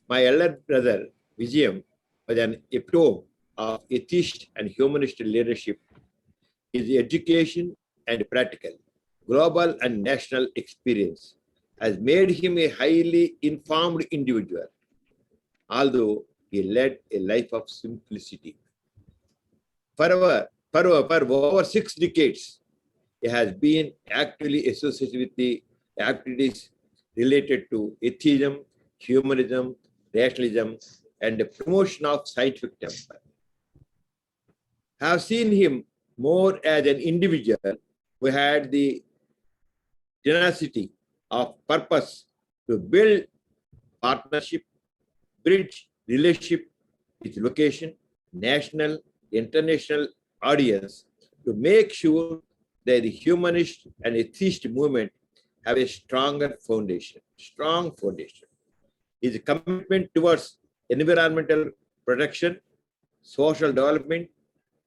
My elder brother, Vijayam, was an epitome of atheist and humanist leadership. His education and practical, global and national experience has made him a highly informed individual, although he led a life of simplicity. For over 6 decades, he has been actively associated with the activities related to atheism, humanism, rationalism, and the promotion of scientific temper. I have seen him more as an individual who had the tenacity of purpose to build partnership, bridge relationship with location, national, international audience to make sure that the humanist and atheist movement have a strong foundation. His commitment towards environmental protection, social development,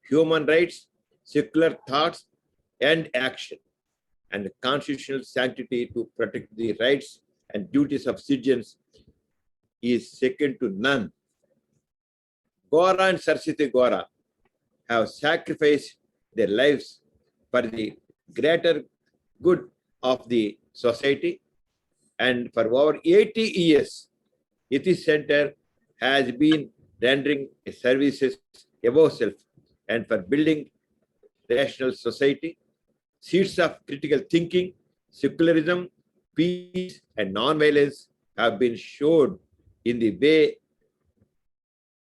human rights, secular thoughts and action, and constitutional sanctity to protect the rights and duties of citizens is second to none. Gora and Saraswati Gora have sacrificed their lives for the greater good of the society, and for over 80 years, Atheist Center has been rendering services above self and for building rational society, seeds of critical thinking, secularism, peace, and non-violence have been showed in the way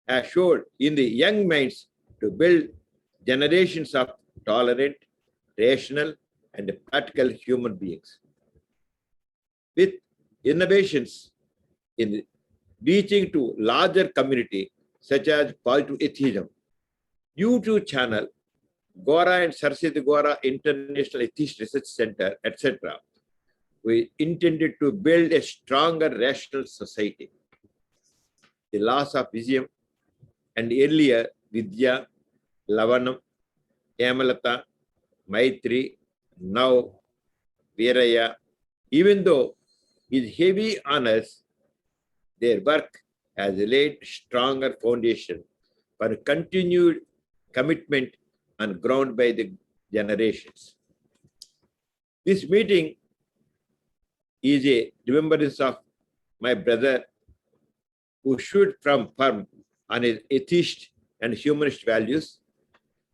assured in the young minds to build generations of tolerant, rational, and practical human beings. With innovations in reaching to larger community such as positive atheism, YouTube channel, Gora and Saraswati Gora International Atheist Research Center, etc., we intended to build a stronger rational society. The loss of Vijayam and earlier Vidya, Lavanam, Yamalata, Maitri, now Veeraya, even though is heavy on us, their work has laid stronger foundation for continued commitment and ground by the generations. This meeting is a remembrance of my brother who stood firm on his atheist and humanist values,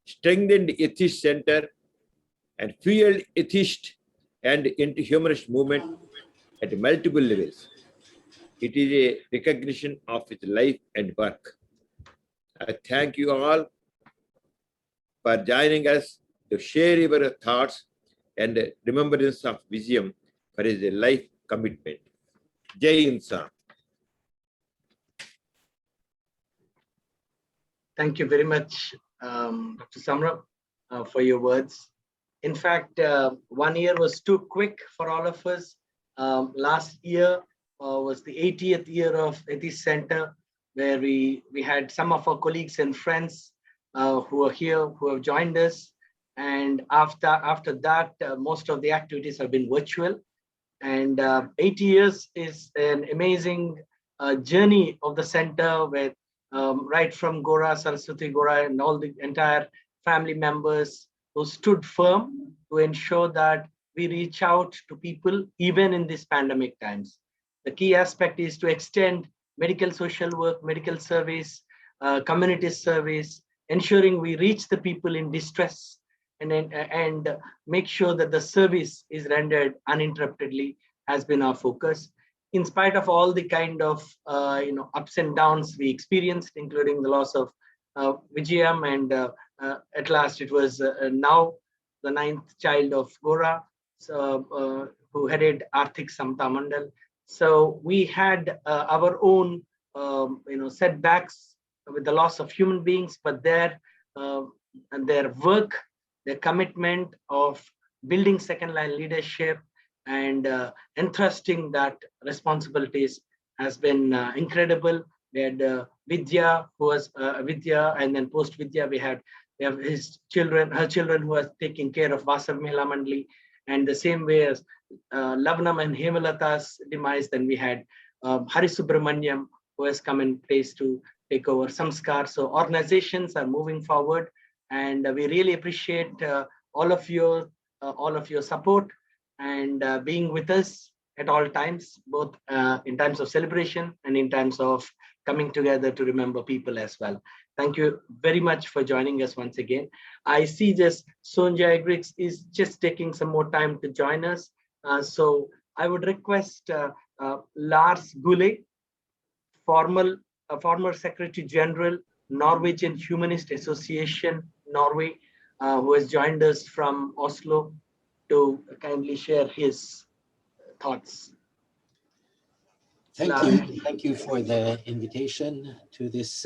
strengthened the Atheist Center, and fueled atheist and anti-humanist movement at multiple levels. It is a recognition of his life and work. I thank you all for joining us to share your thoughts and remembrance of Vijayam for his life commitment. Jai Hind. Thank you very much, Dr. Samaram, for your words. In fact, 1 year was too quick for all of us. Last year was the 80th year of Atheist Center, where we had some of our colleagues and friends who are here, who have joined us. And after that, most of the activities have been virtual. And 80 years is an amazing journey of the center, where right from Gora, Saraswati Gora, and all the entire family members who stood firm to ensure that we reach out to people even in these pandemic times. The key aspect is to extend medical social work, medical service, community service, ensuring we reach the people in distress and make sure that the service is rendered uninterruptedly has been our focus. In spite of all the kind of ups and downs we experienced, including the loss of Vijayam, and at last it was now the 9th child of Gora, who headed Arthik Samta Mandal. So we had our own setbacks with the loss of human beings, but their work, their commitment of building second line leadership and entrusting that responsibilities has been incredible. We had Vidya, who was Vidya, and then post Vidya we have her children who are taking care of Vasav Mehla Mandali, and the same way as Lavanam and Hemalata's demise, then we had Hari Subramanyam, who has come in place to take over Samskar. So organizations are moving forward, and we really appreciate all of your support and being with us at all times, both in times of celebration and in times of coming together to remember people as well. Thank you very much for joining us once again. I see just Sonja Eggerickx is just taking some more time to join us. So I would request Lars Gule, former Secretary General, Norwegian Humanist Association, Norway, who has joined us from Oslo, to kindly share his thoughts. Thank you. Thank you for the invitation to this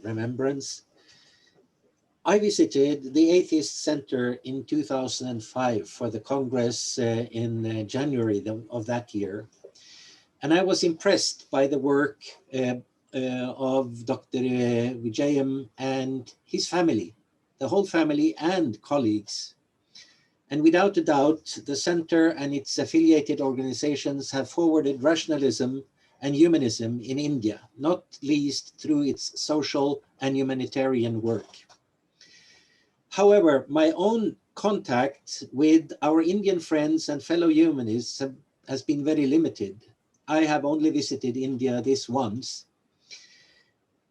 remembrance. I visited the Atheist Center in 2005 for the Congress in January of that year. And I was impressed by the work of Dr. Vijayam and his family, the whole family and colleagues. And without a doubt, the center and its affiliated organizations have forwarded rationalism and humanism in India, not least through its social and humanitarian work. However, my own contact with our Indian friends and fellow humanists has been very limited. I have only visited India this once.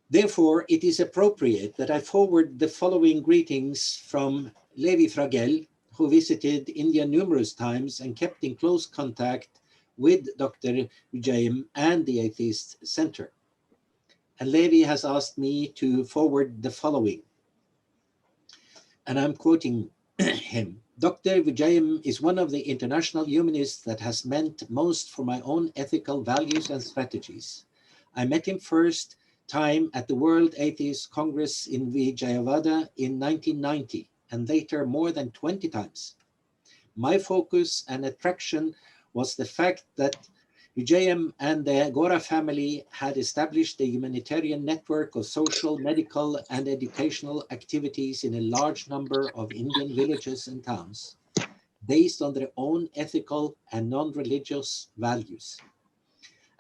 Therefore, it is appropriate that I forward the following greetings from Levi Fragel, who visited India numerous times and kept in close contact with Dr. Vijayam and the Atheist Center. And Levi has asked me to forward the following. And I'm quoting him. Dr. Vijayam is one of the international humanists that has meant most for my own ethical values and strategies. I met him first time at the World Atheist Congress in Vijayawada in 1990, and later more than 20 times. My focus and attraction was the fact that Vijayam and the Gora family had established a humanitarian network of social, medical, and educational activities in a large number of Indian villages and towns, based on their own ethical and non-religious values.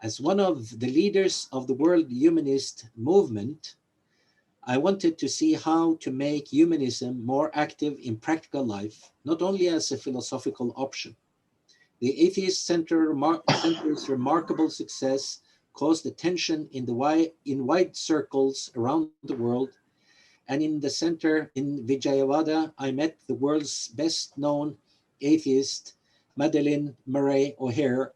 As one of the leaders of the world humanist movement, I wanted to see how to make humanism more active in practical life, not only as a philosophical option. The Atheist Center's remarkable success caused attention in wide circles around the world, and in the center in Vijayawada, I met the world's best-known atheist, Madeleine Murray O'Hare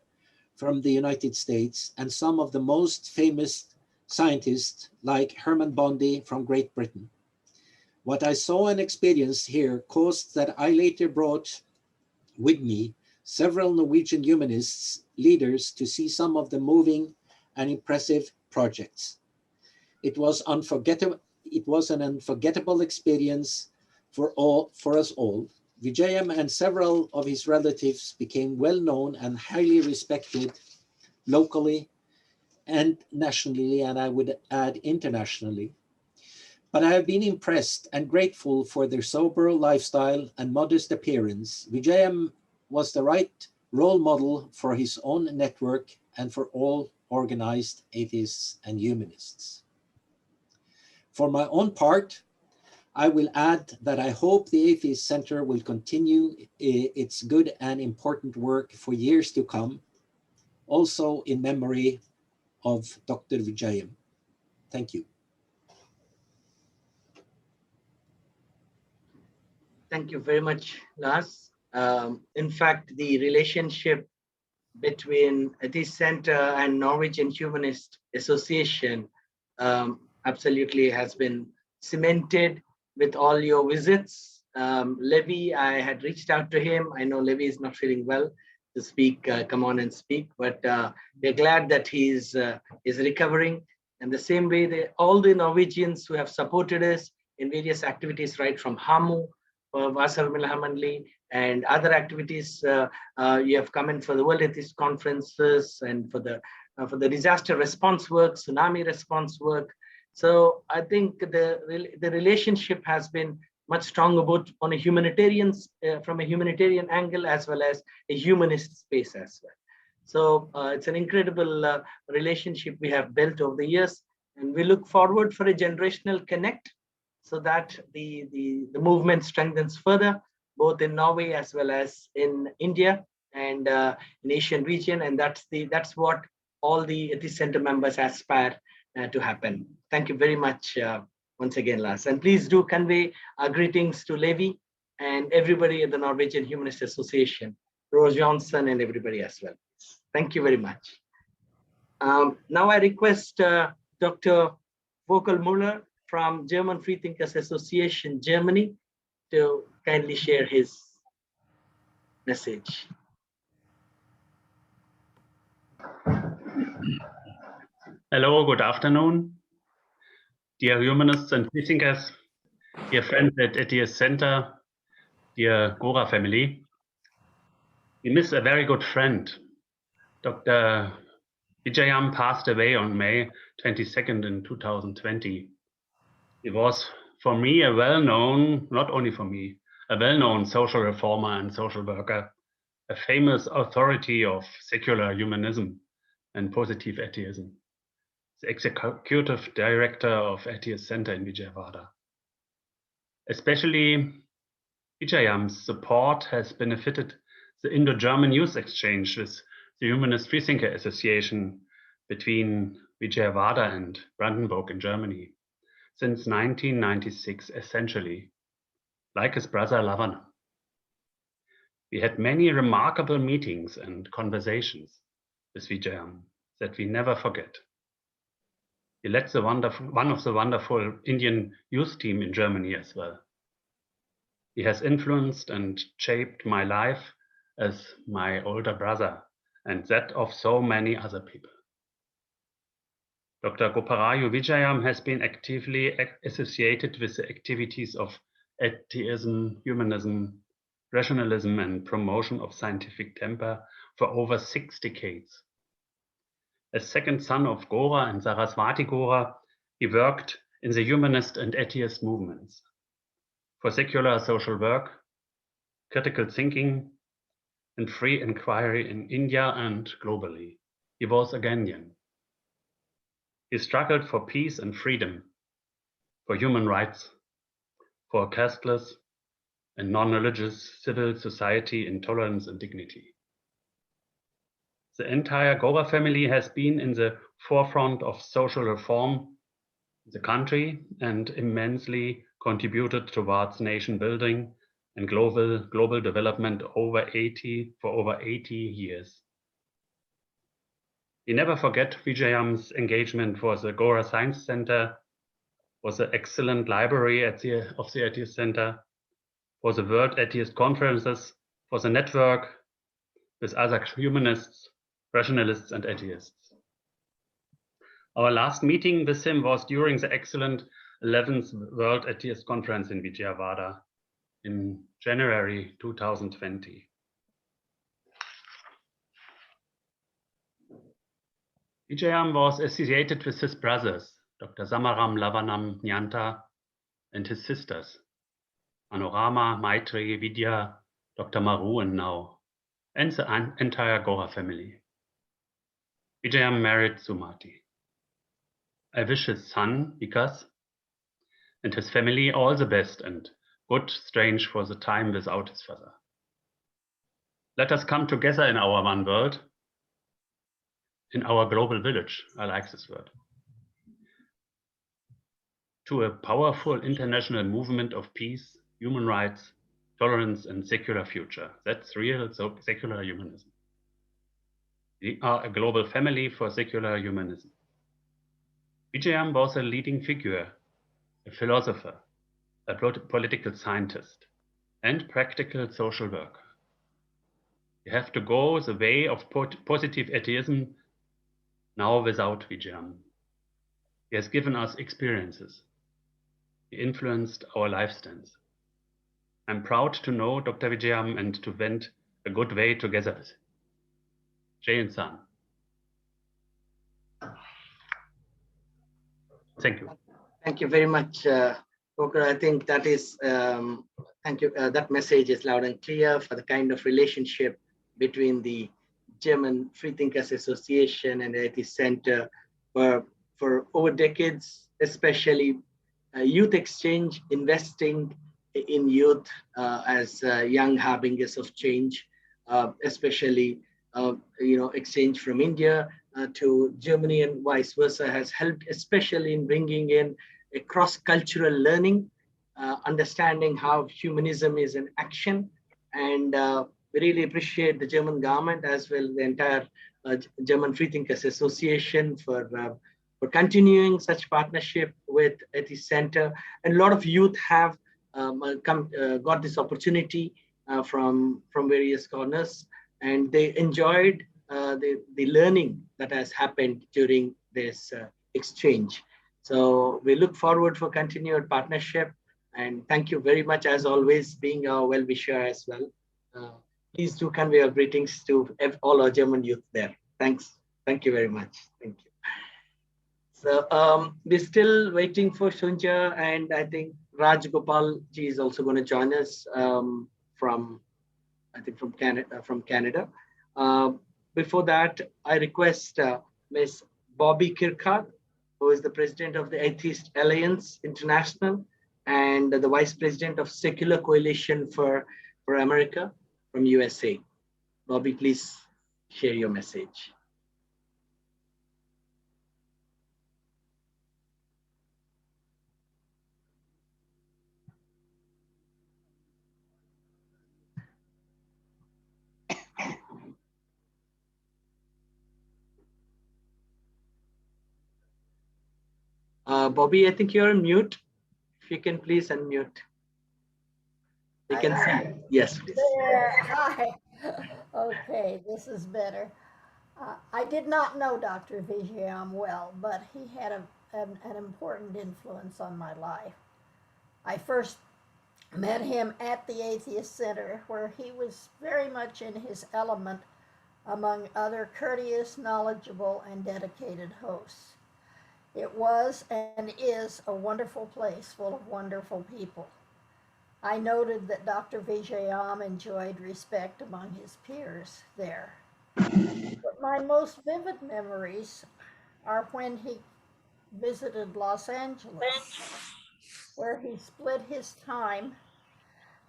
from the United States, and some of the most famous scientists like Herman Bondi from Great Britain. What I saw and experienced here caused that I later brought with me several Norwegian humanists leaders to see some of the moving and impressive projects. It was an unforgettable experience for us all. Vijayam and several of his relatives became well known and highly respected locally and nationally, and I would add internationally. But I have been impressed and grateful for their sober lifestyle and modest appearance. Vijayam was the right role model for his own network and for all organized atheists and humanists. For my own part, I will add that I hope the Atheist Center will continue its good and important work for years to come, also in memory of Dr. Vijayam. Thank you. Thank you very much, Lars. In fact, the relationship between Atheist Center and Norwegian Humanist Association absolutely has been cemented with all your visits. Levi, I had reached out to him. I know Levi is not feeling well to speak, come on and speak, but we're glad that is recovering. And the same way, all the Norwegians who have supported us in various activities, right from Hamu, Vasar Milhamandli, and other activities, you have come in for the World Atheist Conferences and for the disaster response work, tsunami response work. So I think the relationship has been much stronger both on a humanitarian, from a humanitarian angle, as well as a humanist space as well. So it's an incredible relationship we have built over the years, and we look forward for a generational connect so that the movement strengthens further, both in Norway as well as in India and in Asian region. And that's what all the Atheist Center members aspire to happen. Thank you very much once again, Lars. And please do convey our greetings to Levi and everybody at the Norwegian Humanist Association, Rose Johnson and everybody as well. Thank you very much. Now I request Dr. Volker Mueller from German Freethinkers Association, Germany, to kindly share his message. Hello, good afternoon, dear humanists and freethinkers, dear friends at Atheist Center, dear Gora family. We miss a very good friend. Dr. Vijayam passed away on May 22nd in 2020. He was, for me, a well-known, not only for me, a well-known social reformer and social worker, a famous authority of secular humanism and positive atheism, the executive director of Atheist Center in Vijayawada. Especially Vijayam's support has benefited the Indo-German youth exchange with the Humanist Freethinker Association between Vijayawada and Brandenburg in Germany since 1996, essentially, like his brother Lavan. We had many remarkable meetings and conversations with Vijayam that we never forget. He led one of the wonderful Indian youth team in Germany as well. He has influenced and shaped my life as my older brother and that of so many other people. Dr. Gopal Vijayam has been actively associated with the activities of atheism, humanism, rationalism, and promotion of scientific temper for over 6 decades. As second son of Gora and Saraswati Gora, he worked in the humanist and atheist movements for secular social work, critical thinking, and free inquiry in India and globally. He was a Gandhian. He struggled for peace and freedom, for human rights, for a casteless and non-religious civil society in tolerance and dignity. The entire Gora family has been in the forefront of social reform in the country and immensely contributed towards nation building and global development for over 80 years. We never forget Vijayam's engagement for the Gora Science Center, for the excellent library of the Atheist Center, for the World Atheist Conferences, for the network with other humanists, rationalists, and atheists. Our last meeting with him was during the excellent 11th World Atheist Conference in Vijayawada in January 2020. Vijayam was associated with his brothers, Dr. Samaram, Lavanam, Nyanta, and his sisters, Anorama, Maitri, Vidya, Dr. Maru, and now, and the entire Gora family. Vijayam married Sumati. I wish his son, Vikas, and his family all the best and good strange for the time without his father. Let us come together in our one world, in our global village, I like this word, to a powerful international movement of peace, human rights, tolerance, and secular future. That's real secular humanism. We are a global family for secular humanism. Vijayam was a leading figure, a philosopher, a political scientist, and practical social worker. We have to go the way of positive atheism now without Vijayam. He has given us experiences. He influenced our lifestyles. I'm proud to know Dr. Vijayam and to wend a good way together with him. Jay and San. Thank you. Thank you very much, Volker. I think that is, thank you. That message is loud and clear for the kind of relationship between the German Freethinkers Association and Atheist Center for over decades, especially youth exchange, investing in youth as young harbingers of change, especially exchange from India to Germany and vice versa has helped, especially in bringing in a cross-cultural learning, understanding how humanism is in action. And we really appreciate the German government as well, the entire German Freethinkers Association for continuing such partnership with Atheist Center. And a lot of youth have got this opportunity from various corners, and they enjoyed the learning that has happened during this exchange. So we look forward for continued partnership, and thank you very much as always, being our well-wisher as well. Please do convey our greetings to all our German youth there. Thanks. Thank you very much. Thank you. So we're still waiting for Sonja, and I think Raj Gopal ji is also going to join us from Canada. Before that, I request Ms. Bobbie Kirkart, who is the president of the Atheist Alliance International and the vice president of Secular Coalition for America from USA. Bobbie, please share your message. Bobbie, I think you're on mute. If you can please unmute. You can see. Yes, please. There. Hi. Okay, this is better. I did not know Dr. Vijayam well, but he had an important influence on my life. I first met him at the Atheist Center, where he was very much in his element among other courteous, knowledgeable, and dedicated hosts. It was and is a wonderful place full of wonderful people. I noted that Dr. Vijayam enjoyed respect among his peers there. But my most vivid memories are when he visited Los Angeles, where he split his time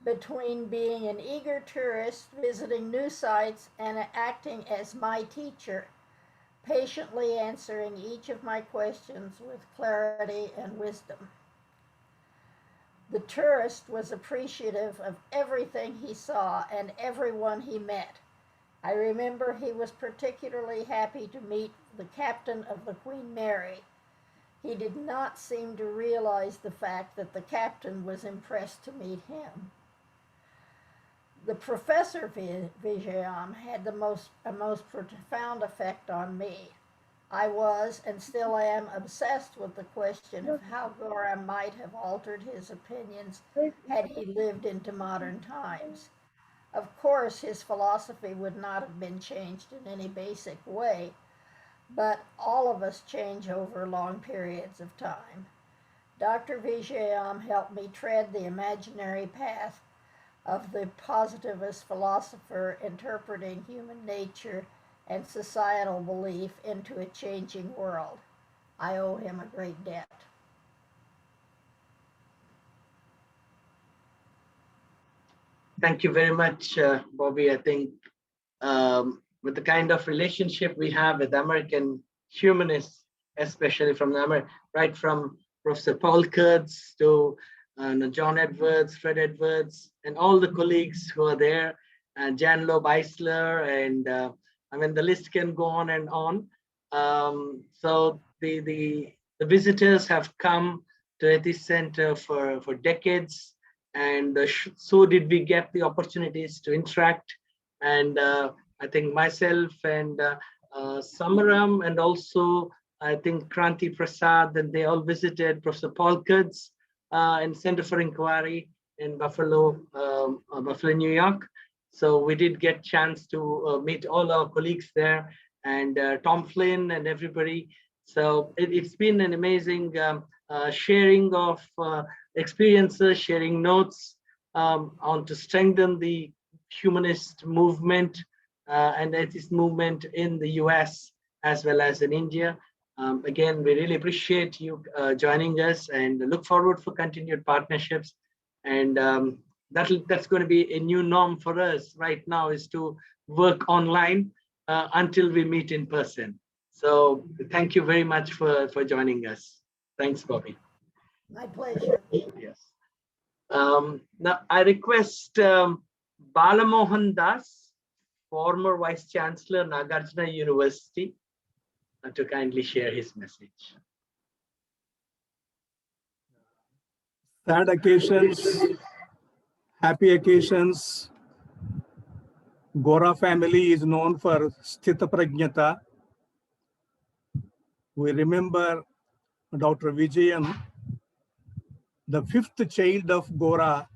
between being an eager tourist visiting new sites and acting as my teacher, patiently answering each of my questions with clarity and wisdom. The tourist was appreciative of everything he saw and everyone he met. I remember he was particularly happy to meet the captain of the Queen Mary. He did not seem to realize the fact that the captain was impressed to meet him. The Professor Vijayam had a most profound effect on me. I was, and still am, obsessed with the question of how Gora might have altered his opinions had he lived into modern times. Of course, his philosophy would not have been changed in any basic way, but all of us change over long periods of time. Dr. Vijayam helped me tread the imaginary path of the positivist philosopher interpreting human nature and societal belief into a changing world. I owe him a great debt. Thank you very much, Bobbie. I think with the kind of relationship we have with American humanists, especially from right from Professor Paul Kurtz to John Edwards, Fred Edwards, and all the colleagues who are there, Jan Loeb Eisler, and I mean, the list can go on and on. So the visitors have come to Atheist Center for decades, and so did we get the opportunities to interact. And I think myself and Samaram, and also I think Kranti Prasad, and they all visited Professor Paul Kurtz and Center for Inquiry in Buffalo, New York. So we did get chance to meet all our colleagues there, and Tom Flynn and everybody. So it's been an amazing sharing of experiences, sharing notes on to strengthen the humanist movement and atheist movement in the US as well as in India. Again, we really appreciate you joining us and look forward for continued partnerships. And that's going to be a new norm for us right now, is to work online until we meet in person. So thank you very much for joining us. Thanks, Bobbie. My pleasure. Yes. Now I request Balamohandas, former Vice Chancellor, Nagarjuna University, to kindly share his message. Sad occasions, happy occasions. Gora family is known for Sthita Prajnata. We remember Dr. Vijayam, the fifth child of Gora.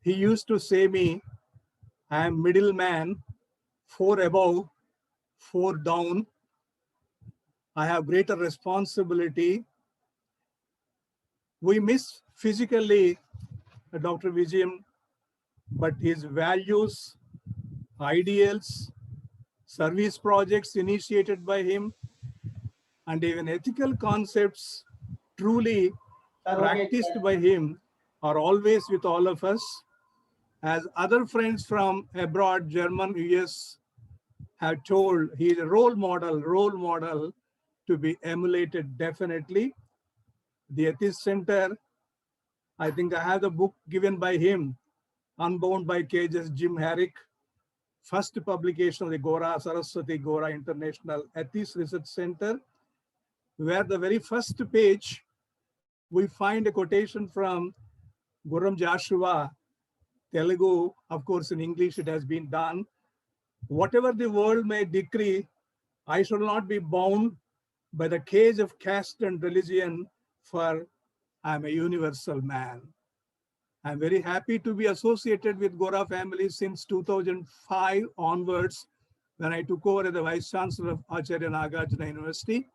He used to say me, I am middleman, 4 above, 4 down. I have greater responsibility. We miss physically Dr. Vijayam, but his values, ideals, service projects initiated by him, and even ethical concepts truly practiced by him are always with all of us. As other friends from abroad, German, US, have told, he is a role model to be emulated definitely. The Atheist Center, I think I have the book given by him, Unbound by Cages, Jim Herrick, first publication of the Gora, Saraswati Gora International Atheist Research Center, where the very first page, we find a quotation from Guram Joshua, Telugu, of course in English it has been done. Whatever the world may decree, I shall not be bound by the cage of caste and religion, for I am a universal man. I'm very happy to be associated with Gora family since 2005 onwards, when I took over as the Vice Chancellor of Acharya Nagarjuna University.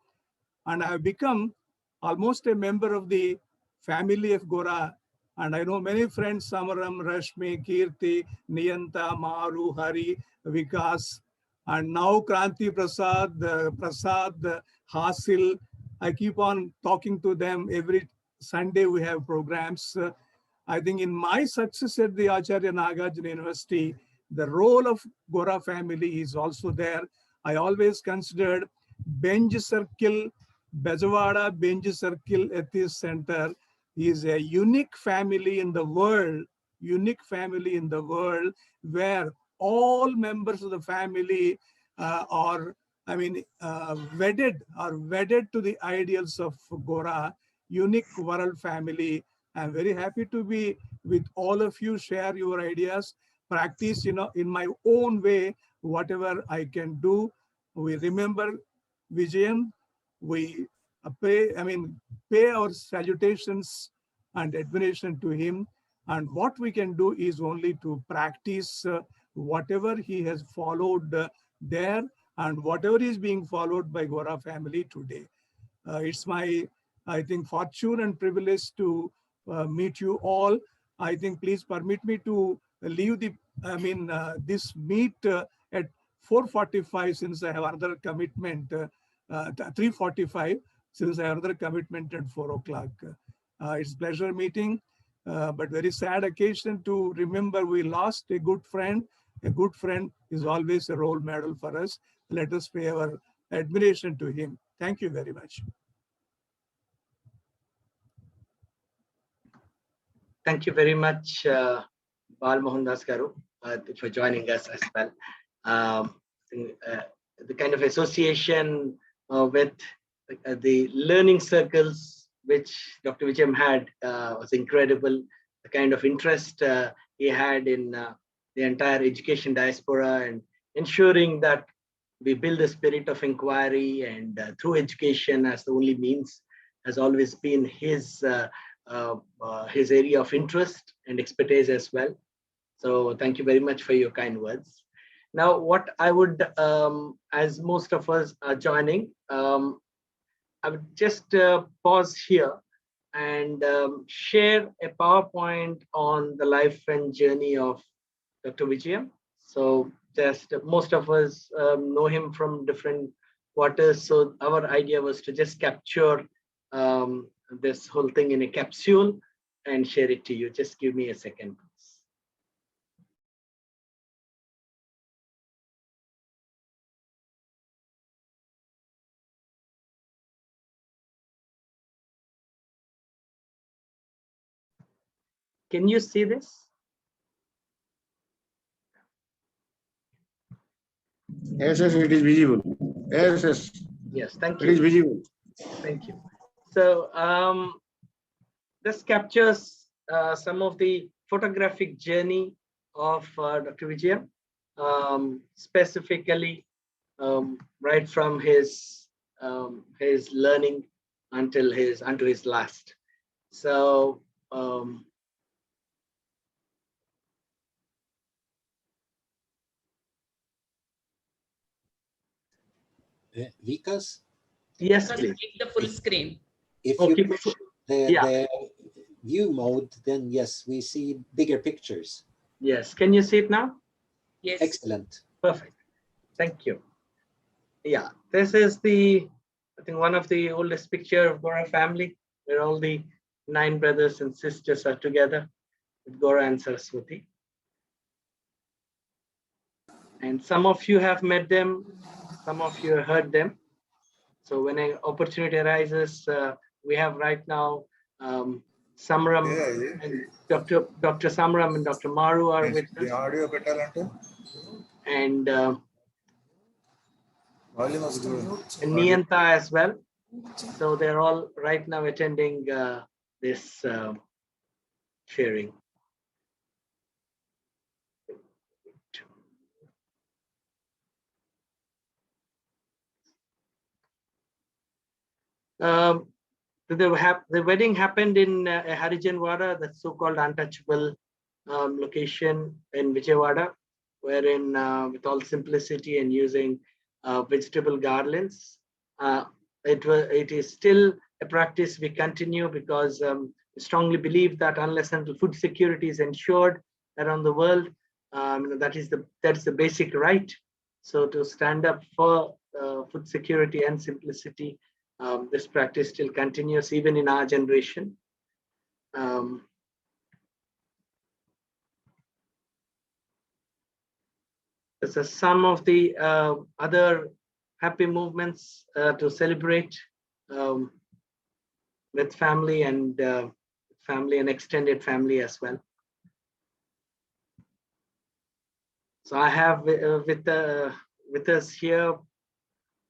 And I have become almost a member of the family of Gora. And I know many friends, Samaram, Rashmi, Kirti, Niyanta, Maru, Hari, Vikas, and now Kranti Prasad, Prasad, Hasil. I keep on talking to them. Every Sunday we have programs. I think in my success at the Acharya Nagarjuna University, the role of Gora family is also there. I always considered Benj Circle, Bezawada Benj Circle Atheist Center is a unique family in the world, where all members of the family are wedded to the ideals of Gora, unique world family. I'm very happy to be with all of you, share your ideas, practice, in my own way, whatever I can do. We remember Vijayam, we pay our salutations and admiration to him. And what we can do is only to practice whatever he has followed there and whatever is being followed by Gora family today. It's my, I think, fortune and privilege to meet you all. I think please permit me to leave the, this meet at 4:45 since I have another commitment, 3:45 since I have another commitment at 4 o'clock. It's a pleasure meeting, but very sad occasion to remember we lost a good friend. A good friend is always a role model for us. Let us pay our admiration to him. Thank you very much. Thank you very much, Balamohandas Garu, for joining us as well. The kind of association with the learning circles which Dr. Vijayam had was incredible. The kind of interest he had in the entire education diaspora and ensuring that we build a spirit of inquiry and through education as the only means has always been his area of interest and expertise as well. So thank you very much for your kind words. Now, what I would, as most of us are joining, I would just pause here and share a PowerPoint on the life and journey of Dr. Vijayam. So just most of us know him from different quarters. So our idea was to just capture this whole thing in a capsule and share it to you. Just give me a second, please. Can you see this? Yes, yes, it is visible. Yes, yes, Yes, thank it is you. visible. Thank you. So this captures some of the photographic journey of Dr. Vijayam, specifically right from his learning until his last. So Vikas, yes, Just please. make the full screen. if Okay. you push the view mode, then yes, we see bigger pictures. Yes. Can you see it now? Yes. Excellent. Perfect. Thank you. Yeah, this is I think one of the oldest picture of Gora family, where all the 9 brothers and sisters are together with Gora and Saraswati. And some of you have met them, some of you have heard them. So when an opportunity arises, we have right now Samaram and Dr. Samaram and Dr. Maru are with us. And Niyanta as well. So they're all right now attending this sharing. The wedding happened in Harijanwada, the so-called untouchable location in Vijayawada, wherein with all simplicity and using vegetable garlands. It is still a practice we continue because we strongly believe that unless until food security is ensured around the world, that's the basic right. So to stand up for food security and simplicity, this practice still continues even in our generation. This is some of the other happy movements to celebrate with family and extended family as well. So I have with us here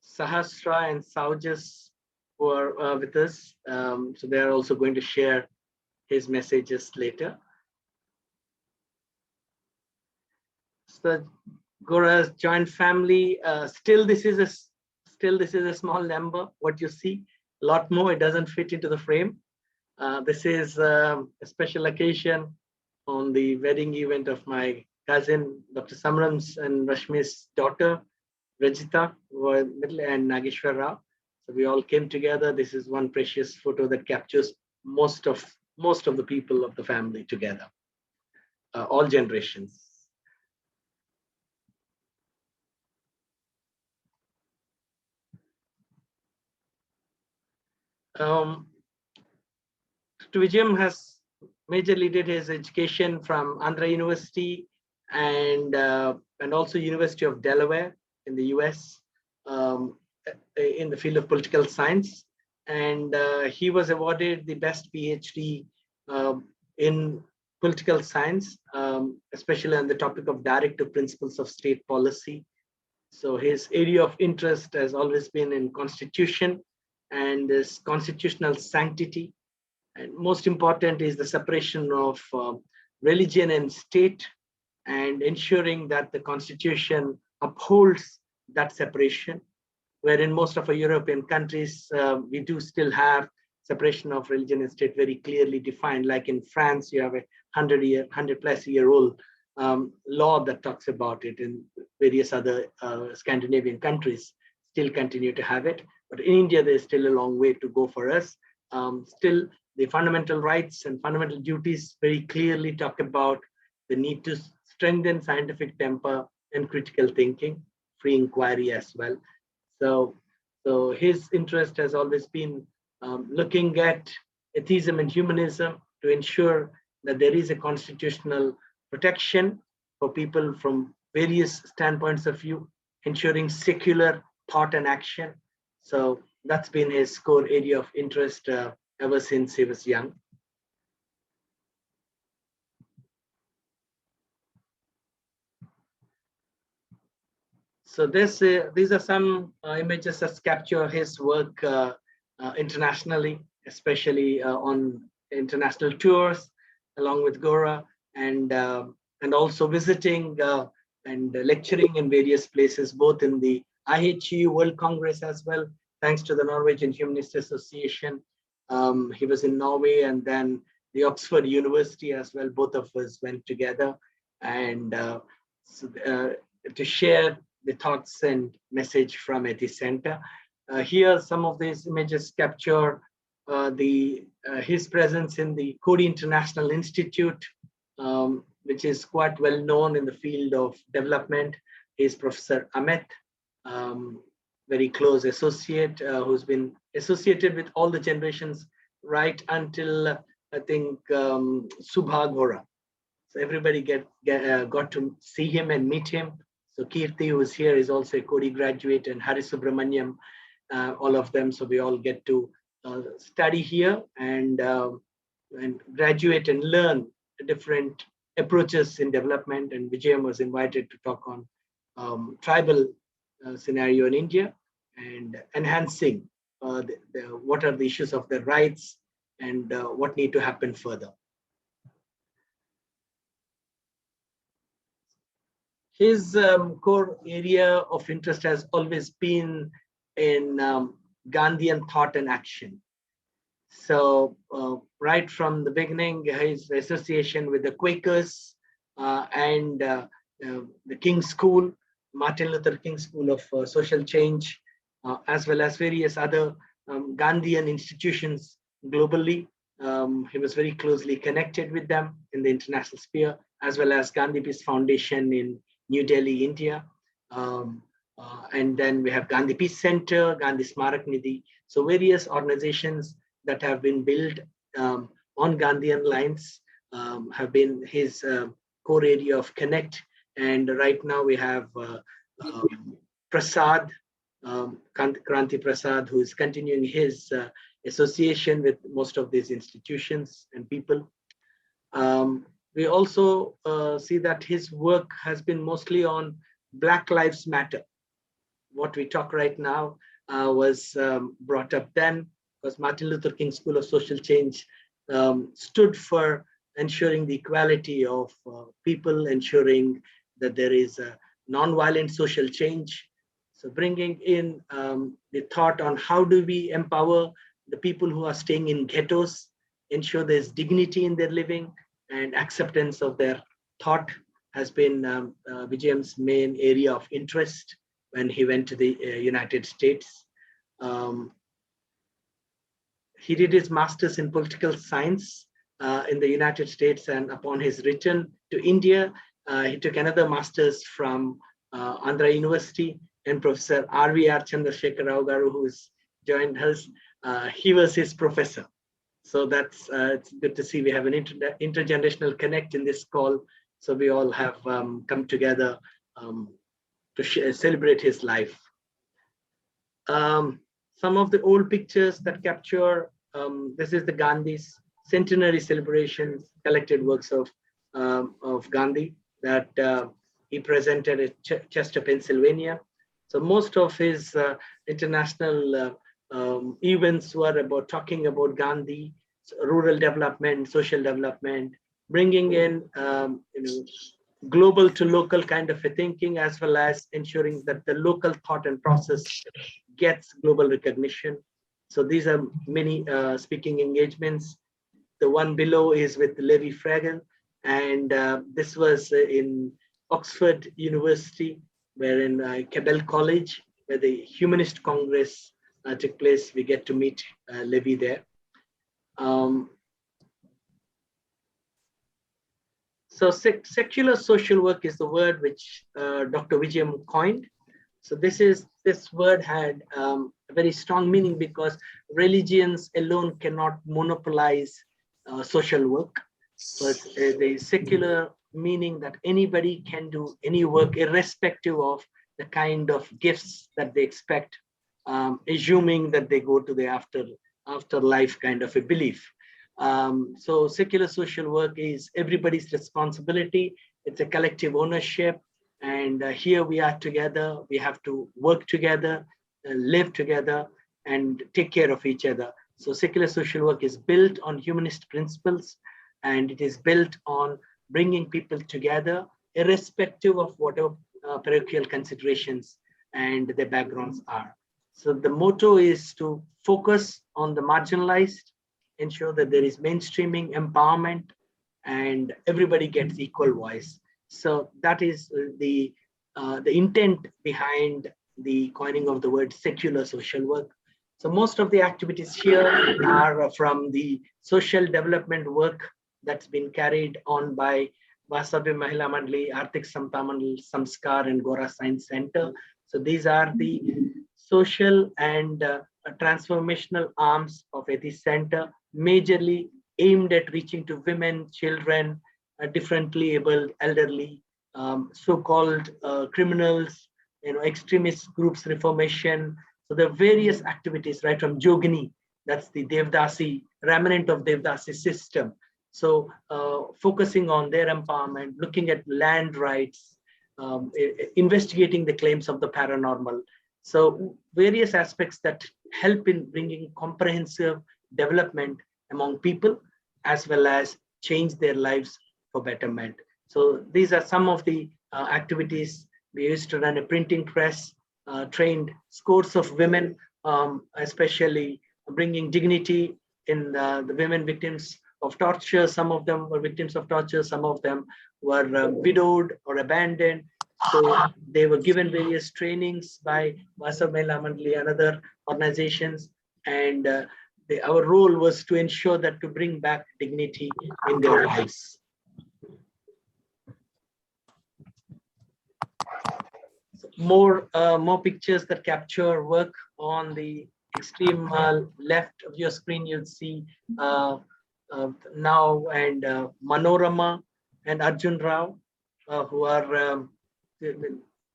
Sahasra and Saujas who are with us. So they are also going to share his messages later. So Gora's joint family, still this is a small number. What you see, a lot more, it doesn't fit into the frame. This is a special occasion on the wedding event of my cousin, Dr. Samaram's and Rashmi's daughter, Rajita, and Nageshwar Rao. So we all came together. This is one precious photo that captures most of the people of the family together, all generations. Vijayam has majorly did his education from Andhra University and also University of Delaware in the US in the field of political science. And he was awarded the best PhD in political science, especially on the topic of directive principles of state policy. So his area of interest has always been in constitution and this constitutional sanctity. And most important is the separation of religion and state and ensuring that the constitution upholds that separation, where in most of our European countries, we do still have separation of religion and state very clearly defined. Like in France, you have a 100-plus-year-old law that talks about it. In various other Scandinavian countries still continue to have it. But in India, there's still a long way to go for us. Still, the fundamental rights and fundamental duties very clearly talk about the need to strengthen scientific temper and critical thinking, free inquiry as well. So his interest has always been looking at atheism and humanism to ensure that there is a constitutional protection for people from various standpoints of view, ensuring secular thought and action. So that's been his core area of interest ever since he was young. So these are some images that capture his work internationally, especially on international tours, along with Gora, and also visiting and lecturing in various places, both in the IHU World Congress as well, thanks to the Norwegian Humanist Association. He was in Norway, and then the Oxford University as well. Both of us went together and to share the thoughts and message from Atheist Center. Here, some of these images capture his presence in the Coady International Institute, which is quite well known in the field of development. He's Professor Amit, very close associate, who's been associated with all the generations right until I think Subha Gora. So everybody got to see him and meet him. So Kirti, who is here, is also a Coady graduate, and Hari Subramaniam, all of them. So we all get to study here and graduate and learn different approaches in development. And Vijayam was invited to talk on tribal scenario in India and enhancing what are the issues of the rights and what need to happen further. His core area of interest has always been in Gandhian thought and action. So right from the beginning, his association with the Quakers and the King's School, Martin Luther King School of Social Change, as well as various other Gandhian institutions globally. He was very closely connected with them in the international sphere, as well as Gandhi Peace Foundation in New Delhi, India. And then we have Gandhi Peace Center, Gandhi Smarak Nidhi. So various organizations that have been built on Gandhian lines have been his core area of connect. And right now we have Prasad, Kranti Prasad, who is continuing his association with most of these institutions and people. We also see that his work has been mostly on Black Lives Matter. What we talk right now was brought up then, because Martin Luther King School of Social Change stood for ensuring the equality of people, ensuring that there is a non-violent social change. So bringing in the thought on how do we empower the people who are staying in ghettos, ensure there's dignity in their living, and acceptance of their thought has been Vijayam's main area of interest when he went to the United States. He did his master's in political science in the United States, and upon his return to India, he took another master's from Andhra University, and Professor R.V.R. Chandrasekhar Rao Garu, who has joined us, he was his professor. So that's it's good to see we have an intergenerational connect in this call. So we all have come together to celebrate his life. Some of the old pictures that capture, this is the Gandhi's centenary celebrations, collected works of Gandhi that he presented at Chester, Pennsylvania. So most of his international events were about talking about Gandhi, rural development, social development, bringing in global to local kind of a thinking, as well as ensuring that the local thought and process gets global recognition. So these are many speaking engagements. The one below is with Levi Fragel, and this was in Oxford University, where in Cabell College, where the Humanist Congress took place. We get to meet Levi there. So secular social work is the word which Dr. Vijayam coined. So this word had a very strong meaning because religions alone cannot monopolize social work. So it's the secular meaning that anybody can do any work irrespective of the kind of gifts that they expect, assuming that they go to the afterlife kind of a belief. So secular social work is everybody's responsibility. It's a collective ownership. And here we are together. We have to work together, live together, and take care of each other. So secular social work is built on humanist principles, and it is built on bringing people together, irrespective of whatever parochial considerations and their backgrounds are. So the motto is to focus on the marginalized, ensure that there is mainstreaming, empowerment, and everybody gets equal voice. So that is the intent behind the coining of the word secular social work. So most of the activities here are from the social development work that's been carried on by Vasavi Mahila Mandali, Arthik Samta Mandal, Samskar, and Gora Science Center. So these are the social and transformational arms of Atheist Center, majorly aimed at reaching to women, children, differently abled, elderly, so-called criminals, extremist groups, reformation. So there are various activities, right from Jogini, that's the Devdasi, remnant of Devdasi system. So focusing on their empowerment, looking at land rights, investigating the claims of the paranormal. So various aspects that help in bringing comprehensive development among people, as well as change their lives for betterment. So these are some of the activities. We used to run a printing press, trained scores of women, especially bringing dignity in the women victims of torture. Some of them were victims of torture. Some of them were widowed or abandoned. So they were given various trainings by Vasav Mahila Mandali and other organizations. And our role was to ensure that to bring back dignity in their lives. More pictures that capture work. On the extreme left of your screen, you'll see Now and Manorama and Arjun Rao, who are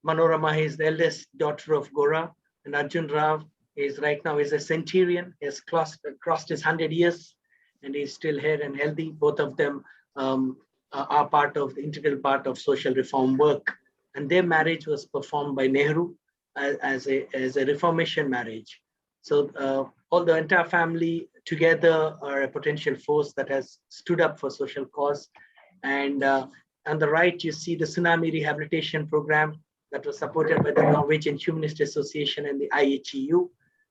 Manorama is the eldest daughter of Gora, and Arjun Rao is right now is a centurion. He has crossed his 100 years, and he's still here and healthy. Both of them are part of the integral part of social reform work. And their marriage was performed by Nehru as a reformation marriage. So all the entire family together are a potential force that has stood up for social cause. And on the right, you see the tsunami rehabilitation program that was supported by the Norwegian Humanist Association and the IHEU,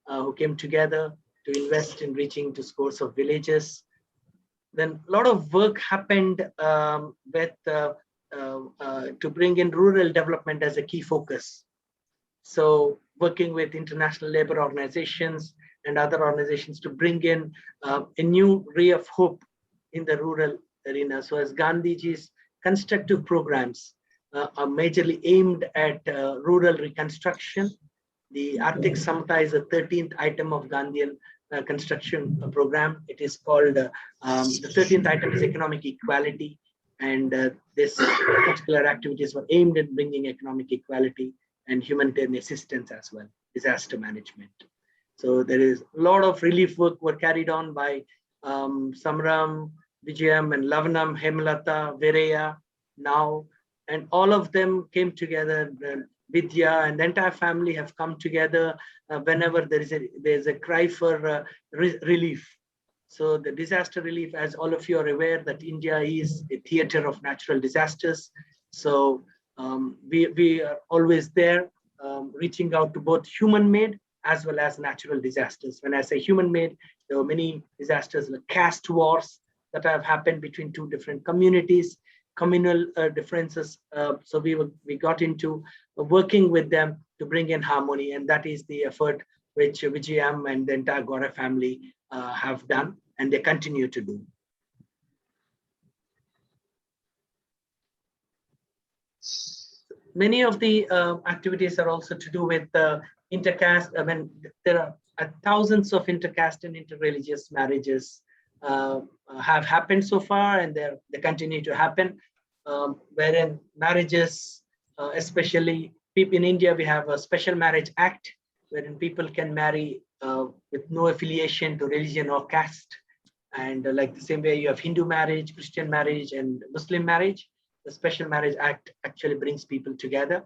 who came together to invest in reaching to scores of villages. Then a lot of work happened to bring in rural development as a key focus. So working with international labor organizations and other organizations to bring in a new ray of hope in the rural arena. So as Gandhiji's constructive programs are majorly aimed at rural reconstruction. The Arthik Samta is the 13th item of Gandhian construction program. It is called, the 13th item is economic equality. And this particular activities were aimed at bringing economic equality and humanitarian assistance as well, disaster management. So there is a lot of relief work were carried on by Samaram, Vijayam, and Lavanam, Hemalata, Vereya, Now, and all of them came together. Vidya and the entire family have come together whenever there's a cry for relief. So the disaster relief, as all of you are aware, that India is a theater of natural disasters. So we are always there, reaching out to both human-made as well as natural disasters. When I say human-made, there were many disasters like caste wars that have happened between two different communities, communal differences. So we got into working with them to bring in harmony, and that is the effort which Vijayam and the entire Gora family have done, and they continue to do. Many of the activities are also to do with intercaste. I mean, there are thousands of intercaste and interreligious marriages have happened so far, and they continue to happen, wherein marriages, especially people in India, we have a special marriage act wherein people can marry with no affiliation to religion or caste. And like the same way you have Hindu marriage, Christian marriage, and Muslim marriage, the Special Marriage Act actually brings people together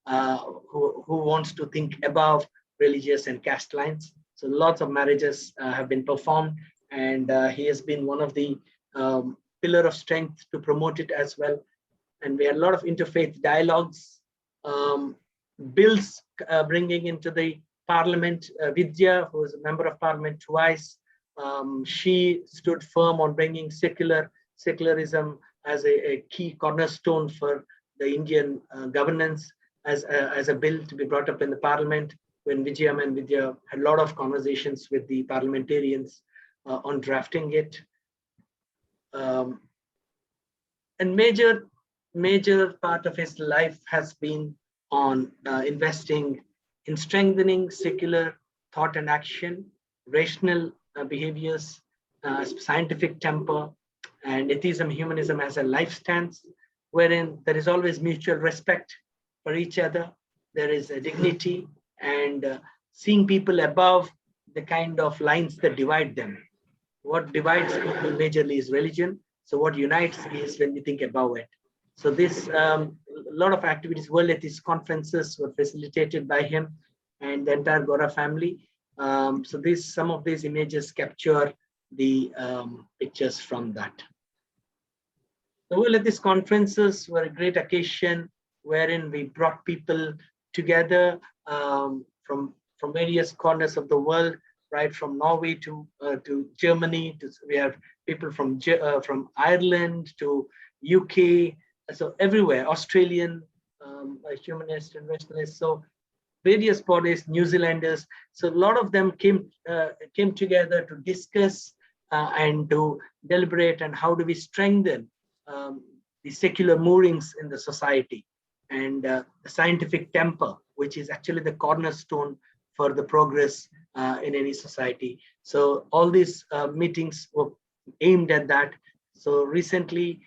who wants to think above religious and caste lines. So lots of marriages have been performed, and he has been one of the pillar of strength to promote it as well. And we had a lot of interfaith dialogues, bills bringing into the parliament. Vidya, who was a member of parliament twice, she stood firm on bringing secularism as a key cornerstone for the Indian governance as a bill to be brought up in the parliament, when Vijayam and Vidya had a lot of conversations with the parliamentarians on drafting it. And major part of his life has been on investing in strengthening secular thought and action, rational behaviors, scientific temper, and atheism, humanism as a life stance, wherein there is always mutual respect for each other. There is a dignity and seeing people above the kind of lines that divide them. What divides people majorly is religion. So what unites is when we think above it. So this, a lot of activities, World Atheist conferences were facilitated by him and the entire Gora family. So some of these images capture the pictures from that. The World Atheist conferences were a great occasion wherein we brought people together from various corners of the world, right from Norway to Germany. We have people from Ireland to UK, so everywhere, Australian, Humanist and Rationalist. So various bodies, New Zealanders. So a lot of them came together to discuss and to deliberate and how do we strengthen the secular moorings in the society and the scientific temper, which is actually the cornerstone for the progress in any society. So all these meetings were aimed at that. So recently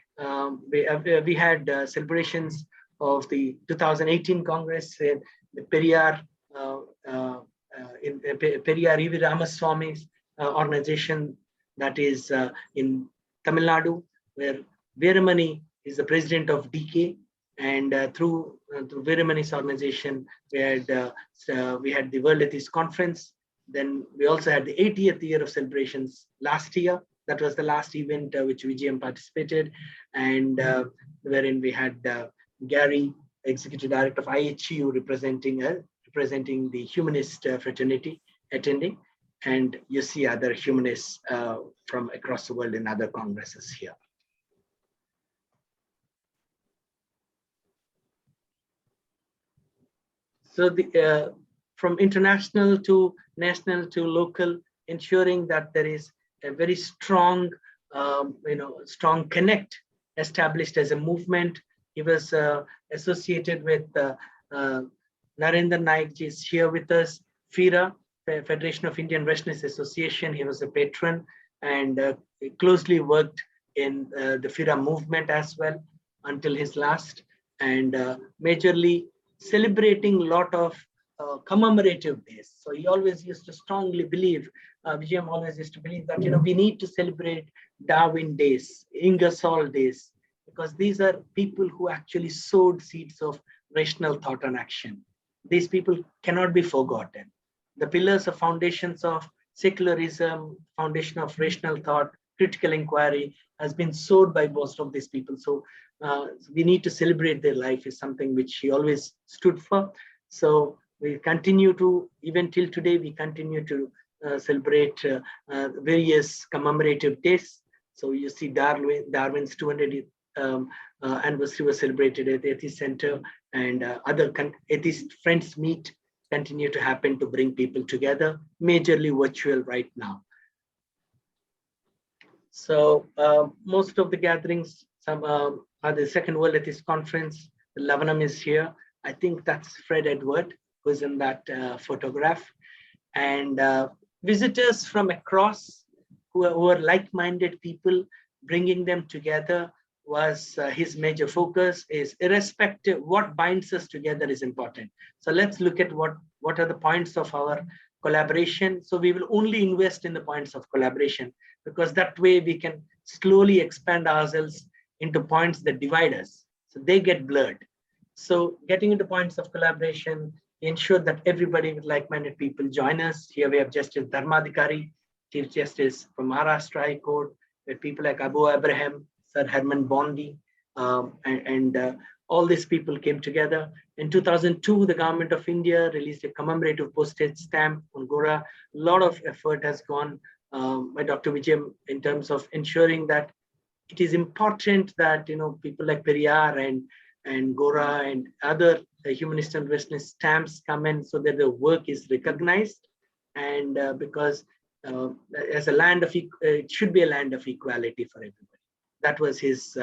we had celebrations of the 2018 Congress in the Periyar E.V. Ramaswamy's organization, that is in Tamil Nadu, where Veeramani is the president of DK, and through Veeramani's organization, we had the World Atheist Conference. Then we also had the 80th year of celebrations last year. That was the last event which Vijayam participated, and wherein we had Gary, Executive Director of IHU, representing the Humanist fraternity, attending, and you see other humanists from across the world in other congresses here. So from international to national to local, ensuring that there is a very strong, strong connect established as a movement. He was associated with Narendra Naik is here with us, FIRA, Federation of Indian Rationalist Association. He was a patron and closely worked in the FIRA movement as well until his last, and majorly celebrating a lot of commemorative days. So he always used to strongly believe, Vijayam always used to believe that, we need to celebrate Darwin days, Ingersoll days, because these are people who actually sowed seeds of rational thought and action. These people cannot be forgotten. The pillars of foundations of secularism, foundation of rational thought, critical inquiry has been sowed by most of these people. So we need to celebrate their life is something which he always stood for. So we continue to, even till today, we continue to celebrate various commemorative days. So you see Darwin's 200th anniversary was celebrated at the Atheist Center, and other atheist friends meet continue to happen to bring people together, majorly virtual right now. So most of the gatherings, some are the Second World Atheist Conference, Lavanam is here. I think that's Fred Edward, who's in that photograph. And visitors from across who are like-minded people, bringing them together was his major focus. Is irrespective, what binds us together is important. So let's look at what are the points of our collaboration. So we will only invest in the points of collaboration, because that way we can slowly expand ourselves into points that divide us. So they get blurred. So getting into points of collaboration, ensure that everybody with like-minded people join us. Here we have Justice Dharmadhikari, Chief Justice from Maharashtra High Court, with people like Abu Abraham, Sir Herman Bondi, and all these people came together. In 2002, the government of India released a commemorative postage stamp on Gora. A lot of effort has gone by Dr. Vijayam in terms of ensuring that it is important that people like Periyar and Gora and other humanist and rationalist stamps come in, so that the work is recognized, and because as a land of it should be a land of equality for everybody. That was his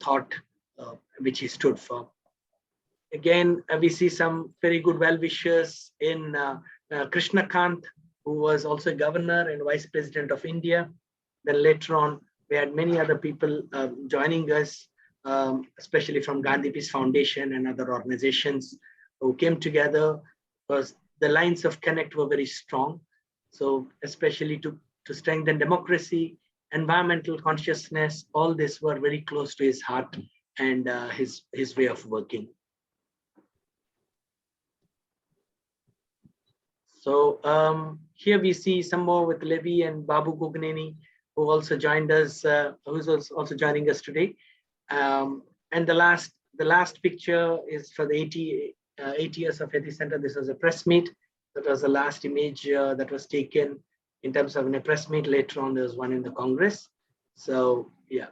thought, which he stood for. Again, we see some very good well-wishers in Krishna Kant, who was also governor and vice president of India. Then later on, we had many other people joining us, especially from Gandhi Peace Foundation and other organizations who came together, because the lines of connect were very strong. So especially to strengthen democracy, environmental consciousness, all this were very close to his heart and his way of working. So here we see some more with Levi and Babu Gogneni, who also joined us, who's also joining us today. And the last picture is for the 80 years of Atheist Center. This was a press meet. That was the last image that was taken in terms of a press meet. Later on, there was one in the Congress. So yeah,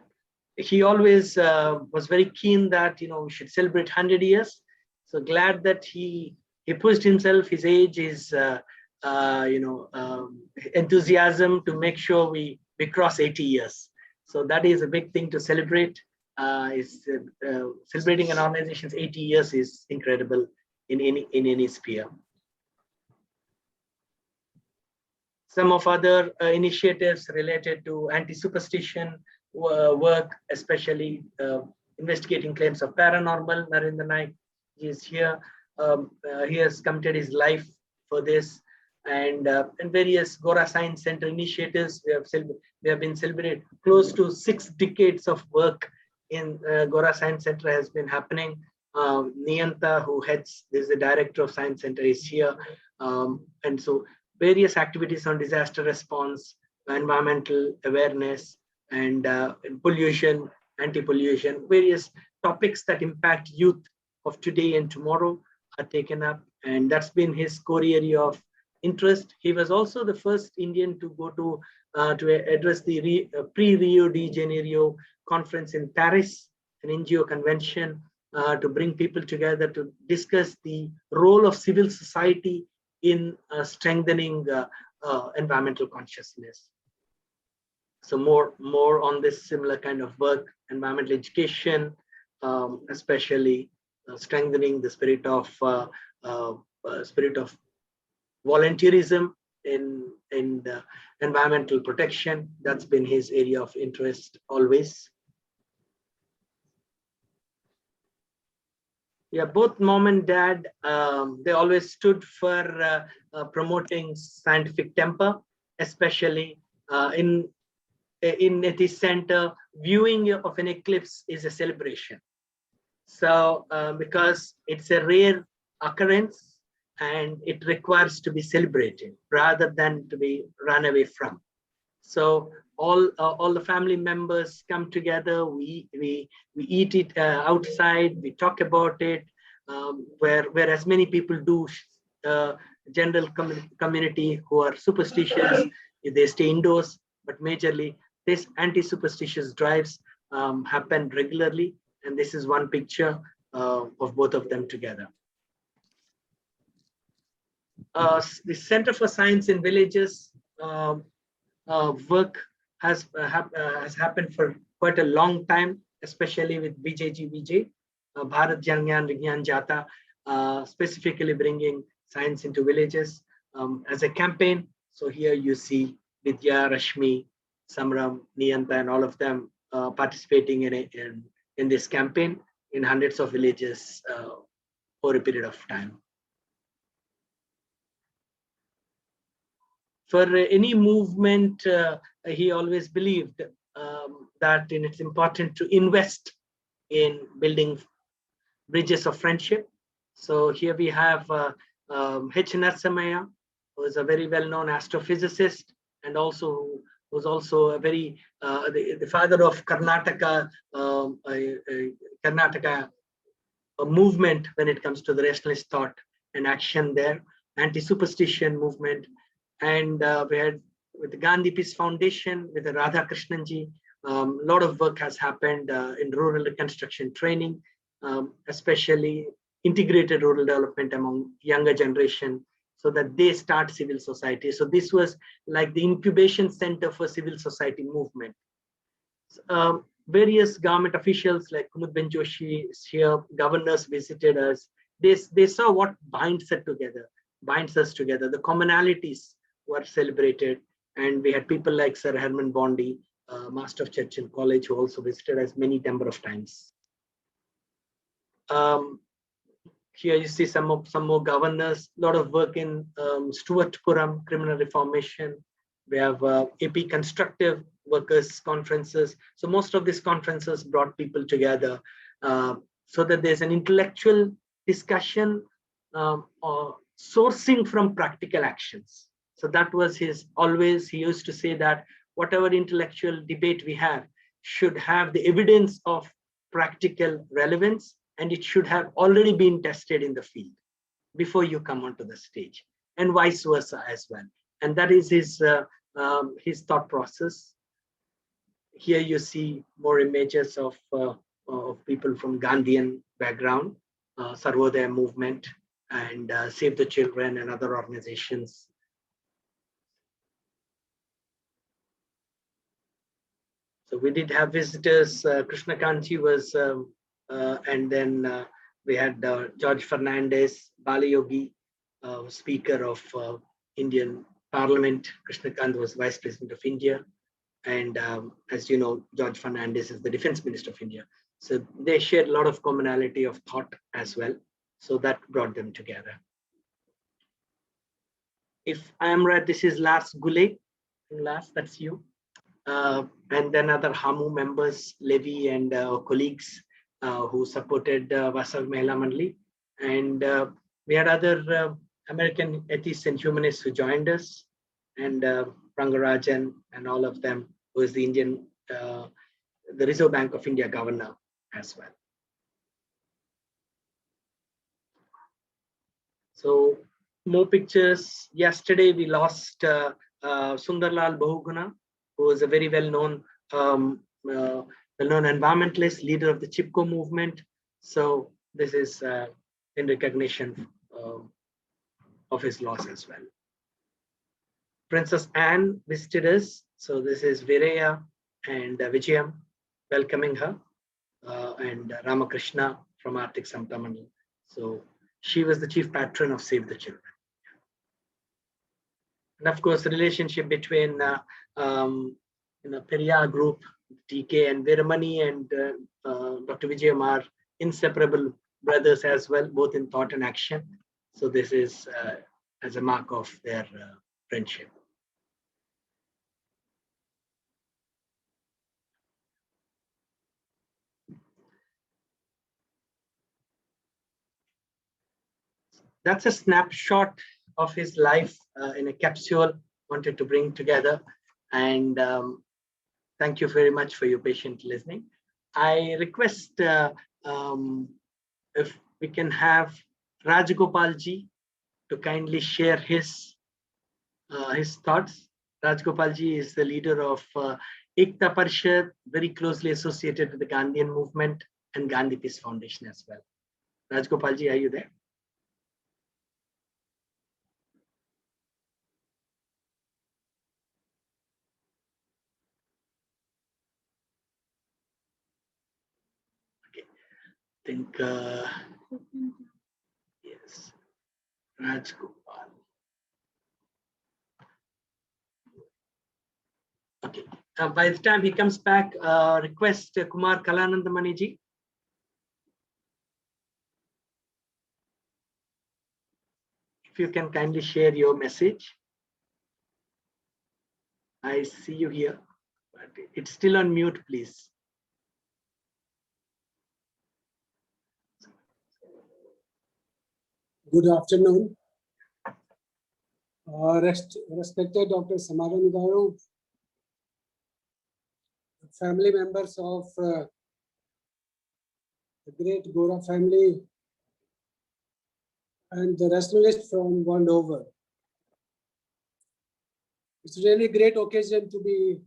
he always was very keen that we should celebrate 100 years. So glad that he pushed himself, his age, his enthusiasm to make sure we cross 80 years. So that is a big thing to celebrate. Celebrating an organization's 80 years is incredible in any sphere. Some of other initiatives related to anti-superstition work, especially investigating claims of paranormal. Narendra Naik is here. He has committed his life for this, and various Gora Science Center initiatives. We have been celebrating close to 6 decades of work in Gora Science Center has been happening. Niyanta, who heads, is the director of Science Center, is here, and so various activities on disaster response, environmental awareness, and pollution, anti-pollution, various topics that impact youth of today and tomorrow are taken up, and that's been his core area of interest. He was also the first Indian to go to address the pre-Rio de Janeiro conference in Paris, an NGO convention, to bring people together to discuss the role of civil society in strengthening environmental consciousness. So more on this similar kind of work, environmental education, especially strengthening the spirit of volunteerism in environmental protection. That's been his area of interest always. Yeah, both mom and dad, they always stood for promoting scientific temper, especially in Atheist Center. Viewing of an eclipse is a celebration. So because it's a rare occurrence and it requires to be celebrated rather than to be run away from. So all the family members come together. We eat it outside. We talk about it. Where as many people do, general community who are superstitious, they stay indoors. But majorly, this anti-superstitious drives happen regularly, and this is one picture of both of them together. The Center for Science in Villages work has happened for quite a long time, especially with Vijay. Bharat Jnana Vigyan Jata, specifically bringing science into villages as a campaign. So here you see Vidya, Rashmi, Samaram, Niyanta, and all of them participating in this campaign in hundreds of villages for a period of time. For any movement, he always believed that it's important to invest in building bridges of friendship. So here we have H. Narasimha, who is a very well-known astrophysicist, and also was also a very the father of Karnataka Karnataka movement when it comes to the rationalist thought and action there, anti-superstition movement. And we had with the Gandhi Peace Foundation, with the Radha Krishnanji, a lot of work has happened in rural reconstruction training, especially integrated rural development among younger generation, so that they start civil society. So this was like the incubation center for civil society movement. Various government officials like Kumud Ben Joshi here, governors visited us. They saw what binds us together. The commonalities were celebrated, and we had people like Sir Herman Bondi, Master of Church and College, who also visited us many number of times. Here you see some more governors, a lot of work in Stuartpuram, criminal reformation. We have AP constructive workers conferences. So most of these conferences brought people together so that there's an intellectual discussion or sourcing from practical actions. So that was he used to say that whatever intellectual debate we have should have the evidence of practical relevance, and it should have already been tested in the field before you come onto the stage, and vice versa as well. And that is his thought process. Here you see more images of people from Gandhian background, Sarvodaya movement, and Save the Children and other organizations. So we did have visitors. Krishna Kanchi was, and then we had George Fernandez, Bala Yogi, Speaker of Indian Parliament. Krishna Kant was Vice President of India. And as you know, George Fernandez is the Defense Minister of India. So they shared a lot of commonality of thought as well. So that brought them together. If I am right, this is Lars Gule. Lars, that's you. And then other HAMU members, Levi and colleagues who supported Vasav Mahila Mandali. And we had other American atheists and humanists who joined us, and Rangarajan and all of them, who is the Indian, the Reserve Bank of India governor as well. So more pictures. Yesterday we lost Sundarlal Bahuguna, who was a very well-known environmentalist, leader of the Chipko movement. So this is in recognition of his loss as well. Princess Anne visited us. So this is Viraya and Vijayam welcoming her, and Ramakrishna from Arctic Samtamanal. So she was the chief patron of Save the Children. And of course, the relationship between Periyar group, TK and Veeramani and Dr. Vijayam are inseparable brothers as well, both in thought and action. So this is as a mark of their friendship. That's a snapshot of his life in a capsule wanted to bring together. And thank you very much for your patient listening. I request if we can have Rajgopalji to kindly share his thoughts. Rajgopalji is the leader of Ekta Parishad, very closely associated with the Gandhian movement and Gandhi Peace Foundation as well. Rajgopalji, are you there? think, yes, Raj Gopal. Okay. By the time he comes back, request Kumar Kalanandamaniji. If you can kindly share your message. I see you here, but it's still on mute, please. Good afternoon. Respected Dr. Samaram Garu, family members of the great Gora family, and the Rationalist from world over. It's really a great occasion to be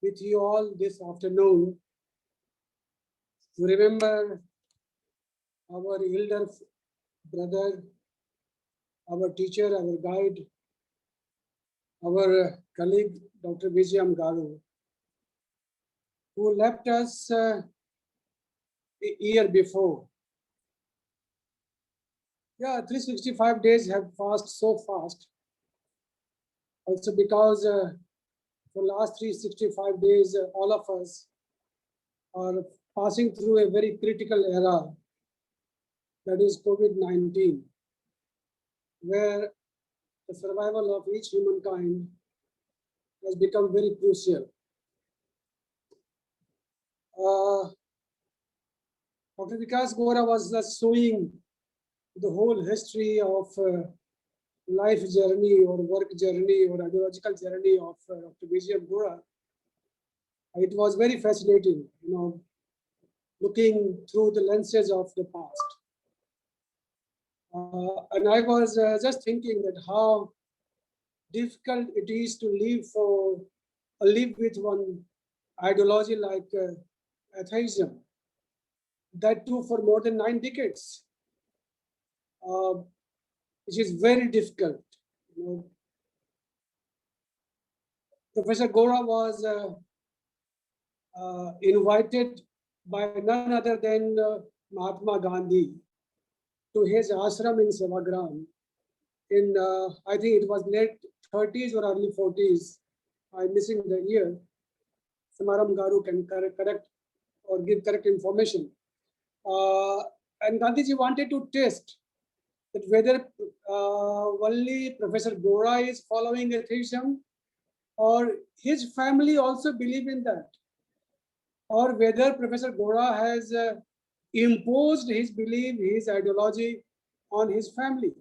with you all this afternoon to remember our elder brother, our teacher, our guide, our colleague, Dr. Vijayam Garu, who left us a year before. Yeah, 365 days have passed so fast. Also because for last 365 days, all of us are passing through a very critical era, that is COVID-19, where the survival of each humankind has become very crucial. Dr. Vikas Gora was just showing the whole history of life journey or work journey or ideological journey of Dr. Vijayam Gora. It was very fascinating, looking through the lenses of the past. And I was just thinking that how difficult it is to live with one ideology like atheism, that too for more than 9 decades, which is very difficult. Professor Gora was invited by none other than Mahatma Gandhi to his ashram in Samaram in, I think it was late 30s or early 40s. I'm missing the year. Samaram Garu can correct or give correct information. And Gandhiji wanted to test that whether only Professor Gora is following atheism or his family also believe in that, or whether Professor Gora has imposed his belief, his ideology on his family.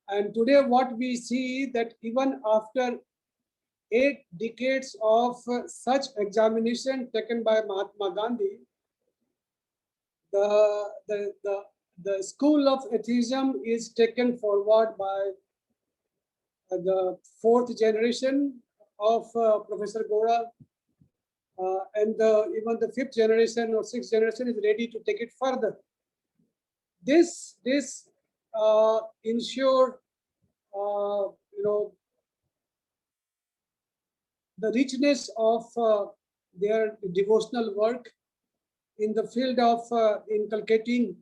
And today what we see that even after 8 decades of such examination taken by Mahatma Gandhi, the school of atheism is taken forward by the 4th generation of Professor Gora, and even the 5th generation or 6th generation is ready to take it further. This ensure the richness of their devotional work in the field of inculcating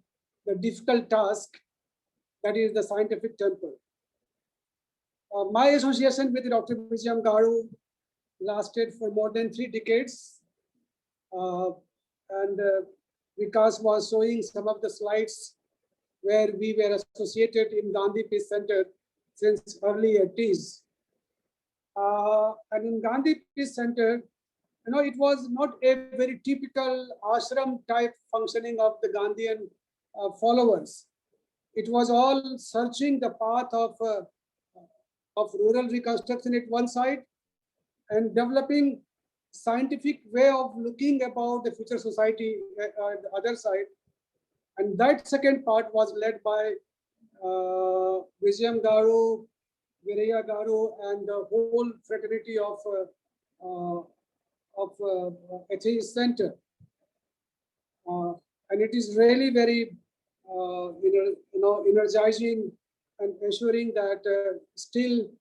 the difficult task that is the scientific temple. My association with Dr. Vijayam Garu lasted for more than 3 decades. And Vikas was showing some of the slides where we were associated in Gandhi Peace Center since early 80s. And in Gandhi Peace Center, it was not a very typical ashram type functioning of the Gandhian followers. It was all searching the path of rural reconstruction at one side and developing scientific way of looking about the future society at the other side. And that second part was led by Vijayam Garu, Viraya Garu, and the whole fraternity of Atheist Center. And it is really very energizing and assuring that still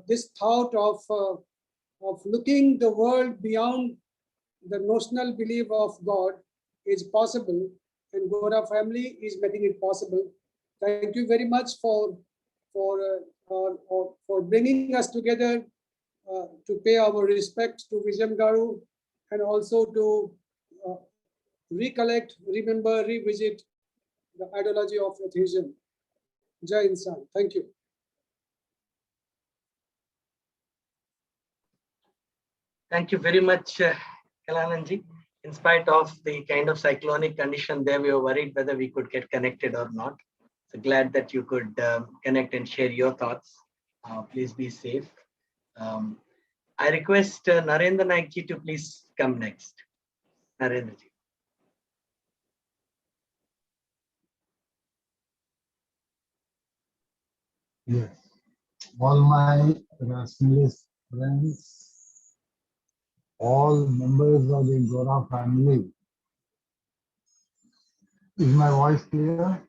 this thought of looking the world beyond the notional belief of God is possible, and Gora family is making it possible. Thank you very much for bringing us together to pay our respects to Vijayam Garu, and also to uh, recollect, remember, revisit the ideology of atheism. Jai Insan. Thank you. Thank you very much, Kalananji. In spite of the kind of cyclonic condition there, we were worried whether we could get connected or not. So glad that you could connect and share your thoughts. Please be safe. I request Narendra Naikji to please come next. Narendra ji. Yes. All my rationalist friends, all members of the Gora family. Is my voice clear?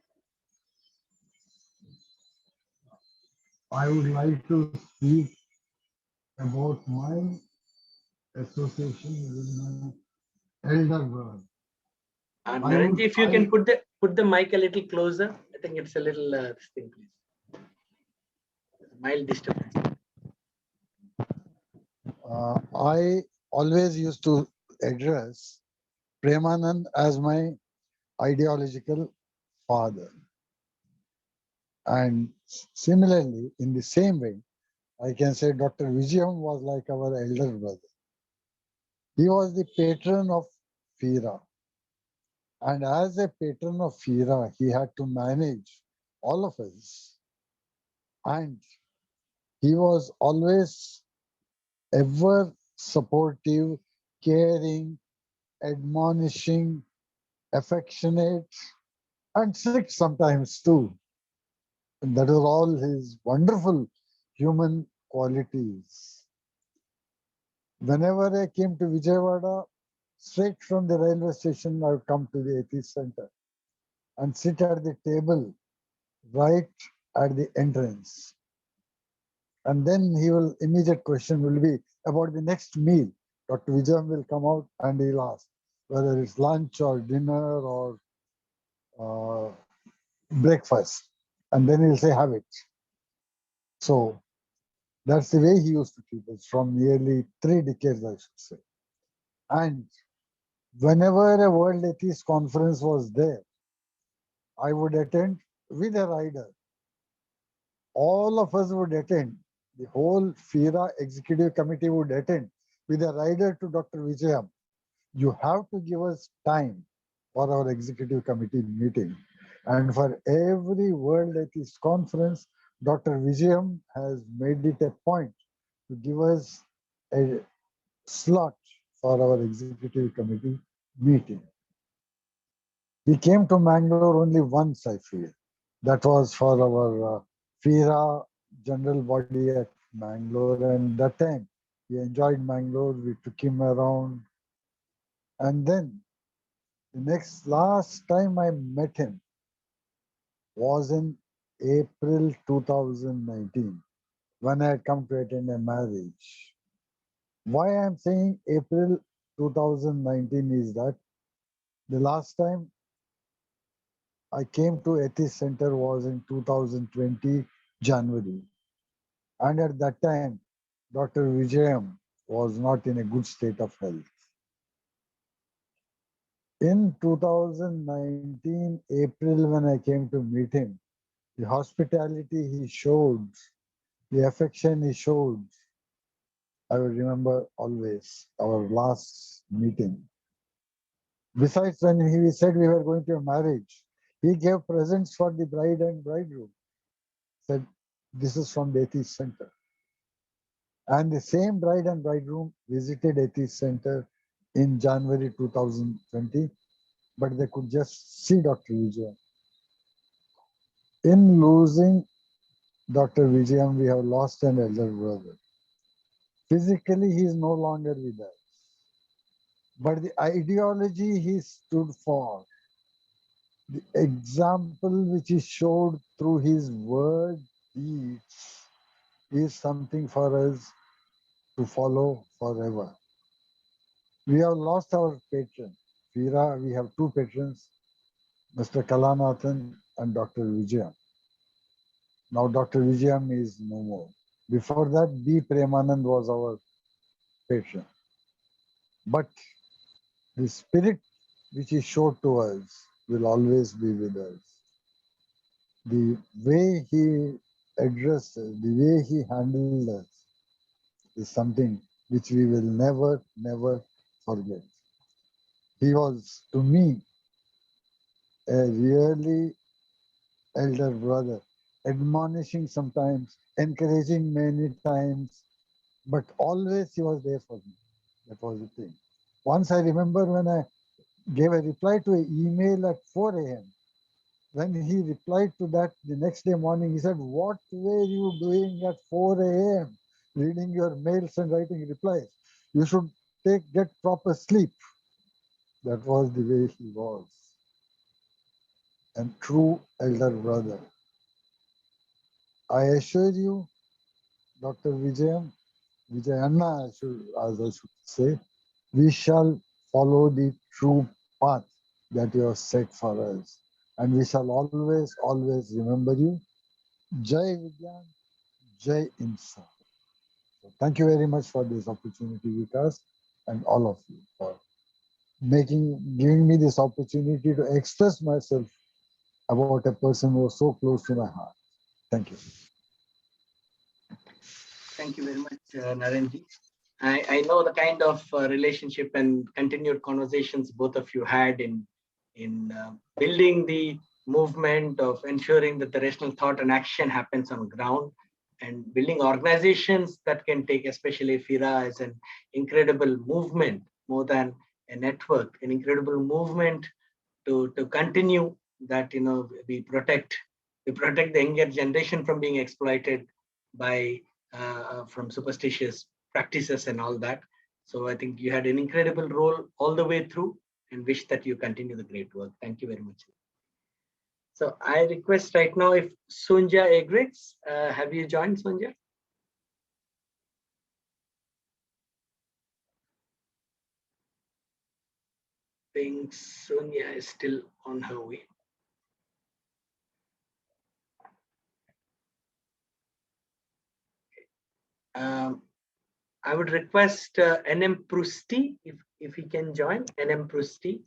I would like to speak about my association with my elder brother. Narendra ji, if you can put the mic a little closer. I think it's a little this thing, please. Mild disturbance. I always used to address Premanand as my ideological father. And similarly, in the same way, I can say Dr. Vijayam was like our elder brother. He was the patron of FIRA. And as a patron of FIRA, he had to manage all of us. And he was always ever supportive, caring, admonishing, affectionate, and strict sometimes too. And that is all his wonderful human qualities. Whenever I came to Vijayawada, straight from the railway station, I would come to the Atheist Center and sit at the table right at the entrance. And then immediate question will be about the next meal. Dr. Vijayam will come out and he'll ask whether it's lunch or dinner or breakfast. And then he'll say, have it. So that's the way he used to treat us from nearly 3 decades, I should say. And whenever a World Atheist Conference was there, I would attend with a rider. All of us would attend. The whole FIRA executive committee would attend with a rider to Dr. Vijayam. You have to give us time for our executive committee meeting. And for every World Atheist Conference, Dr. Vijayam has made it a point to give us a slot for our executive committee meeting. We came to Mangalore only once, I feel. That was for our FIRA general body at Mangalore, and that time he enjoyed Mangalore. We took him around, and then the last time I met him was in April 2019 when I had come to attend a marriage. Why I'm saying April 2019 is that the last time I came to Atheist Center was in 2020 January. And at that time, Dr. Vijayam was not in a good state of health. In 2019 April, when I came to meet him, the hospitality he showed, the affection he showed, I will remember always our last meeting. Besides, when he said we were going to a marriage, he gave presents for the bride and bridegroom. Said, this is from the Atheist Center. And the same bride and bridegroom visited Atheist Center in January 2020, but they could just see Dr. Vijayam. In losing Dr. Vijayam, we have lost an elder brother. Physically, he is no longer with us. But the ideology he stood for, the example which he showed through his word, deeds, is something for us to follow forever. We have lost our patron. Veera, we have two patrons, Mr. Kalanathan and Dr. Vijayam. Now Dr. Vijayam is no more. Before that, B. Premanand was our patron. But the spirit which he showed to us will always be with us. The way he addressed us, the way he handled us is something which we will never, never forget. He was, to me, a really elder brother, admonishing sometimes, encouraging many times, but always he was there for me. That was the thing. Once I remember when I gave a reply to an email at 4 a.m. When he replied to that the next day morning, he said, "What were you doing at 4 a.m. reading your mails and writing replies? You should get proper sleep." That was the way he was. And true elder brother. I assure you, Dr. Vijayam, Vijayanna, as I should say, we shall follow the true path that you have set for us. And we shall always, always remember you. Jai Vigyan, Jai Insa. So thank you very much for this opportunity, Vikas, and all of you for giving me this opportunity to express myself about a person who was so close to my heart. Thank you. Thank you very much, Narendra. I know the kind of relationship and continued conversations both of you had in building the movement of ensuring that the rational thought and action happens on ground, and building organizations that can take, especially FIRA as an incredible movement, more than a network, an incredible movement to continue that, we protect the younger generation from being exploited by from superstitious practices and all that. So I think you had an incredible role all the way through, and wish that you continue the great work. Thank you very much. So I request right now if Sonja Eggerickx, have you joined, Sonja? I think Sonja is still on her way. I would request NM Prusti, if he can join. NM Prusti.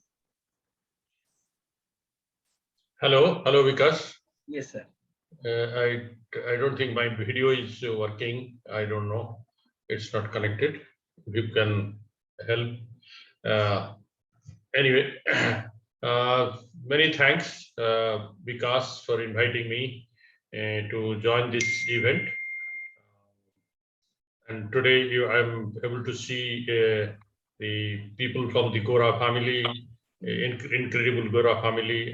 Hello, Vikas. Yes, sir. I don't think my video is working. I don't know. It's not connected. If you can help. Anyway, many thanks, Vikas, for inviting me to join this event. And today I'm able to see the people from the Gora family, incredible Gora family,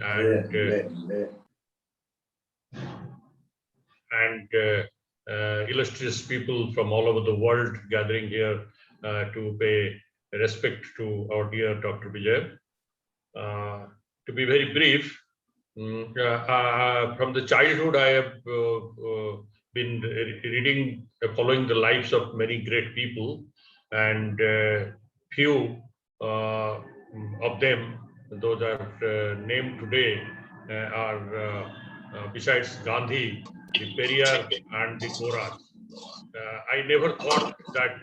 and illustrious people from all over the world gathering here to pay respect to our dear Dr. Vijayam. To be very brief, from the childhood I have been reading, following the lives of many great people, and few of them, those are named today, are besides Gandhi, the Periyar and the Goras. I never thought that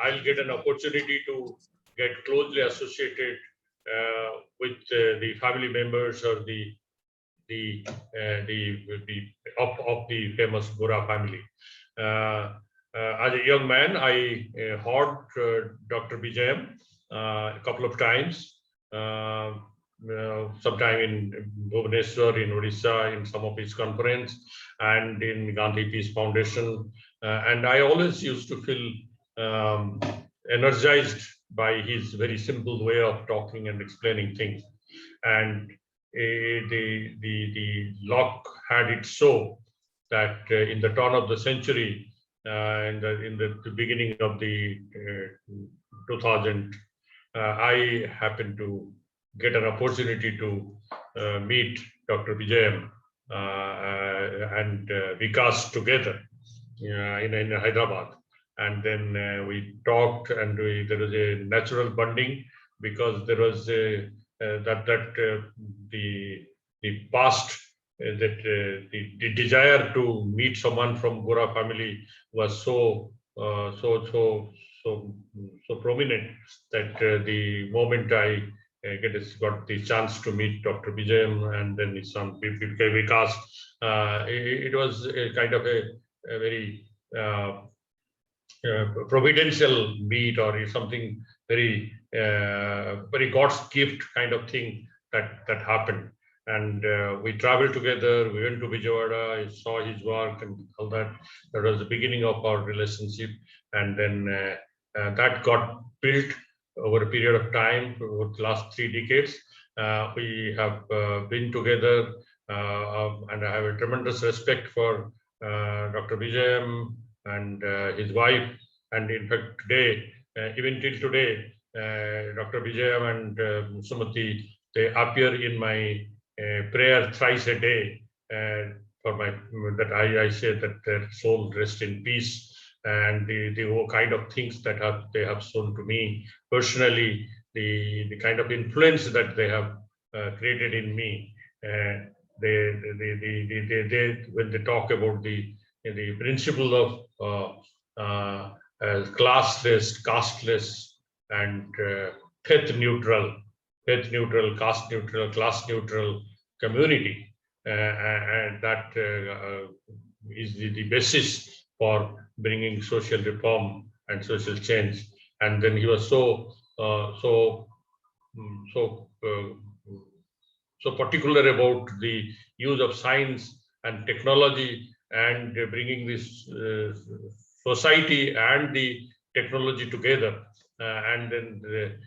I'll get an opportunity to get closely associated with the family members or the of the famous Gora family. As a young man, I heard Dr. Vijayam a couple of times. Sometime in Bhubaneswar, in Odisha, in some of his conference, and in Gandhi Peace Foundation. And I always used to feel energized by his very simple way of talking and explaining things. And the luck had it so that in the turn of the century, in the beginning of the 2000, I happened to get an opportunity to meet Dr. Vijayam and Vikas together in Hyderabad. And then we talked, and there was a natural bonding, because there was the past, the desire to meet someone from Gora family was so prominent that the moment I got the chance to meet Dr. Vijayam and then his son Vikas, it was a kind of a very providential meet, or something very very God's gift kind of thing that happened. And we traveled together. We went to Vijayawada. I saw his work and all that. That was the beginning of our relationship, and then that got built over a period of time over the last 3 decades. We have been together, and I have a tremendous respect for Dr. Vijayam and his wife. And in fact, today, even till today, Dr. Vijayam and Sumati, they appear in my prayer thrice a day for my, that I say that their soul rest in peace, and the kind of things that they have shown to me personally, the kind of influence that they have created in me. When they talk about the principle of classless, casteless, and faith neutral, caste neutral, class neutral community, and that is the basis for bringing social reform and social change. And then he was so particular about the use of science and technology, and bringing this society and the technology together. And then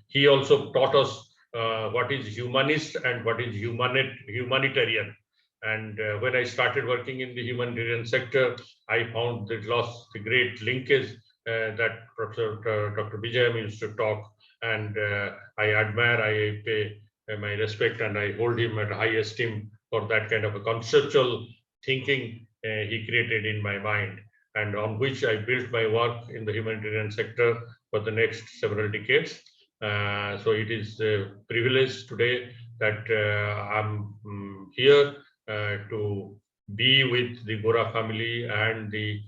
he also taught us what is humanist and what is humanitarian. And when I started working in the humanitarian sector, I found that lost the great linkage that Professor Dr. Vijayam used to talk, and I admire, I pay my respect, and I hold him at high esteem for that kind of a conceptual thinking he created in my mind, and on which I built my work in the humanitarian sector for the next several decades. So it is a privilege today that I'm here to be with the Gora family and the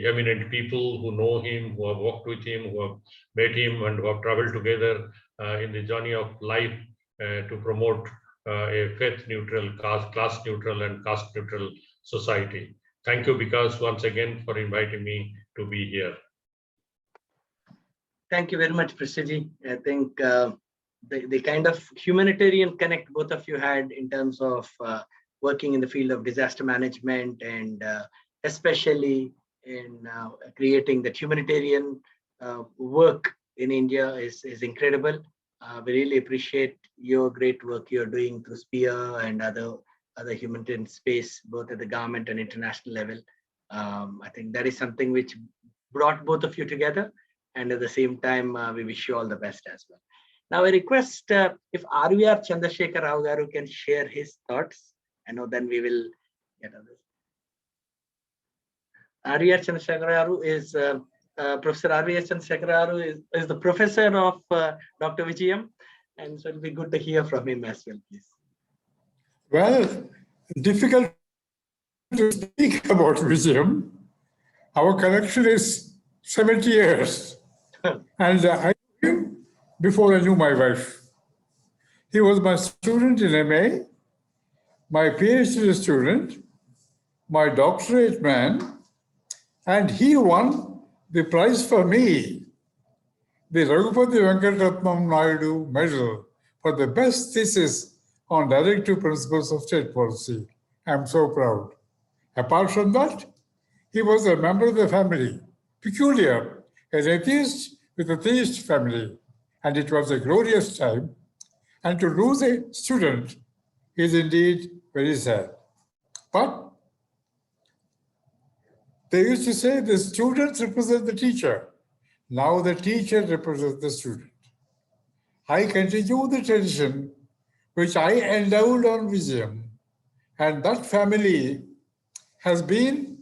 eminent people who know him, who have worked with him, who have met him, and who have traveled together in the journey of life to promote a faith neutral, class neutral, and caste neutral society. Thank you, Vikas, once again for inviting me to be here. Thank you very much, Prasiji. I think the kind of humanitarian connect both of you had in terms of working in the field of disaster management, and especially in creating that humanitarian work in India is incredible. We really appreciate your great work you're doing through SPEAR and other humanitarian space, both at the government and international level. I think that is something which brought both of you together, and at the same time, we wish you all the best as well. Now, I request if RVR Chandrasekhar Rao Garu can share his thoughts. I know then we will get others. RVR Chandrasekhar Rao is Professor RVR Chandrasekhar Rao is the professor of Dr. Vijayam, and so it'll be good to hear from him as well, please. Well, difficult to speak about Vijayam. Our connection is 70 years. And I knew him before I knew my wife. He was my student in MA, my PhD student, my doctorate man, and he won the prize for me, the Raghupati Venkatatnam Naidu Medal for the best thesis on directive principles of state policy. I'm so proud. Apart from that, he was a member of the family, peculiar, an atheist with a theist family, and it was a glorious time. And to lose a student is indeed very sad. But they used to say the students represent the teacher. Now the teacher represents the student. I continue the tradition which I endowed on Vijayam, and that family has been,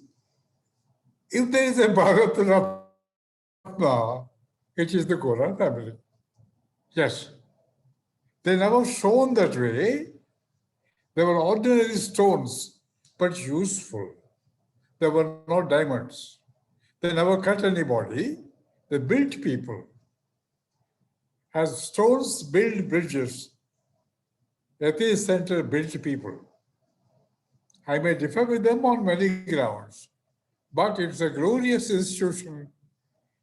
if there is a Bharat Ratna Mahatma, it is the Gora family. Yes. They never shone that way. They were ordinary stones, but useful. They were not diamonds. They never cut anybody. They built people. As stones build bridges, Atheist Center built people. I may differ with them on many grounds, but it's a glorious institution.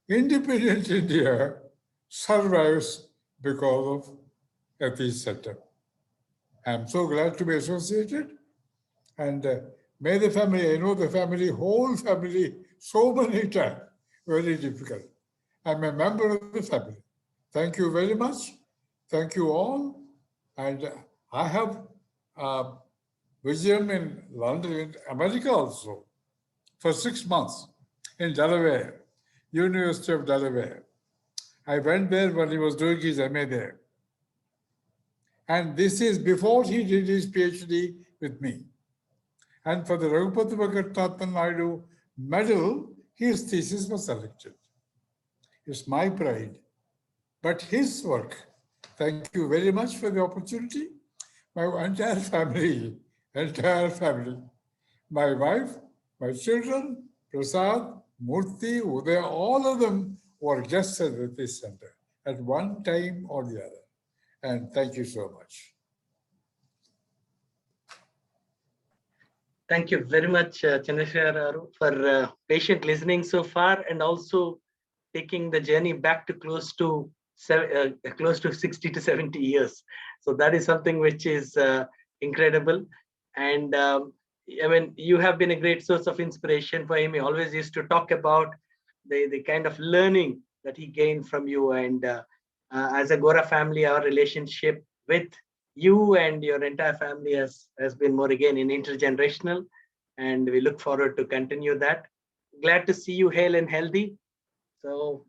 Independent India survives because of Atheist Center. I'm so glad to be associated. And may the family, I know the family, whole family, so many times, very difficult. I'm a member of the family. Thank you very much. Thank you all. And I have Vijayam in London, in America also, for 6 months in Delaware, University of Delaware. I went there when he was doing his MA there. And this is before he did his PhD with me. And for the Raghupati Venkatratman Naidu medal, his thesis was selected. It's my pride. But his work, thank you very much for the opportunity. My entire family, my wife, my children, Prasad, Murthy, Uday, all of them were guests at this center at one time or the other. And thank you so much. Thank you very much, Chandrasekhar, for patient listening so far, and also taking the journey back to close to 60 to 70 years. So that is something which is incredible. And I mean, you have been a great source of inspiration for him. He always used to talk about the kind of learning that he gained from you. And as a Gora family, our relationship with you and your entire family has been more again in intergenerational, and we look forward to continue that. Glad to see you hale and healthy. So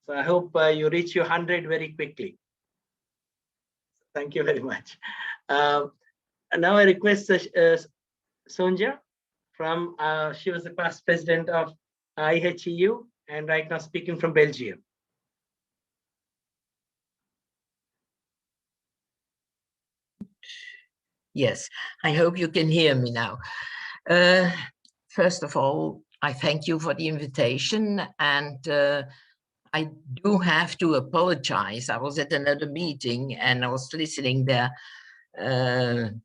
I hope you reach your 100 very quickly. Thank you very much. And now I request Sonja from, she was the past president of IHEU and right now speaking from Belgium. Yes, I hope you can hear me now. First of all, I thank you for the invitation, and I do have to apologize. I was at another meeting and I was listening there, and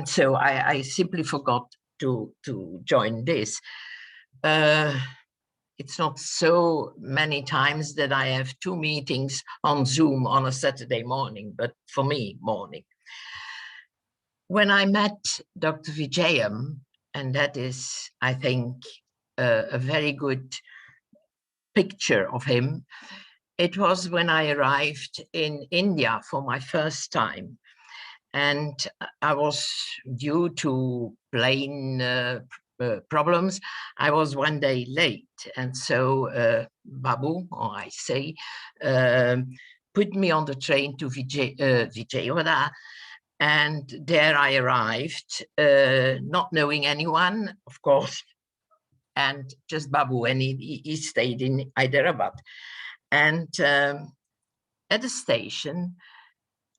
so I simply forgot to join this. It's not so many times that I have 2 meetings on Zoom on a Saturday morning, but for me, morning. When I met Dr. Vijayam, and that is, I think, a very good picture of him, it was when I arrived in India for my first time. And I was, due to plane problems, I was one day late. And so Babu, or I say, put me on the train to Vijayawada. And there I arrived, not knowing anyone, of course, and just Babu, and he stayed in Hyderabad. And at the station,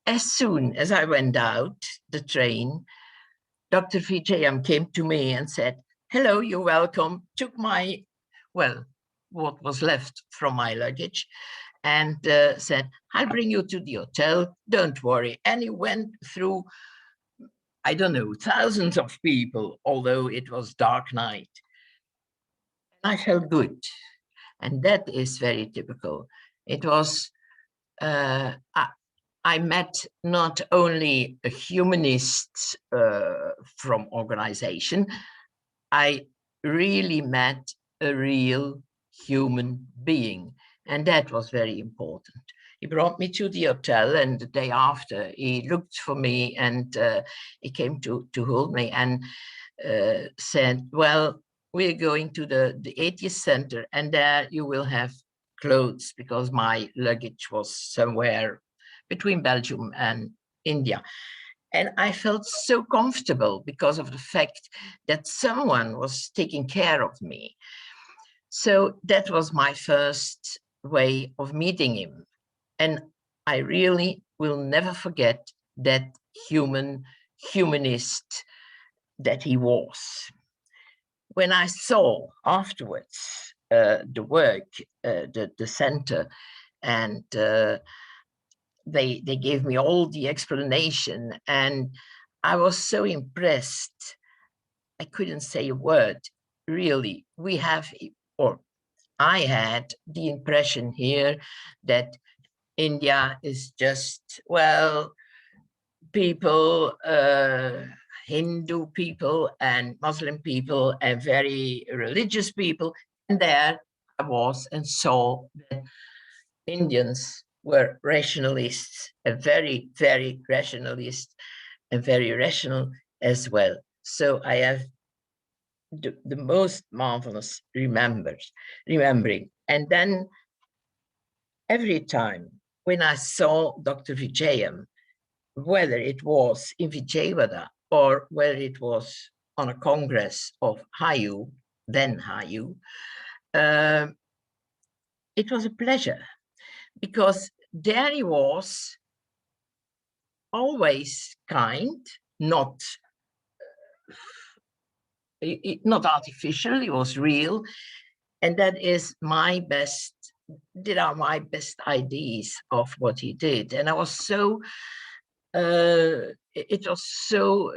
as soon as I went out the train, Dr. Vijayam came to me and said, "Hello, you're welcome," took my, well, what was left from my luggage, and said, "I'll bring you to the hotel, don't worry." And he went through, I don't know, thousands of people, although it was dark night. I felt good. And that is very typical. It was, I met not only a humanist from organization, I really met a real human being. And that was very important. He brought me to the hotel, and the day after he looked for me, and he came to hold me and said, "Well, we're going to the Atheist Center, and there you will have clothes," because my luggage was somewhere between Belgium and India. And I felt so comfortable because of the fact that someone was taking care of me. So that was my first way of meeting him. And I really will never forget that humanist that he was. When I saw afterwards the work, the center, and they gave me all the explanation, and I was so impressed. I couldn't say a word. Really, we have, or I had the impression here that India is just, well, people, Hindu people and Muslim people and very religious people. And there I was and saw that Indians were rationalists, and very, very rationalist and very rational as well. So I have the most marvelous remembering. And then every time when I saw Dr. Vijayam, whether it was in Vijayawada or whether it was on a congress of HAYU, then HAYU, it was a pleasure, because there he was, always kind, not artificial, it was real. And that is my best, that are my best ideas of what he did. And I was so, it was so,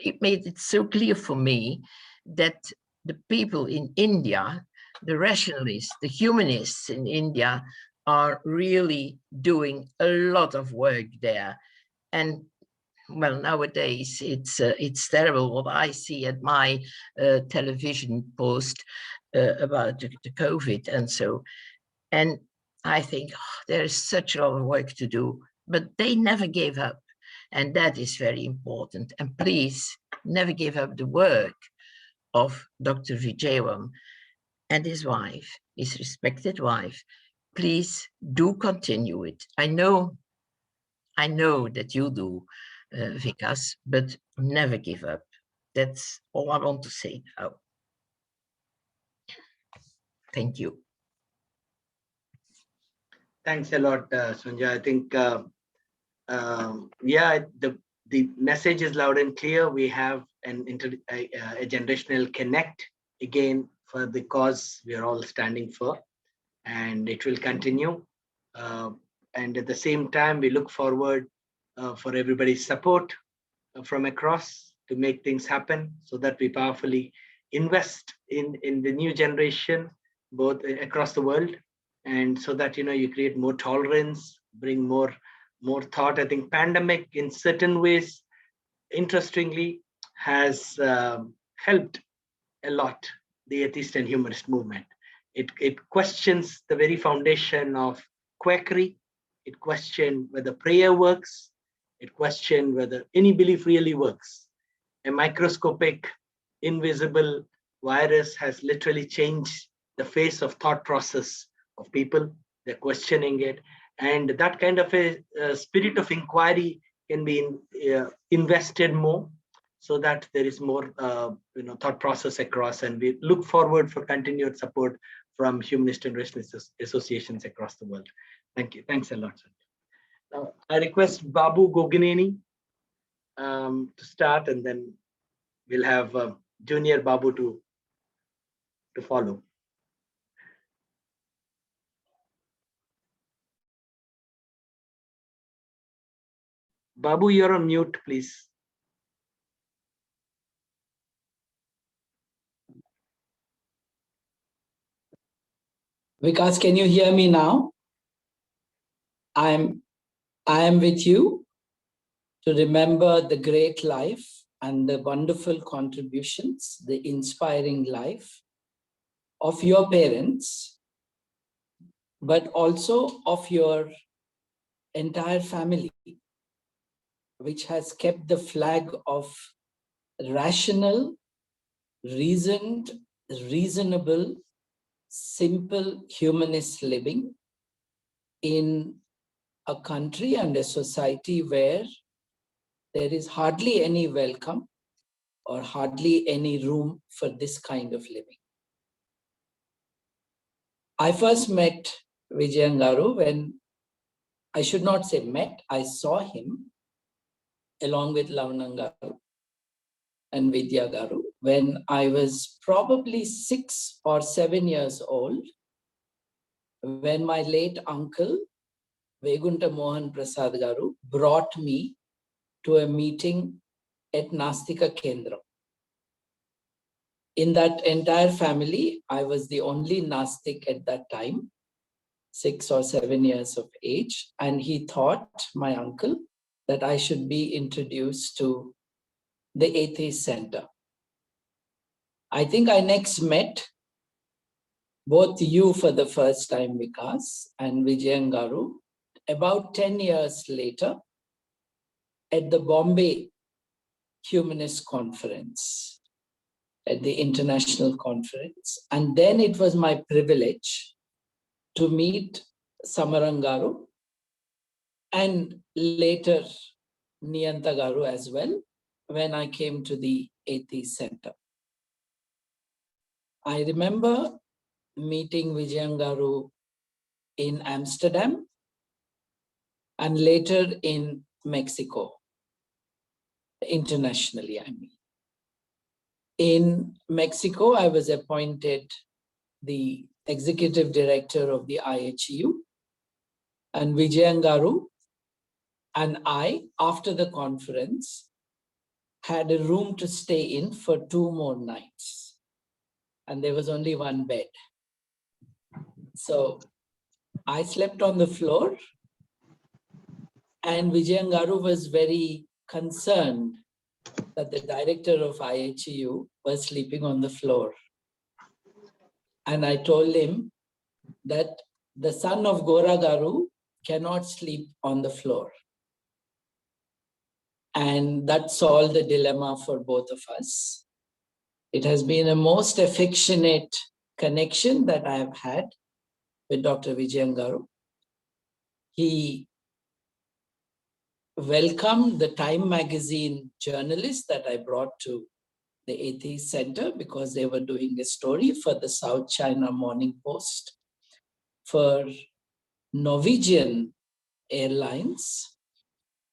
it made it so clear for me that the people in India, the rationalists, the humanists in India are really doing a lot of work there. And well, nowadays it's terrible what I see at my television post about the COVID and so. And I think there is such a lot of work to do, but they never gave up. And that is very important. And please never give up the work of Dr. Vijayam and his wife, his respected wife. Please do continue it. I know that you do, Vikas, but never give up. That's all I want to say now. Thank you. Thanks a lot, Sonja. I think, yeah, the message is loud and clear. We have a generational connect again for the cause we are all standing for, and it will continue. And at the same time, we look forward for everybody's support from across to make things happen, so that we powerfully invest in the new generation, both across the world, and so that you create more tolerance, bring more thought. I think pandemic in certain ways, interestingly, has helped a lot the atheist and humanist movement. It questions the very foundation of quackery. It questions whether prayer works. It questions whether any belief really works. A microscopic, invisible virus has literally changed the face of thought process of people. They're questioning it. And that kind of a spirit of inquiry can be invested more, so that there is more thought process across. And we look forward for continued support from humanist and rationalist associations across the world. Thank you. Thanks a lot. Now, I request Babu Gogineni to start, and then we'll have Junior Babu to follow. Babu, you're on mute, please. Vikas, can you hear me now? I am with you to remember the great life and the wonderful contributions, the inspiring life of your parents, but also of your entire family, which has kept the flag of rational, reasoned, reasonable, simple humanist living in a country and a society where there is hardly any welcome or hardly any room for this kind of living. I first met Vijayam Garu when, I should not say met, I saw him along with Lavanam Garu and Vidya Garu when I was probably 6 or 7 years old, when my late uncle, Vegunta Mohan Prasad Garu, brought me to a meeting at Nastika Kendra. In that entire family, I was the only Nastik at that time, 6 or 7 years of age. And he thought, my uncle, that I should be introduced to the Atheist Center. I think I next met both you for the first time, Vikas, and Vijayam Garu, about 10 years later at the Bombay Humanist Conference, at the international conference. And then it was my privilege to meet Samaram Garu and later Niyanta Garu as well when I came to the Atheist Center. I remember meeting Vijayam Garu in Amsterdam and later in Mexico, internationally, I mean. In Mexico, I was appointed the executive director of the IHU, and Vijayam Garu and I, after the conference, had a room to stay in for 2 more nights. And there was only one bed. So I slept on the floor, and Vijayam Garu was very concerned that the director of IHU was sleeping on the floor. And I told him that the son of Gora Garu cannot sleep on the floor. And that solved the dilemma for both of us. It has been a most affectionate connection that I have had with Dr. Vijayam Garu. He welcomed the Time magazine journalists that I brought to the Atheist Center because they were doing a story for the South China Morning Post for Norwegian Airlines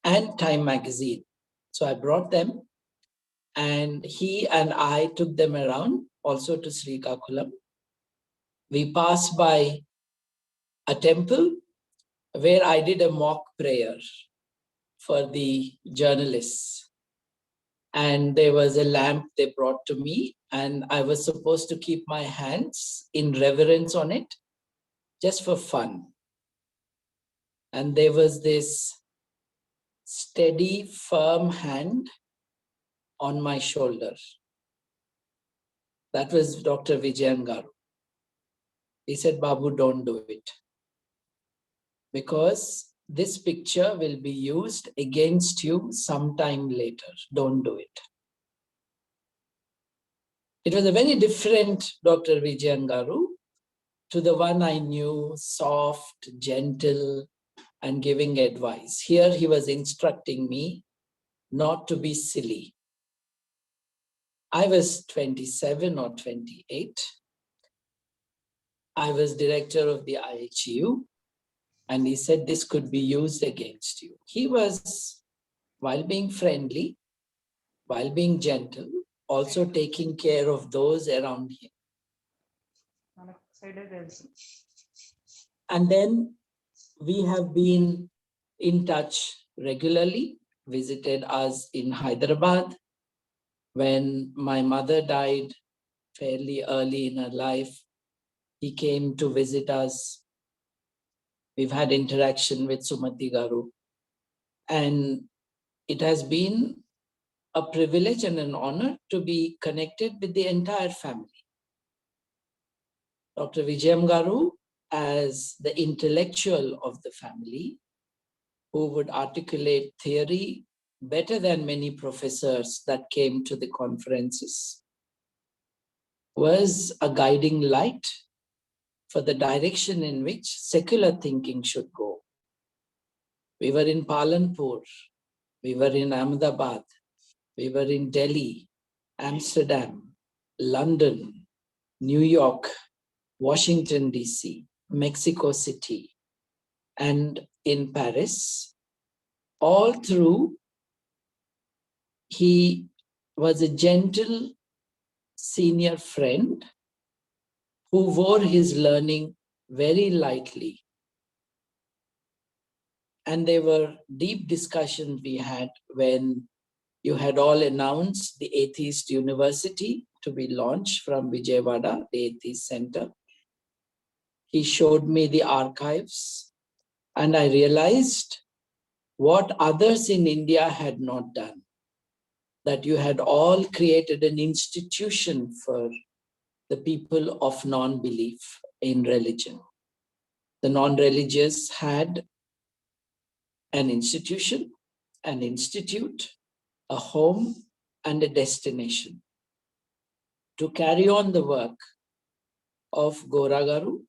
and Time magazine. So I brought them, and he and I took them around also to Srikakulam. We passed by a temple where I did a mock prayer for the journalists. And there was a lamp they brought to me, and I was supposed to keep my hands in reverence on it, just for fun. And there was this steady, firm hand on my shoulder. That was Dr. Vijayam Garu. He said, Babu, don't do it. Because this picture will be used against you sometime later. Don't do it. It was a very different Dr. Vijayam Garu to the one I knew, soft, gentle, and giving advice. Here he was instructing me not to be silly. I was 27 or 28. I was director of the IHU, and he said this could be used against you. He was, while being friendly, while being gentle, also taking care of those around him. And then we have been in touch regularly, visited us in Hyderabad. When my mother died fairly early in her life, he came to visit us. We've had interaction with Sumati Garu. And it has been a privilege and an honor to be connected with the entire family. Dr. Vijayam Garu, as the intellectual of the family, who would articulate theory better than many professors that came to the conferences, was a guiding light for the direction in which secular thinking should go. We were in Palanpur, we were in Ahmedabad, we were in Delhi, Amsterdam, London, New York, Washington, DC, Mexico City, and in Paris. All through, he was a gentle senior friend who wore his learning very lightly. And there were deep discussions we had when you had all announced the Atheist University to be launched from Vijayawada, the Atheist Center. He showed me the archives, and I realized what others in India had not done, that you had all created an institution for the people of non-belief in religion. The non-religious had an institution, an institute, a home, and a destination to carry on the work of Gora Garu,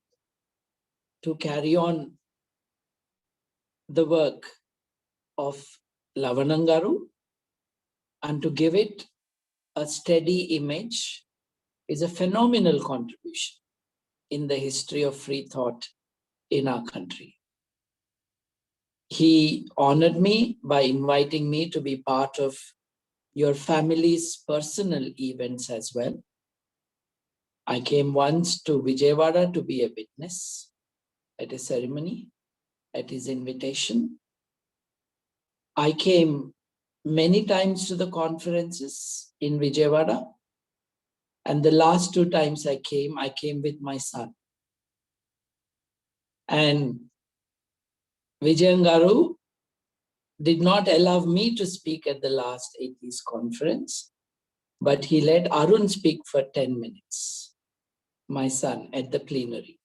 to carry on the work of Lavanangaru, and to give it a steady image is a phenomenal contribution in the history of free thought in our country. He honored me by inviting me to be part of your family's personal events as well. I came once to Vijayawada to be a witness at a ceremony, at his invitation. I came many times to the conferences in Vijayawada, and the last 2 times I came with my son. And Vijayam Garu did not allow me to speak at the last Atheist conference, but he let Arun speak for 10 minutes, my son, at the plenary.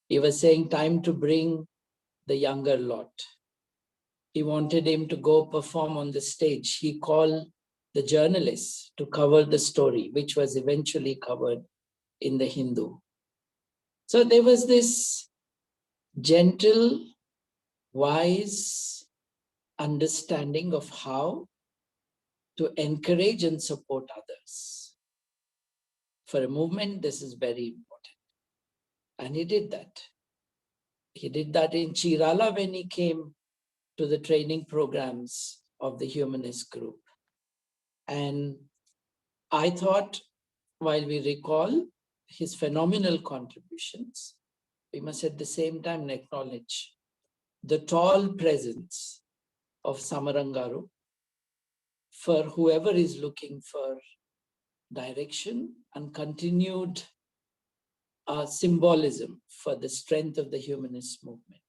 He was saying time to bring the younger lot. He wanted him to go perform on the stage. He called the journalists to cover the story, which was eventually covered in the Hindu. So there was this gentle, wise understanding of how to encourage and support others. For a movement, this is very important. And he did that. He did that in Chirala when he came to the training programs of the Humanist group. And I thought, while we recall his phenomenal contributions, we must at the same time acknowledge the tall presence of Samaram Garu for whoever is looking for direction and continued symbolism for the strength of the humanist movement.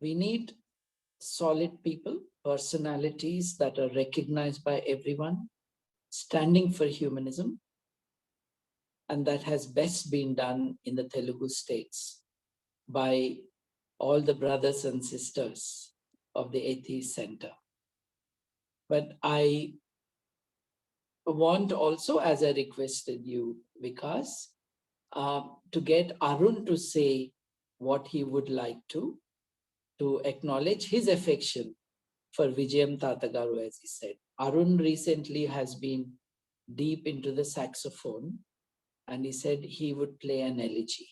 We need solid people, personalities that are recognized by everyone, standing for humanism, and that has best been done in the Telugu states by all the brothers and sisters of the Atheist Center. But I want also, as I requested you, Vikas, to get Arun to say what he would like to acknowledge his affection for Vijayam Tatagaru, as he said. Arun recently has been deep into the saxophone, and he said he would play an elegy.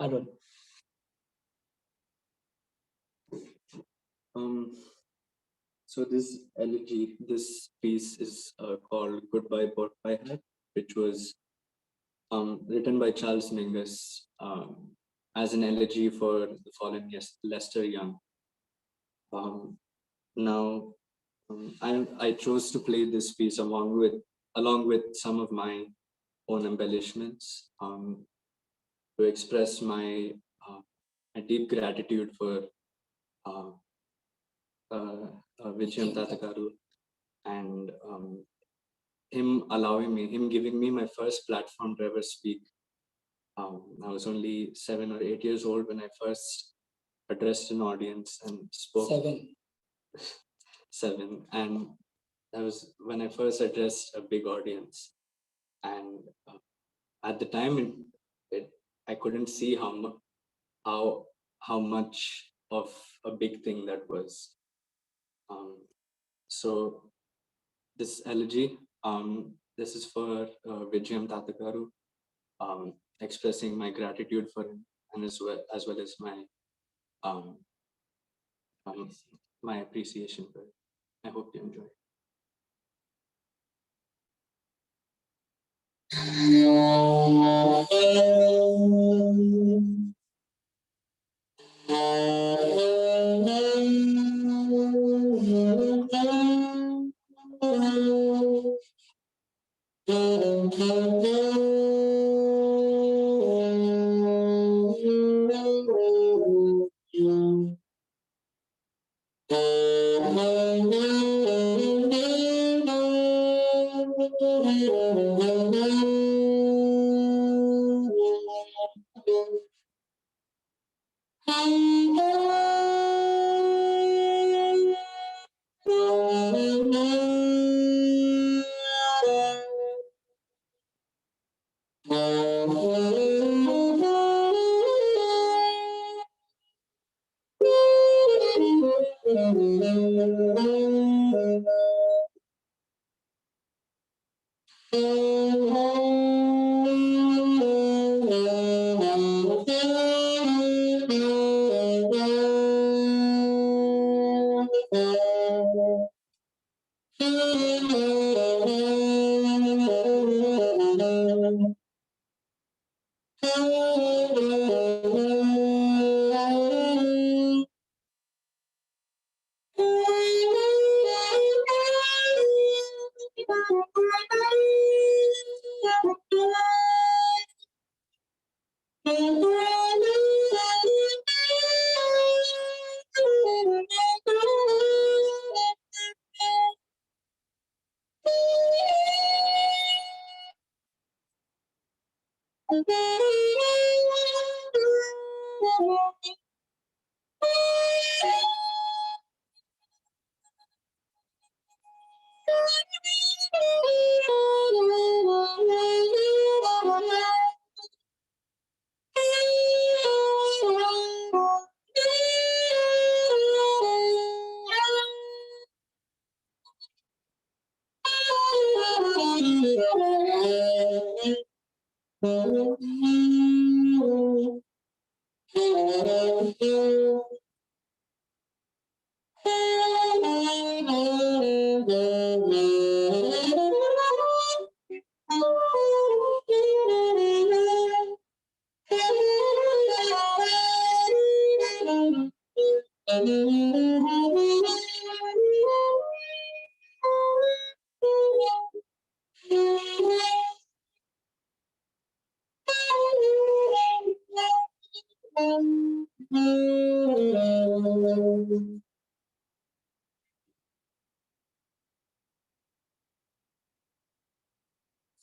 Arun. So this elegy, this piece is called Goodbye Parishad, which was written by Charles Mingus as an elegy for the fallen Lester Young. I chose to play this piece along with some of my own embellishments to express my deep gratitude for Vijayam Tatagaru and him giving me my first platform to ever speak. I was only 7 or 8 years old when I first addressed an audience and spoke. 7. And that was when I first addressed a big audience. And at the time, I couldn't see how much of a big thing that was. So this elegy, this is for Vijayam Tatagaru, expressing my gratitude for him, and as well as my my appreciation for it. I hope you enjoy.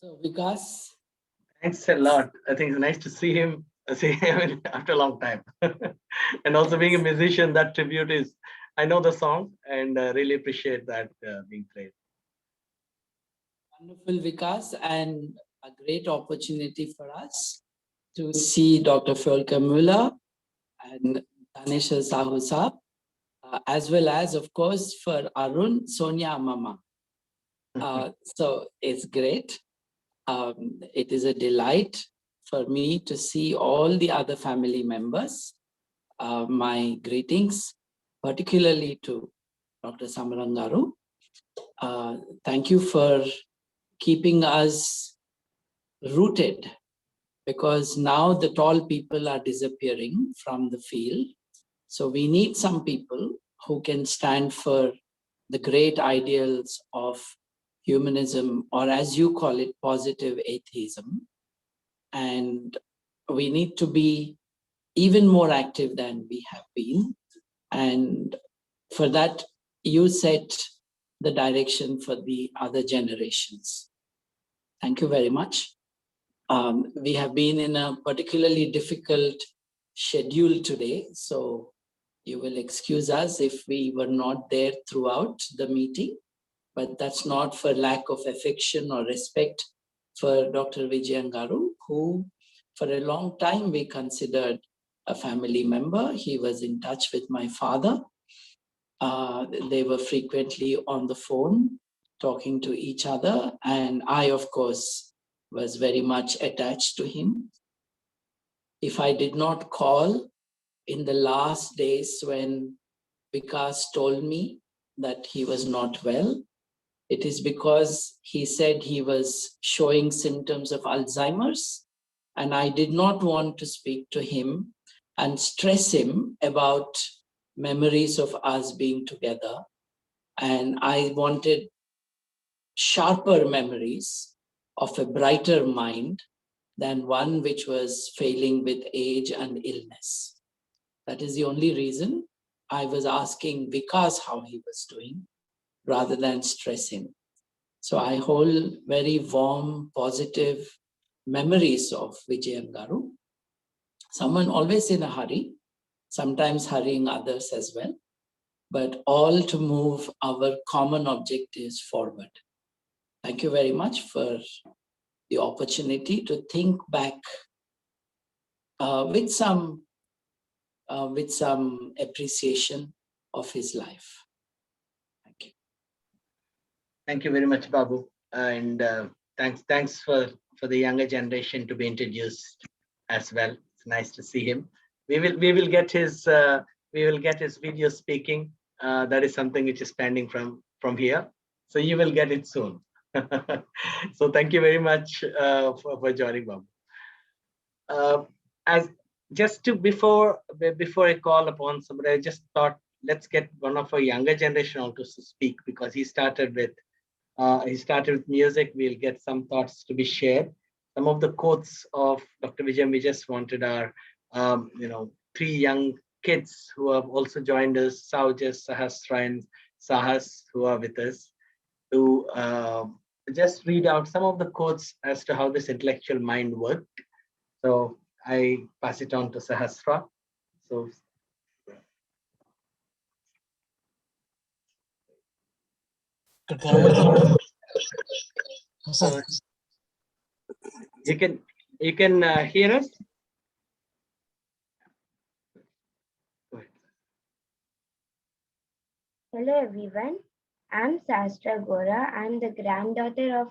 So Vikas, Thanks a lot. I think it's nice to see him after a long time. And also being a musician, that tribute is, I know the song and really appreciate that being played. wonderful Vikas, and a great opportunity for us to see Dr. Volker Mueller and Tanisha Sahu Saab, as well as, of course, for Arun, Sonja, Mama. So it's great. It is a delight for me to see all the other family members. My greetings, particularly to Dr. Samaram Garu. Thank you for keeping us rooted, because now the tall people are disappearing from the field. So we need some people who can stand for the great ideals of humanism, or as you call it, positive atheism. And we need to be even more active than we have been. And for that, you set the direction for the other generations. Thank you very much. We have been in a particularly difficult schedule today, so you will excuse us if we were not there throughout the meeting, but that's not for lack of affection or respect for Dr. Vijayam Garu, who for a long time we considered a family member. He was in touch with my father. They were frequently on the phone talking to each other. And I, of course, was very much attached to him. If I did not call in the last days when Vikas told me that he was not well, it is because he said he was showing symptoms of Alzheimer's, and I did not want to speak to him and stress him about memories of us being together. And I wanted sharper memories of a brighter mind than one which was failing with age and illness. That is the only reason I was asking Vikas how he was doing rather than stress him. So I hold very warm, positive memories of Vijayam Garu. Someone always in a hurry, sometimes hurrying others as well, but all to move our common objectives forward. Thank you very much for the opportunity to think back with some appreciation of his life. Thank you. Thank you very much, Babu. And thanks for the younger generation to be introduced as well. It's nice to see him. We will get his video speaking. That is something which is pending from here. So you will get it soon. So thank you very much for joining, Babu. As just to before I call upon somebody, I just thought let's get one of our younger generation also to speak, because he started with music. We'll get some thoughts to be shared. Some of the quotes of Dr. Vijayam, we just wanted our three young kids who have also joined us, Sauja, Sahasra, and Sahas, who are with us, to just read out some of the quotes as to how this intellectual mind worked. So I pass it on to Sahasra. So you can hear us? Hello everyone, I'm Sastra Gora. I'm the granddaughter of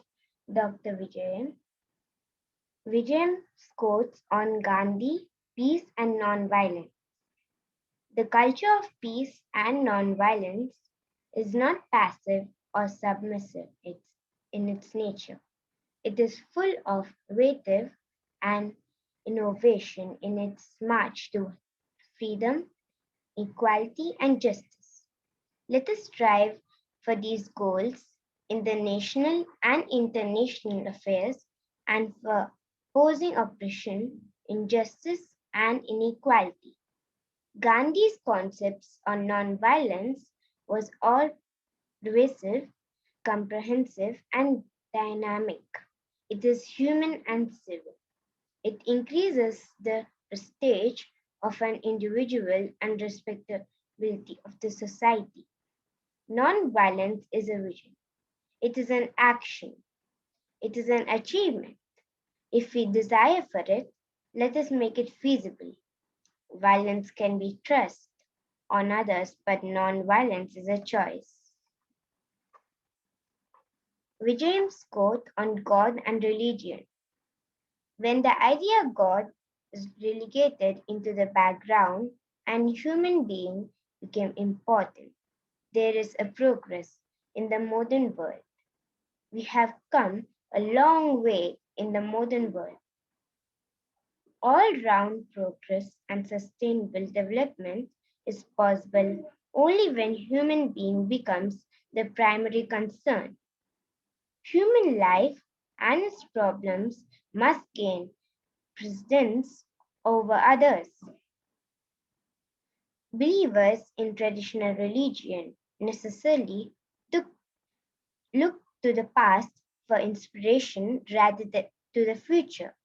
Dr. Vijayam. Vijayam's quotes on Gandhi, peace and non-violence. The culture of peace and non-violence is not passive or submissive in its nature. It is full of creative and innovation in its march to freedom, equality, and justice. Let us strive for these goals in the national and international affairs and for opposing oppression, injustice, and inequality. Gandhi's concepts on non-violence was all pervasive, comprehensive, and dynamic. It is human and civil. It increases the prestige of an individual and respectability of the society. Non-violence is a vision. It is an action. It is an achievement. If we desire for it, let us make it feasible. Violence can be thrust on others, but non-violence is a choice. Vijayam's quote on God and religion. When the idea of God is relegated into the background and human being became important, there is a progress in the modern world. We have come a long way in the modern world. All-round progress and sustainable development is possible only when human being becomes the primary concern. Human life and its problems must gain precedence over others. Believers in traditional religion necessarily look to the past for inspiration rather than to the future.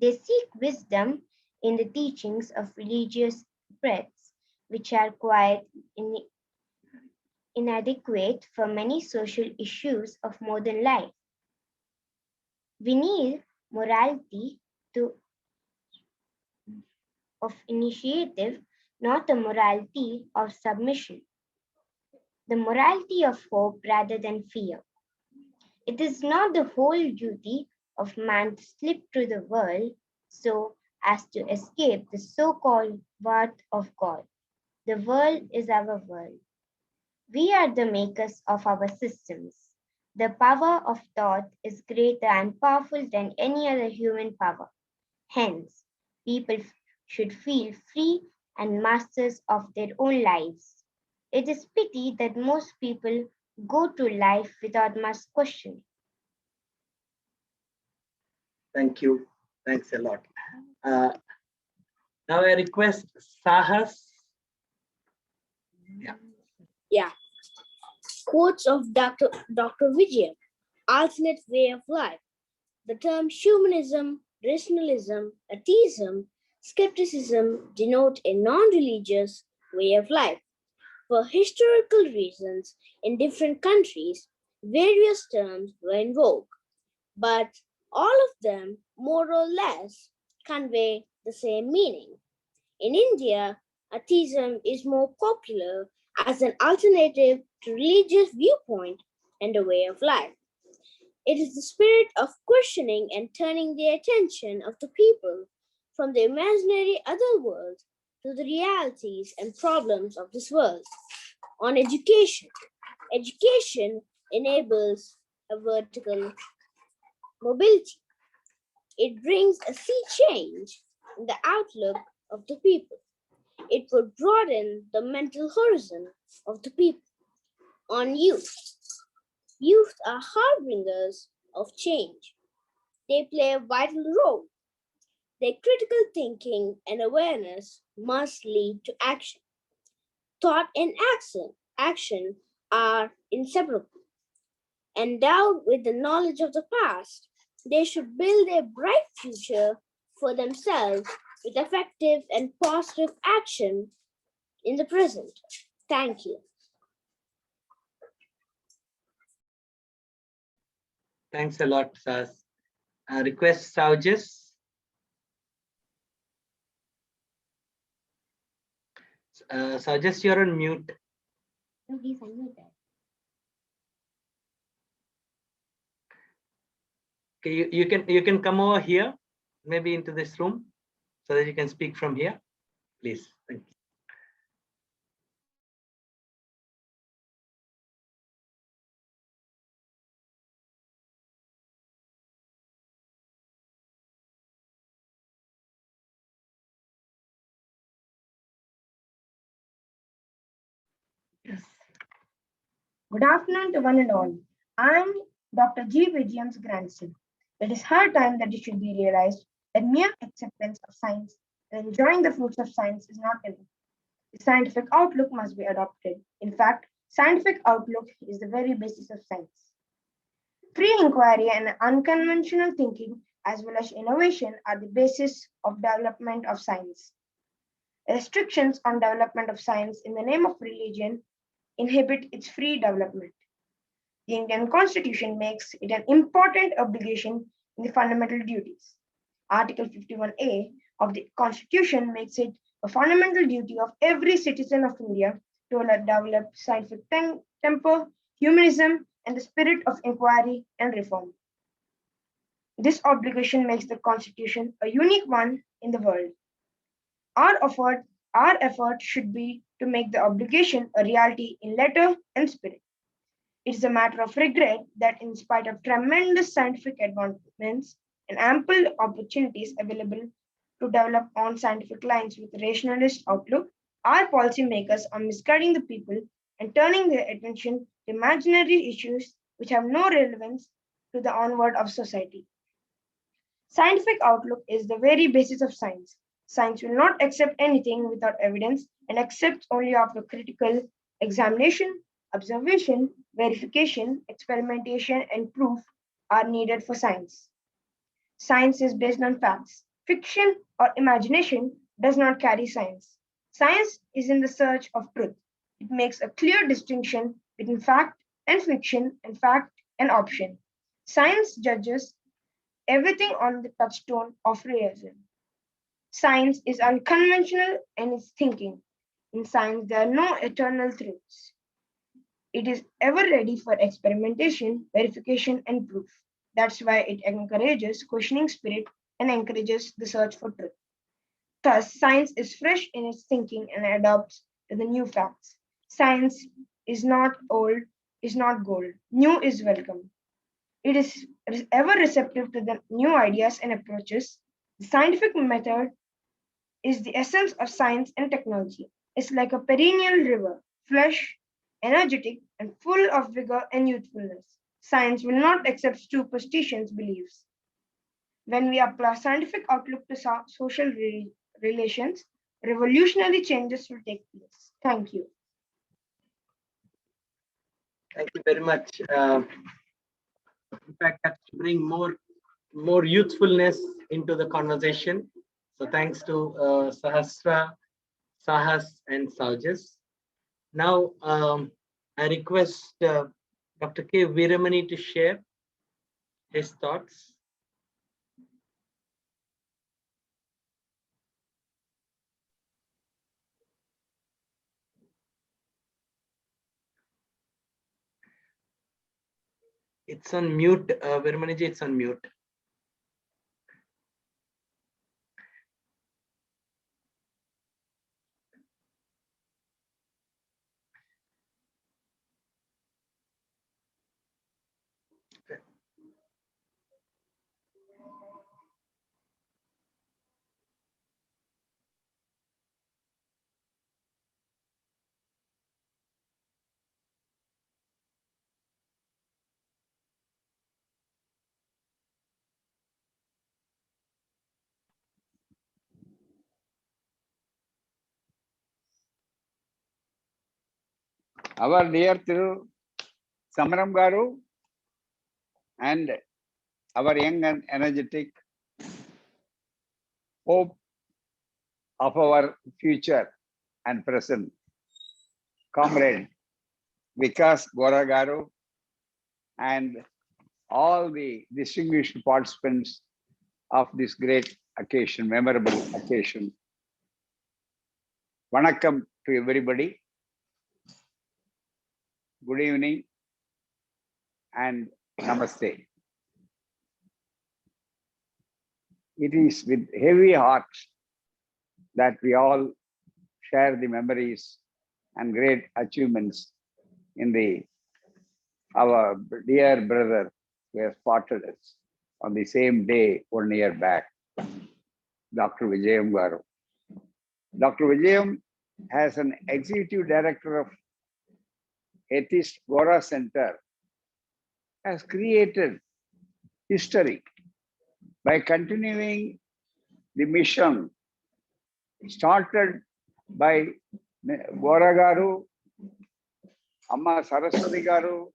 They seek wisdom in the teachings of religious precepts, which are quite inadequate for many social issues of modern life. We need morality of initiative, not a morality of submission. The morality of hope rather than fear. It is not the whole duty of man to slip through the world so as to escape the so-called wrath of God. The world is our world. We are the makers of our systems. The power of thought is greater and powerful than any other human power. Hence, people should feel free and masters of their own lives. It is pity that most people go through life without much questioning. Thank you. Thanks a lot. Now I request Sahas. Yeah. Quotes of Dr. Vijayam, alternate way of life. The term humanism, rationalism, atheism, skepticism denote a non-religious way of life. For historical reasons, in different countries, various terms were in vogue, but all of them, more or less, convey the same meaning. In India, atheism is more popular as an alternative to religious viewpoint and a way of life. It is the spirit of questioning and turning the attention of the people from the imaginary other world to the realities and problems of this world. On education, education enables a vertical mobility. It brings a sea change in the outlook of the people. It would broaden the mental horizon of the people. On youth, youth are harbingers of change. They play a vital role. Their critical thinking and awareness must lead to action. Thought and action are inseparable. Endowed with the knowledge of the past, they should build a bright future for themselves with effective and positive action in the present. Thank you. Thanks a lot, Sahas. Request Saujas. Saujas, you're on mute. No, he's unmuted. Okay, you can come over here, maybe into this room, so that you can speak from here, please. Thank you. Yes. Good afternoon to one and all. I'm Dr. G. Vijayam's grandson. It is high time that it should be realized that mere acceptance of science and enjoying the fruits of science is not enough. The scientific outlook must be adopted. In fact, scientific outlook is the very basis of science. Free inquiry and unconventional thinking, as well as innovation, are the basis of development of science. Restrictions on development of science in the name of religion inhibit its free development. The Indian Constitution makes it an important obligation in the fundamental duties. Article 51A of the Constitution makes it a fundamental duty of every citizen of India to develop scientific temper, humanism, and the spirit of inquiry and reform. This obligation makes the Constitution a unique one in the world. Our effort should be to make the obligation a reality in letter and spirit. It is a matter of regret that in spite of tremendous scientific advancements and ample opportunities available to develop on scientific lines with rationalist outlook, our policymakers are misguiding the people and turning their attention to imaginary issues which have no relevance to the onward of society. Scientific outlook is the very basis of science. Science will not accept anything without evidence and accepts only after critical examination, observation, verification, experimentation, and proof are needed for science. Science is based on facts. Fiction or imagination does not carry science. Science is in the search of truth. It makes a clear distinction between fact and fiction and fact and option. Science judges everything on the touchstone of realism. Science is unconventional in its thinking. In science, there are no eternal truths. It is ever ready for experimentation, verification, and proof. That's why it encourages questioning spirit and encourages the search for truth. Thus, science is fresh in its thinking and adapts to the new facts. Science is not old, is not gold. New is welcome. It is ever receptive to the new ideas and approaches. The scientific method is the essence of science and technology. It's like a perennial river, fresh, energetic, and full of vigor and youthfulness. Science will not accept superstitions beliefs. When we apply scientific outlook to social relations, revolutionary changes will take place. Thank you. Thank you very much. In fact, that's to bring more youthfulness into the conversation. So thanks to Sahasra, Sahas, and Saujas. Now, I request Dr. K. Veeramani to share his thoughts. It's on mute, Veeramaniji, it's on mute. Our dear Thiru Samaram Garu and our young and energetic hope of our future and present comrade Vikas Gora Garu and all the distinguished participants of this great occasion, memorable occasion. Vanakkam to everybody. Good evening and namaste. It is with heavy heart that we all share the memories and great achievements in our dear brother who has parted us on the same day 1 year back, Dr. Vijayam Garu. Dr. Vijayam, as an executive director of Atheist Gora Center, has created history by continuing the mission started by Gora Garu, Amma Saraswati Garu,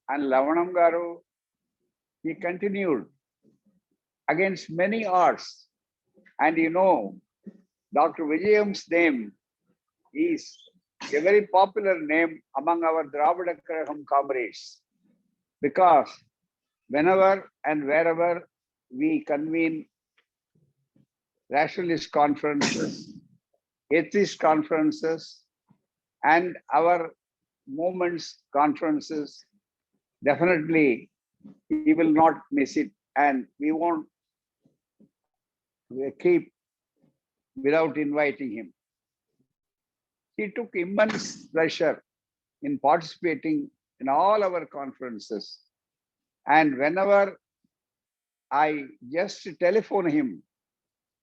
and Lavanam Garu. He continued against many odds. And you know, Dr. Vijayam's name is a very popular name among our Dravida Karagam comrades, because whenever and wherever we convene Rationalist conferences, Atheist conferences, and our movements conferences, definitely he will not miss it, and we won't keep without inviting him. He took immense pleasure in participating in all our conferences. And whenever I just telephone him,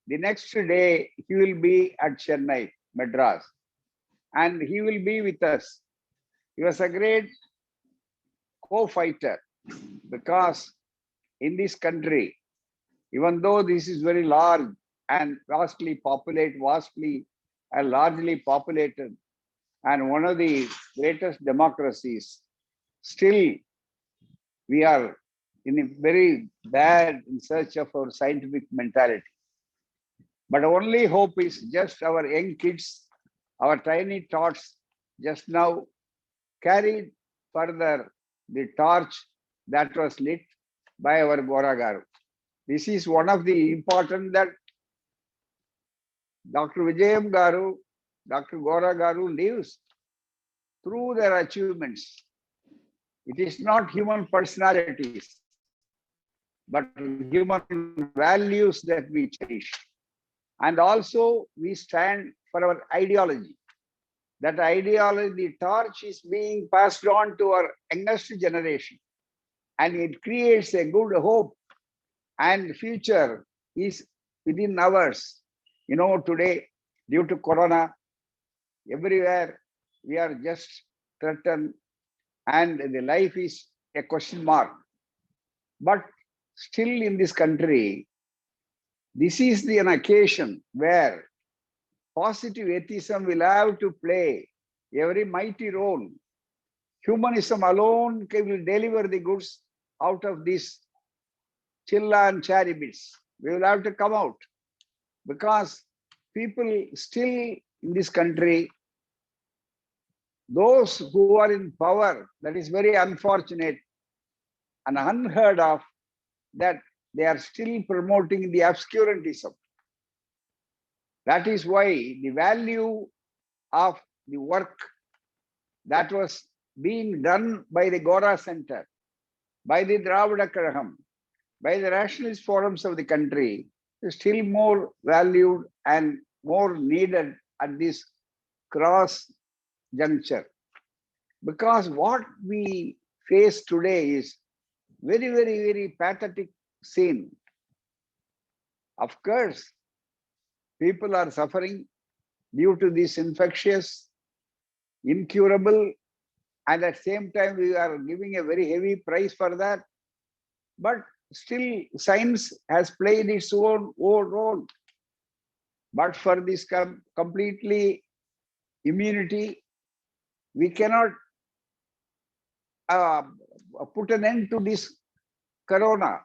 the next day he will be at Chennai, Madras, and he will be with us. He was a great co-fighter, because in this country, even though this is very large and largely populated, and one of the greatest democracies, still we are in a very bad in search of our scientific mentality. But only hope is just our young kids, our tiny thoughts just now carried further the torch that was lit by our Gora Garu. This is one of the important that Dr. Vijayam Garu, Dr. Gora Garu lives through their achievements. It is not human personalities. but human values that we cherish. And also we stand for our ideology. That ideology, the torch is being passed on to our youngest generation. And it creates a good hope, and future is within hours. You know, today, due to Corona, everywhere we are just threatened and the life is a question mark. But still in this country, this is an occasion where positive atheism will have to play a very mighty role. Humanism alone will deliver the goods out of this chilla and cherry bits. We will have to come out because people still in this country, those who are in power, that is very unfortunate and unheard of, that they are still promoting the obscurantism. That is why the value of the work that was being done by the Gora Center, by the Dravida Kazhagam, by the rationalist forums of the country is still more valued and more needed at this cross juncture. Because what we face today is very, very, very pathetic scene. Of course, people are suffering due to this infectious, incurable, and at the same time we are giving a very heavy price for that. But still science has played its own role. But for this completely immunity, we cannot put an end to this corona.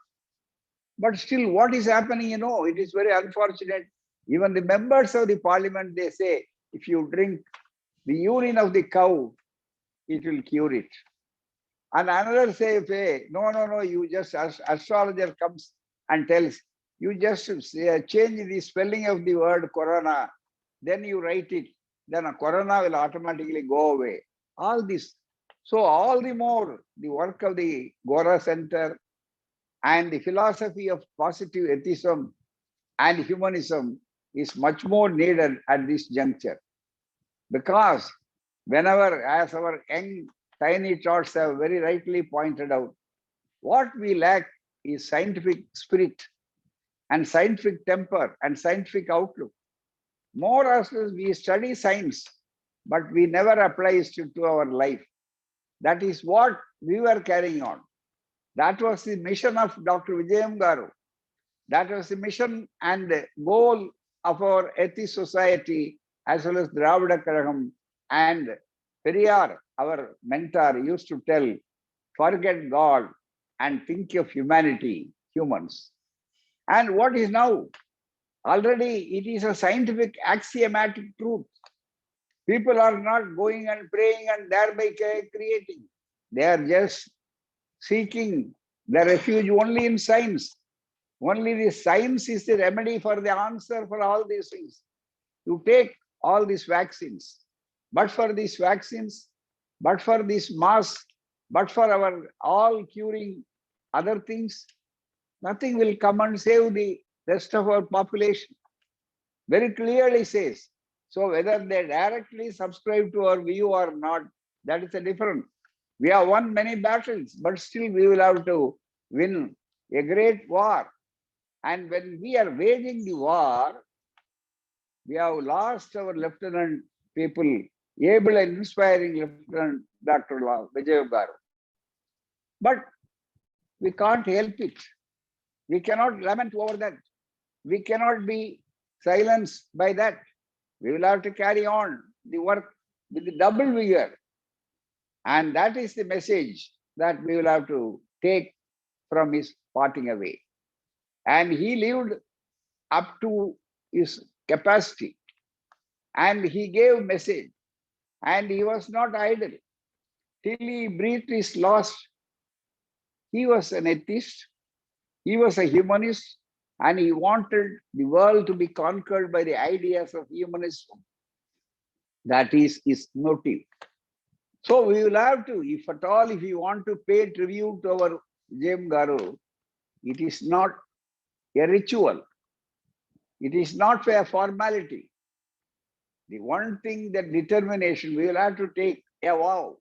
But still what is happening, you know, it is very unfortunate. Even the members of the parliament, they say, if you drink the urine of the cow, it will cure it. And another say, no, you just, astrologer comes and tells, you just change the spelling of the word corona, then you write it, then a corona will automatically go away. All this. So all the more, the work of the Gora Center and the philosophy of positive atheism and humanism is much more needed at this juncture. Because whenever, as our young tiny thoughts have very rightly pointed out, what we lack is scientific spirit and scientific temper and scientific outlook. More or less we study science, but we never apply it to our life. That is what we were carrying on. That was the mission of Dr. Vijayam Garu. That was the mission and the goal of our atheist society, as well as Dravida Kazhagam and Periyar, our mentor, used to tell, forget God and think of humanity, humans. And what is now? Already it is a scientific axiomatic truth. People are not going and praying and thereby creating. They are just seeking the refuge only in science. Only the science is the remedy for the answer for all these things. You take all these vaccines, but for these vaccines, but for this mask, but for our all curing other things, nothing will come and save the rest of our population. Very clearly says. So whether they directly subscribe to our view or not, that is a different. We have won many battles, but still we will have to win a great war. And when we are waging the war, we have lost our lieutenant people, able and inspiring Lieutenant Dr. Vijayam Garu. But we can't help it. We cannot lament over that. We cannot be silenced by that. We will have to carry on the work with the double vigor. And that is the message that we will have to take from his parting away. And he lived up to his capacity. And he gave message. And he was not idle. Till he breathed his last, he was an atheist. He was a humanist. And he wanted the world to be conquered by the ideas of humanism. That is his motive. So we will have to, if at all, if you want to pay tribute to our Vijayam Garu, It is not a ritual. It is not a formality. The one thing, that determination, we will have to take a vow,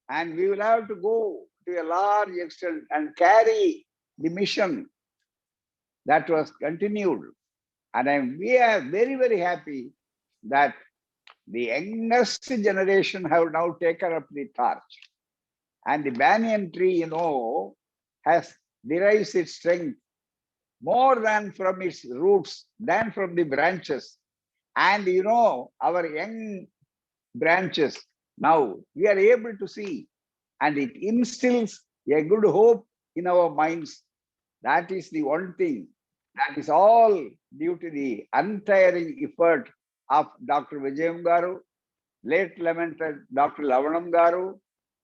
and we will have to go to a large extent and carry the mission that was continued. And we are very, very happy that the youngest generation have now taken up the torch. And the banyan tree, has derives its strength more than from its roots, than from the branches. And our young branches, now we are able to see, and it instills a good hope in our minds. That is the one thing. That is all due to the untiring effort of Dr. Vijayam Garu, late lamented Dr. Lavanam Garu,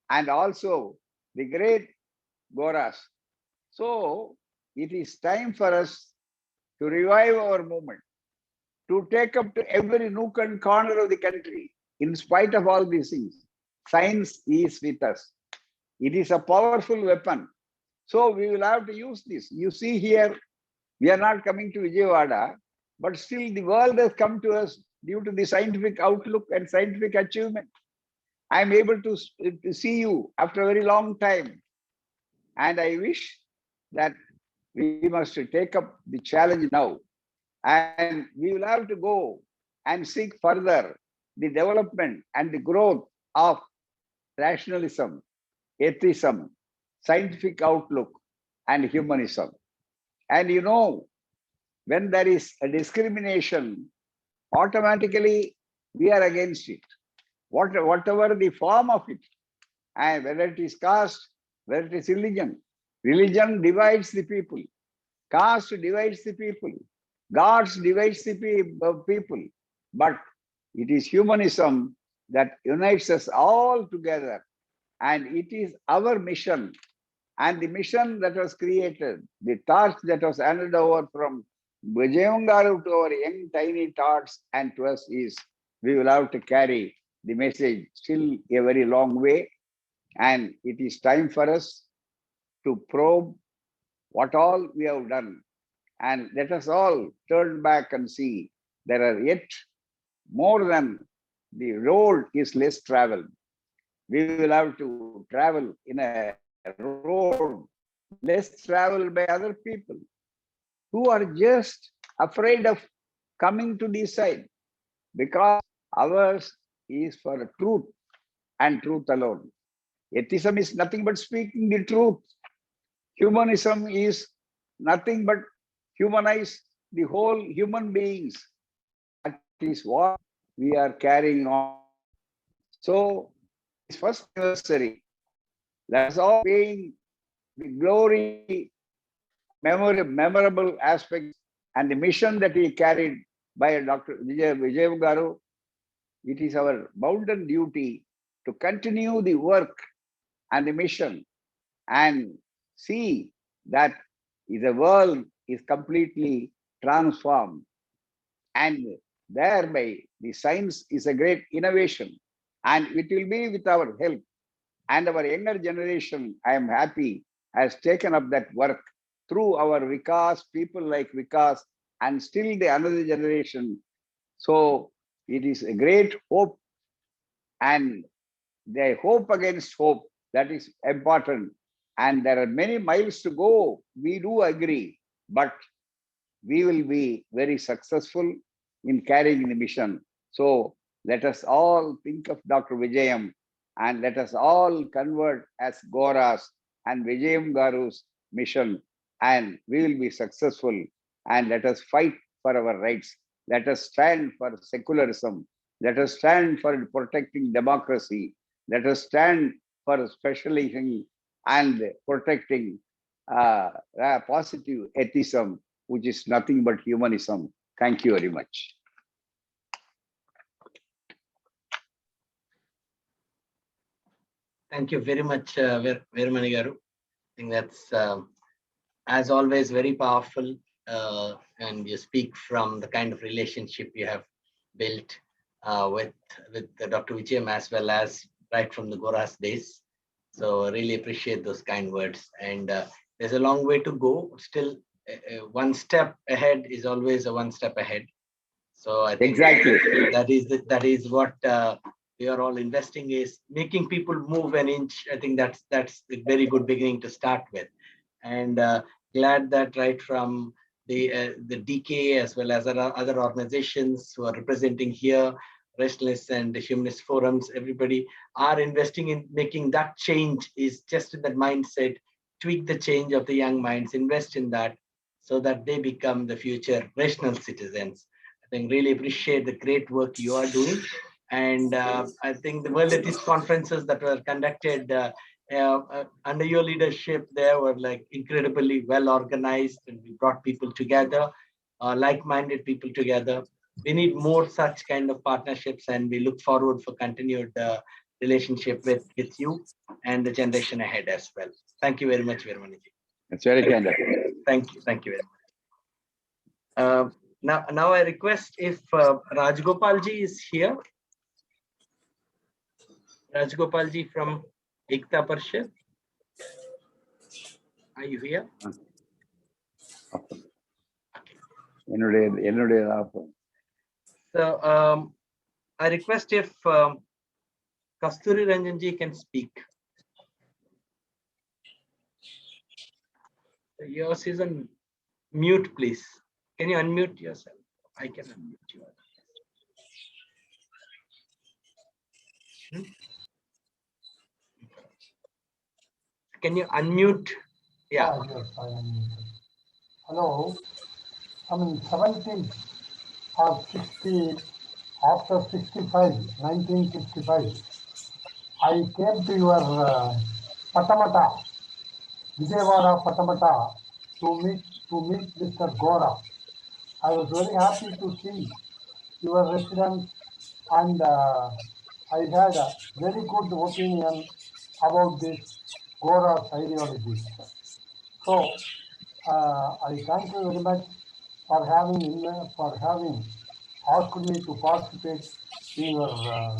and also the great Goras. So it is time for us to revive our movement, to take up to every nook and corner of the country, in spite of all these things. Science is with us. It is a powerful weapon. So we will have to use this. You see here, we are not coming to Vijayawada, but still the world has come to us due to the scientific outlook and scientific achievement. I am able to see you after a very long time. And I wish that we must take up the challenge now. And we will have to go and seek further the development and the growth of rationalism, atheism, scientific outlook, and humanism. And when there is a discrimination, automatically we are against it, whatever the form of it, and whether it is caste, whether it is religion. Religion divides the people, caste divides the people, gods divides the people, but it is humanism that unites us all together, and it is our mission. And the mission that was created, the torch that was handed over from Vijayam Garu to our young tiny torch and to us is, we will have to carry the message still a very long way. And it is time for us to probe what all we have done. And let us all turn back and see there are yet more than the road is less traveled. We will have to travel in a road less traveled by other people who are just afraid of coming to this side, because ours is for truth and truth alone. Atheism is nothing but speaking the truth. Humanism is nothing but humanize the whole human beings. That is what we are carrying on. So, this first anniversary, let us all paying the glory, memorable aspects, and the mission that he carried by Dr. Vijayam Garu. It is our bounden duty to continue the work and the mission and see that the world is completely transformed. And thereby, the science is a great innovation, and it will be with our help. And our younger generation, I am happy, has taken up that work through our Vikas, people like Vikas, and still the another generation. So it is a great hope, and they hope against hope. That is important. And there are many miles to go. We do agree, but we will be very successful in carrying the mission. So let us all think of Dr. Vijayam, and let us all convert as Goras and Vijayam Garu's mission, and we will be successful. And let us fight for our rights. Let us stand for secularism. Let us stand for protecting democracy. Let us stand for specializing and protecting positive atheism, which is nothing but humanism. Thank you very much. Thank you very much, Veermani Garu. I think that's, as always, very powerful. And you speak from the kind of relationship you have built with Dr. Vijayam, as well as right from the Goras days. So I really appreciate those kind words. And There's a long way to go. Still, one step ahead is always a one step ahead. So I think Exactly. that is what we are all investing, is making people move an inch. I think that's a very good beginning to start with, and glad that right from the DK as well as other organizations who are representing here, Rationalists and the Humanist forums, everybody are investing in making that change. Is just in that mindset, tweak the change of the young minds, invest in that, so that they become the future rational citizens. I think really appreciate the great work you are doing. And I think the World Atheist conferences that were conducted under your leadership there were like incredibly well organized, and we brought people together, like-minded people together. We need more such kind of partnerships, and we look forward for continued relationship with you and the generation ahead as well. Thank you very much, Veermaniji. It's very kind of you. Thank you very much. Now I request if Rajgopalji is here. Rajgopalji from Ekta Parishad. Are you here? So I request if Kasturi Ranjanji can speak. Yours is on mute, please. Can you unmute yourself? I can unmute you. Can you unmute? Yeah. Yes, I am muted. Hello. I mean, 17th or 60, after 65, 1965, I came to your Patamata, Vijayawada Patamata, to meet Mr. Gora. I was very happy to see your residence, and I had a very good opinion about this Gora's ideology. So I thank you very much for having asked me to participate in your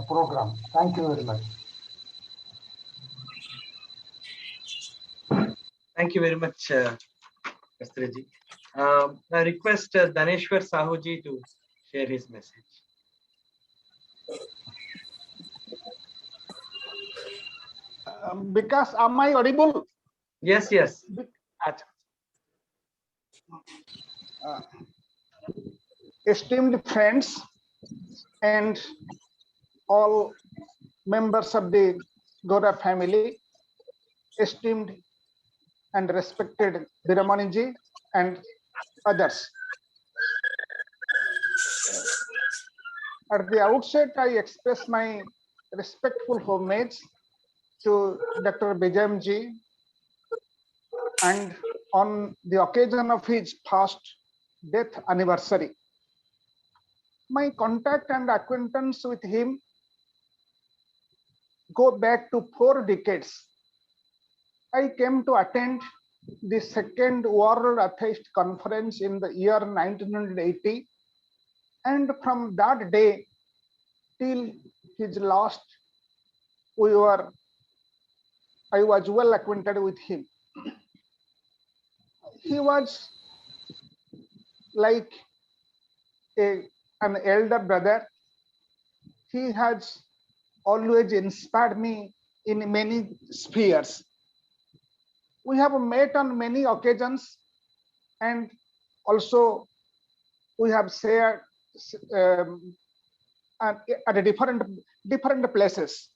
program. Thank you very much. Thank you very much, Kasturaji. I request Daneshwar Sahuji to share his message. Because am I audible? Yes, yes. Esteemed friends and all members of the Gora family, esteemed and respected Viramaniji and others. At the outset, I express my respectful homage to Dr. Vijayam ji, and on the occasion of his past death anniversary. My contact and acquaintance with him go back to 4 decades. I came to attend the second World Atheist Conference in the year 1980, and from that day till his last, I was well acquainted with him. He was like an elder brother. He has always inspired me in many spheres. We have met on many occasions, and also we have shared at different places.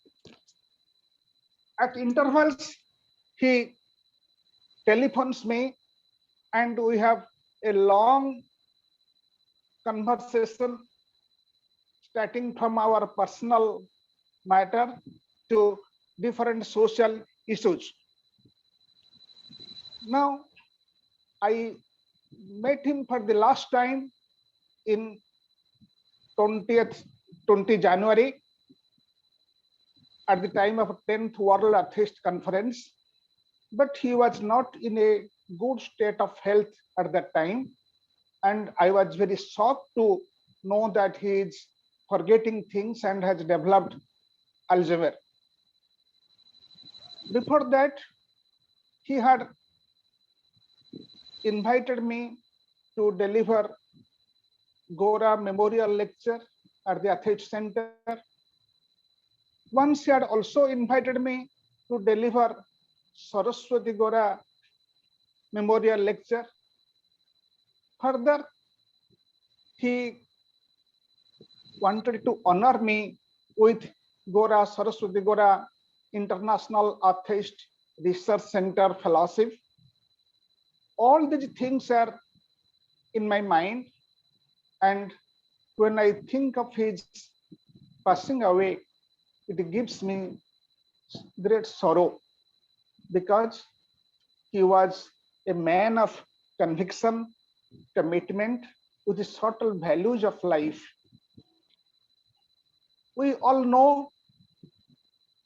At intervals, he telephones me, and we have a long conversation starting from our personal matter to different social issues. Now, I met him for the last time in 20 January at the time of 10th World Atheist Conference, but he was not in a good state of health at that time, and I was very shocked to know that he is forgetting things and has developed Alzheimer's. Before that, he had invited me to deliver Gora Memorial Lecture at the Atheist Center. Once he had also invited me to deliver Saraswati Gora Memorial Lecture. Further, he wanted to honor me with Gora Saraswati Gora International Atheist Research Center Fellowship. All these things are in my mind, and when I think of his passing away, it gives me great sorrow, because he was a man of conviction, commitment, with the subtle values of life. We all know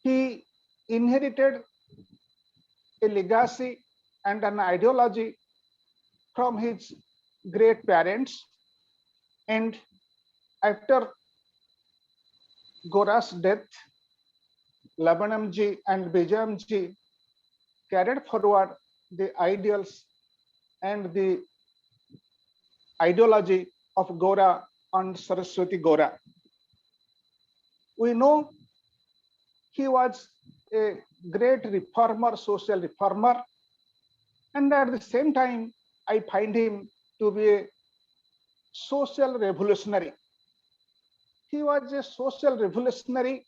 he inherited a legacy and an ideology from his great parents, and after Gora's death, Labanamji and Vijayamji carried forward the ideals and the ideology of Gora and Saraswati Gora. We know he was a great reformer, social reformer, and at the same time, I find him to be a social revolutionary. He was a social revolutionary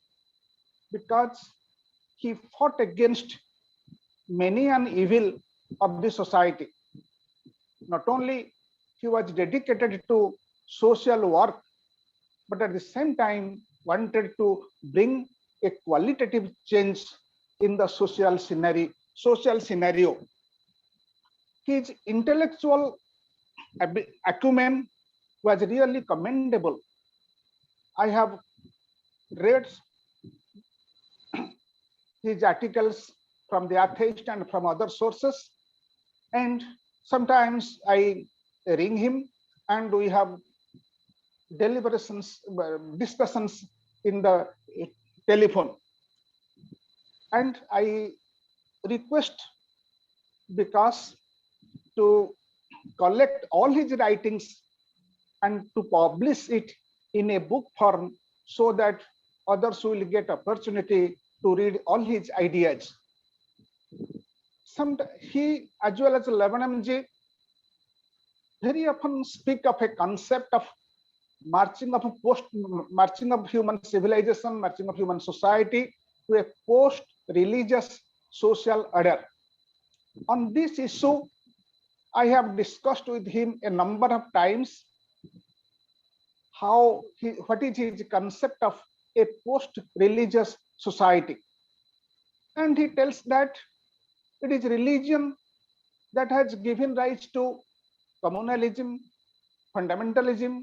because he fought against many an evil of the society. Not only he was dedicated to social work, but at the same time wanted to bring a qualitative change in the social scenario. His intellectual acumen was really commendable. I have read his articles from the Atheist and from other sources, and sometimes I ring him and we have discussions in the telephone, and I request Vikas to collect all his writings and to publish it in a book form, so that others will get opportunity to read all his ideas. He, as well as Labanamji, very often speak of a concept of marching of human civilization, marching of human society to a post-religious social order. On this issue, I have discussed with him a number of times what is his concept of a post-religious society. And he tells that it is religion that has given rise to communalism, fundamentalism,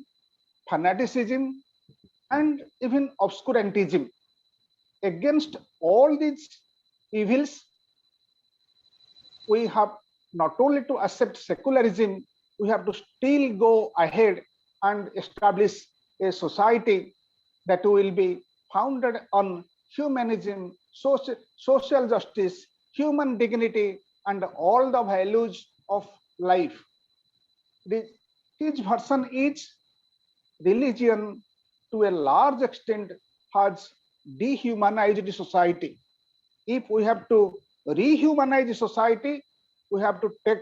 fanaticism, and even obscurantism. Against all these evils, we have not only to accept secularism, we have to still go ahead and establish a society that will be founded on humanism, social justice, human dignity, and all the values of life. His version is religion to a large extent has dehumanized society. If we have to rehumanize society, we have to take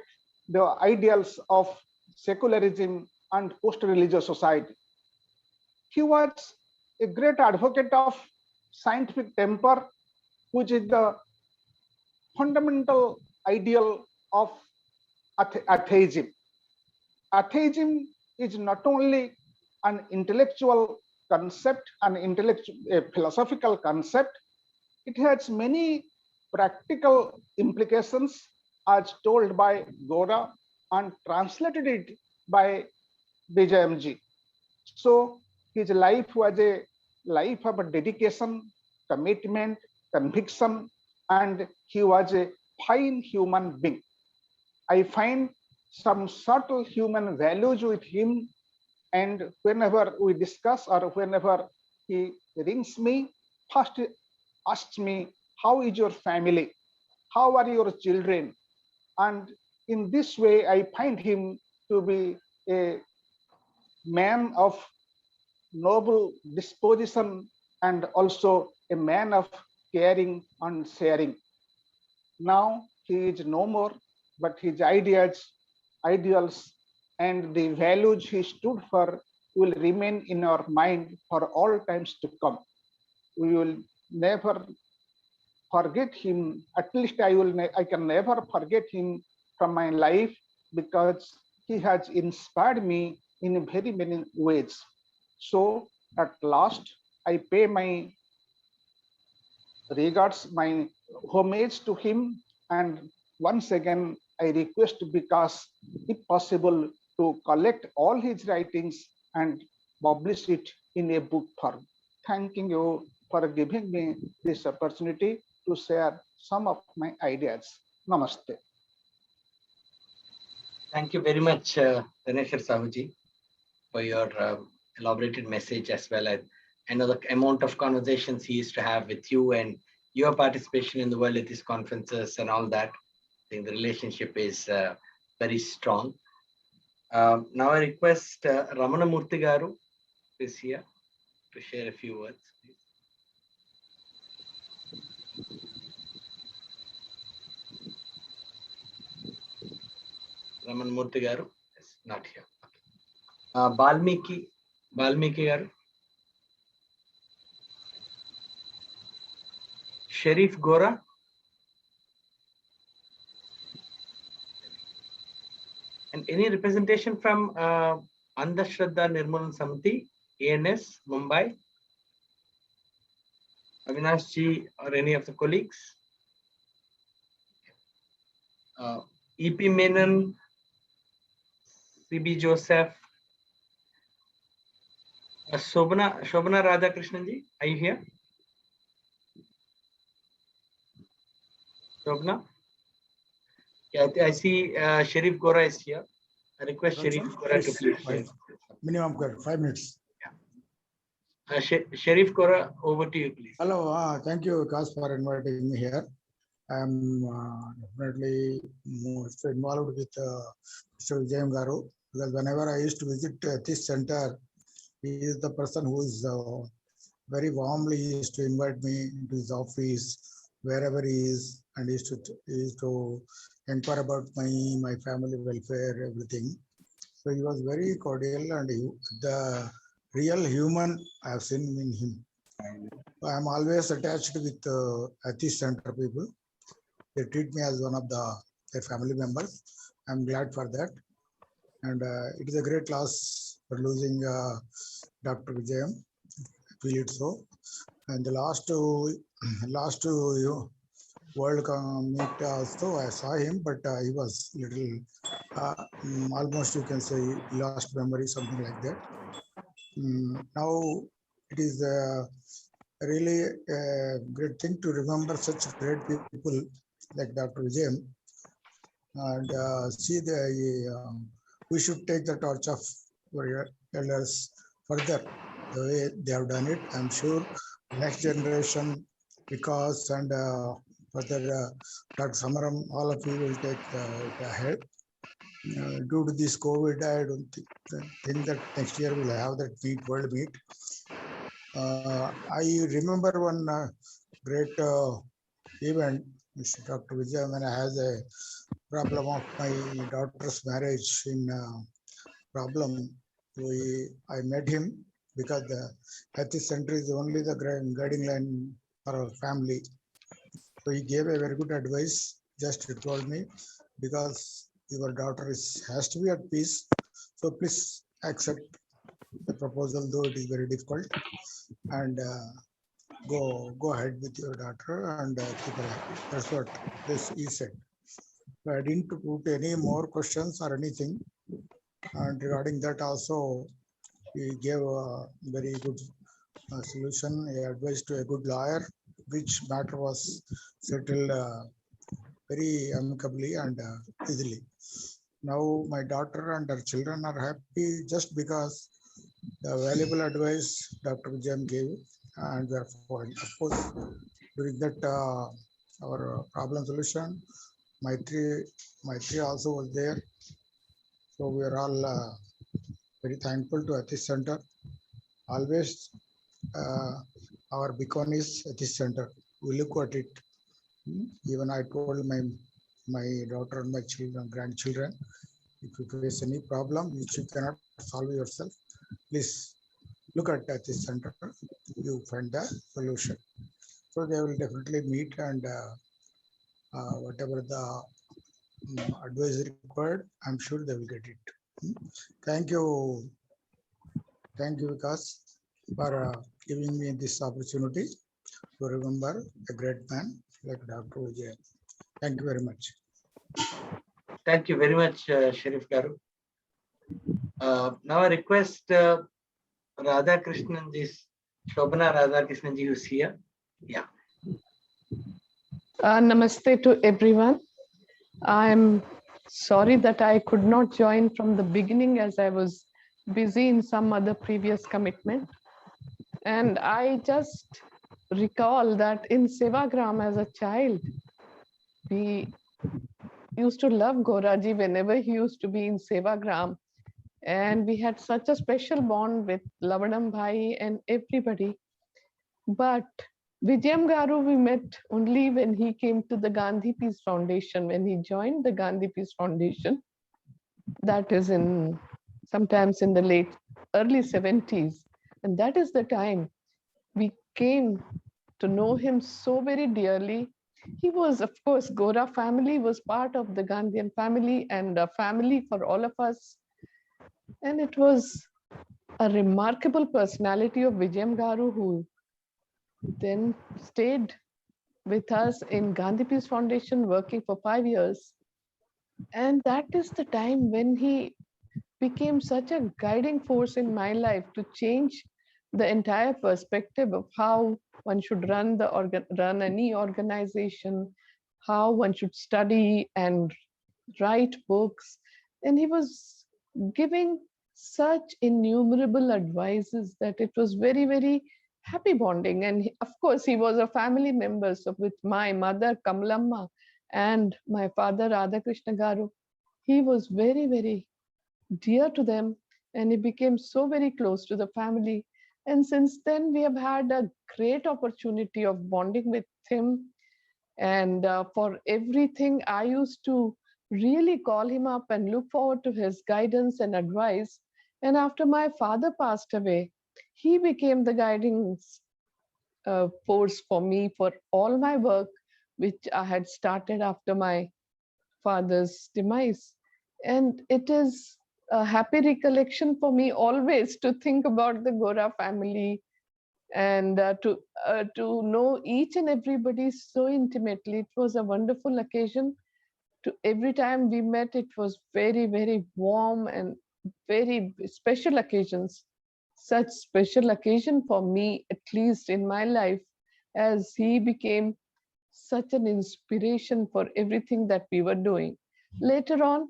the ideals of secularism and post-religious society. He was a great advocate of scientific temper, which is the fundamental ideal of atheism. Atheism is not only an intellectual concept, a philosophical concept, it has many practical implications as told by Gora and translated it by Vijayamji. So his life was a life of a dedication, commitment, conviction, and he was a fine human being. I find some subtle human values with him, and whenever we discuss or whenever he rings me, first he asks me, how is your family? How are your children? And in this way, I find him to be a man of noble disposition and also a man of caring and sharing. Now he is no more, but his ideals, and the values he stood for will remain in our mind for all times to come. We will never forget him. At least I can never forget him from my life, because he has inspired me in very many ways. So at last, I pay my regards, my homage to him, and once again I request Vikas, if possible, to collect all his writings and publish it in a book form. Thanking you for giving me this opportunity to share some of my ideas. Namaste. Thank you very much, Dhaneshwar Sahuji, for your elaborated message, as well as I know the amount of conversations he used to have with you and your participation in the World Atheist Conferences and all that. I think the relationship is very strong. Now I request Ramana Murthy Garu is here to share a few words. Please. Ramana Murthy Garu is not here. Okay. Balmiki Garu. Sharif Gora. And any representation from Andhra Nirmalan Samiti, ANS, Mumbai? Avinash ji or any of the colleagues? EP Menon, CB Joseph, Shobana Radhakrishnan ji, are you here? Shobana? Yeah, I see Sharif Gora is here. I request Sharif Gora to please share. Minimum 5 minutes. Yeah. Sharif Gora, over to you, please. Hello, thank you, Vikas, for inviting me here. I am definitely most involved with Mr. Vijayam Garu, because whenever I used to visit this center, he is the person who is very warmly used to invite me into his office, wherever he is, and he used to inquire about my family welfare, everything. So he was very cordial, and the real human I have seen in him. I am always attached with Atheist Center people. They treat me as one of their family members. I'm glad for that. And it is a great loss for losing Dr. Vijayam. I feel it so. And the last two World Meet also, I saw him, but he was little, almost you can say lost memory, something like that. Now it is really a great thing to remember such great people like Dr. Vijayam, and see we should take the torch of our elders further the way they have done it. I'm sure next generation, Vikas and further Dr. Samaram, all of you will take it ahead. Due to this COVID, I don't think that next year we'll have that world meet. I remember one great event, Mr. Dr. Vijayam, when I had a problem of my daughter's marriage in problem. I met him because the Atheist Center is only the guiding line for our family. So he gave a very good advice. Just he told me, because your daughter has to be at peace, so please accept the proposal, though it is very difficult, and go ahead with your daughter and keep her happy. That's what he said. So I didn't put any more questions or anything. And regarding that also, he gave a very good solution, advice to a good lawyer, which matter was settled very amicably and easily. Now my daughter and her children are happy just because the valuable advice Dr. Vijayam gave, and therefore, of course, during that our problem solution, Maitri also was there. So we are all very thankful to Atheist Center. Always our beacon is Atheist Center. We look at it. Even I told my daughter and my children, grandchildren, if you face any problem which you cannot solve yourself, please look at Atheist Center. You find the solution. So they will definitely meet and whatever the advice required, I'm sure they will get it. Thank you. Thank you, Vikas, for giving me this opportunity to remember a great man like Dr. Vijayam. Thank you very much. Thank you very much, Sharif Garu. Now I request Radhakrishnan ji, Shobana Radhakrishnan ji, who's here. Yeah. Namaste to everyone. I'm sorry that I could not join from the beginning as I was busy in some other previous commitment. And I just recall that in Sevagram as a child, we used to love Goraji whenever he used to be in Sevagram. And we had such a special bond with Lavadam Bhai and everybody. But Vijayam Garu we met only when he came to the Gandhi Peace Foundation, when he joined the Gandhi Peace Foundation. That is in sometimes in the early 70s. And that is the time we came to know him so very dearly. He was, of course, Gora family was part of the Gandhian family and a family for all of us. And it was a remarkable personality of Vijayam Garu who then stayed with us in Gandhi Peace Foundation working for 5 years. And that is the time when he became such a guiding force in my life to change the entire perspective of how one should run any organization, how one should study and write books. And he was giving such innumerable advices that it was very, very happy bonding. And of course, he was a family member. So with my mother, Kamalamma, and my father, Radhakrishna Garu, he was very, very dear to them. And he became so very close to the family. And since then, we have had a great opportunity of bonding with him. And for everything, I used to really call him up and look forward to his guidance and advice. And after my father passed away, he became the guiding force for me for all my work, which I had started after my father's demise. And it is a happy recollection for me always to think about the Gora family and to know each and everybody so intimately. It was a wonderful occasion. Every time we met, it was very, very warm and very special occasions. Such special occasion for me, at least in my life, as he became such an inspiration for everything that we were doing. Later on,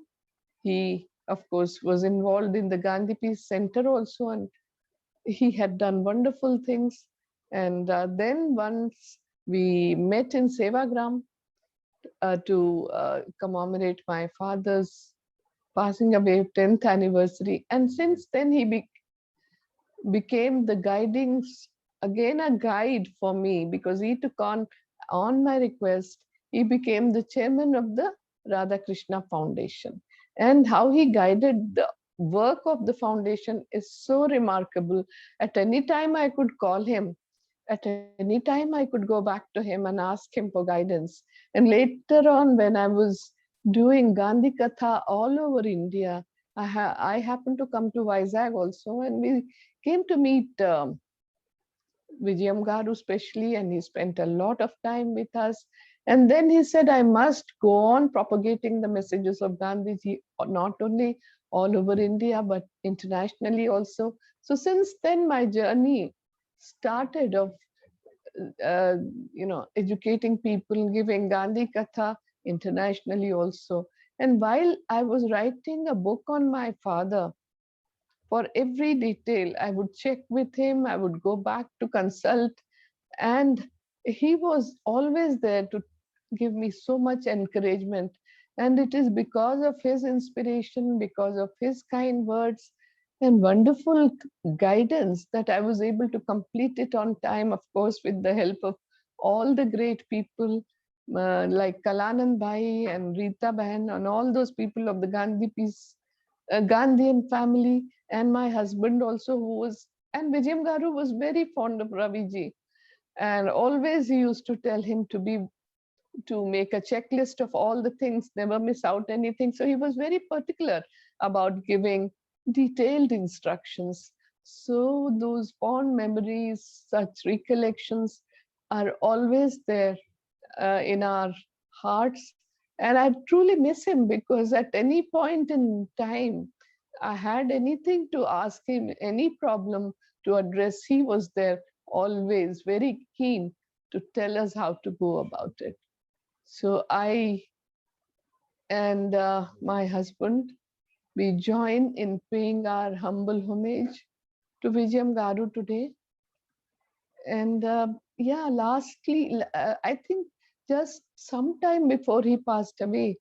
he, of course, was involved in the Gandhi Peace Center also, and he had done wonderful things. And then once we met in Sevagram to commemorate my father's passing away 10th anniversary. And since then he became the guiding, again a guide for me, because he took on my request, he became the chairman of the Radhakrishna Foundation. And how he guided the work of the foundation is so remarkable. At any time I could call him, at any time I could go back to him and ask him for guidance. And later on, when I was doing Gandhi Katha all over India, I happened to come to Vizag also, and we came to meet Vijayam Garu especially, and he spent a lot of time with us. And then he said, I must go on propagating the messages of Gandhiji, not only all over India, but internationally also. So since then, my journey started of educating people, giving Gandhi Katha internationally also. And while I was writing a book on my father, for every detail, I would check with him, I would go back to consult, and he was always there to give me so much encouragement. And it is because of his inspiration, because of his kind words and wonderful guidance that I was able to complete it on time, of course, with the help of all the great people like Kalanand Bhai and Rita Bahan and all those people of the Gandhi peace, Gandhian family, and my husband also, who was, and Vijayam Garu was very fond of Raviji. And always he used to tell him to make a checklist of all the things, never miss out anything. So he was very particular about giving detailed instructions. So those fond memories, such recollections are always there in our hearts. And I truly miss him, because at any point in time I had anything to ask him, any problem to address, he was there, always very keen to tell us how to go about it. So I and my husband, we join in paying our humble homage to Vijayam Garu today. And yeah, lastly, I think just sometime before he passed away,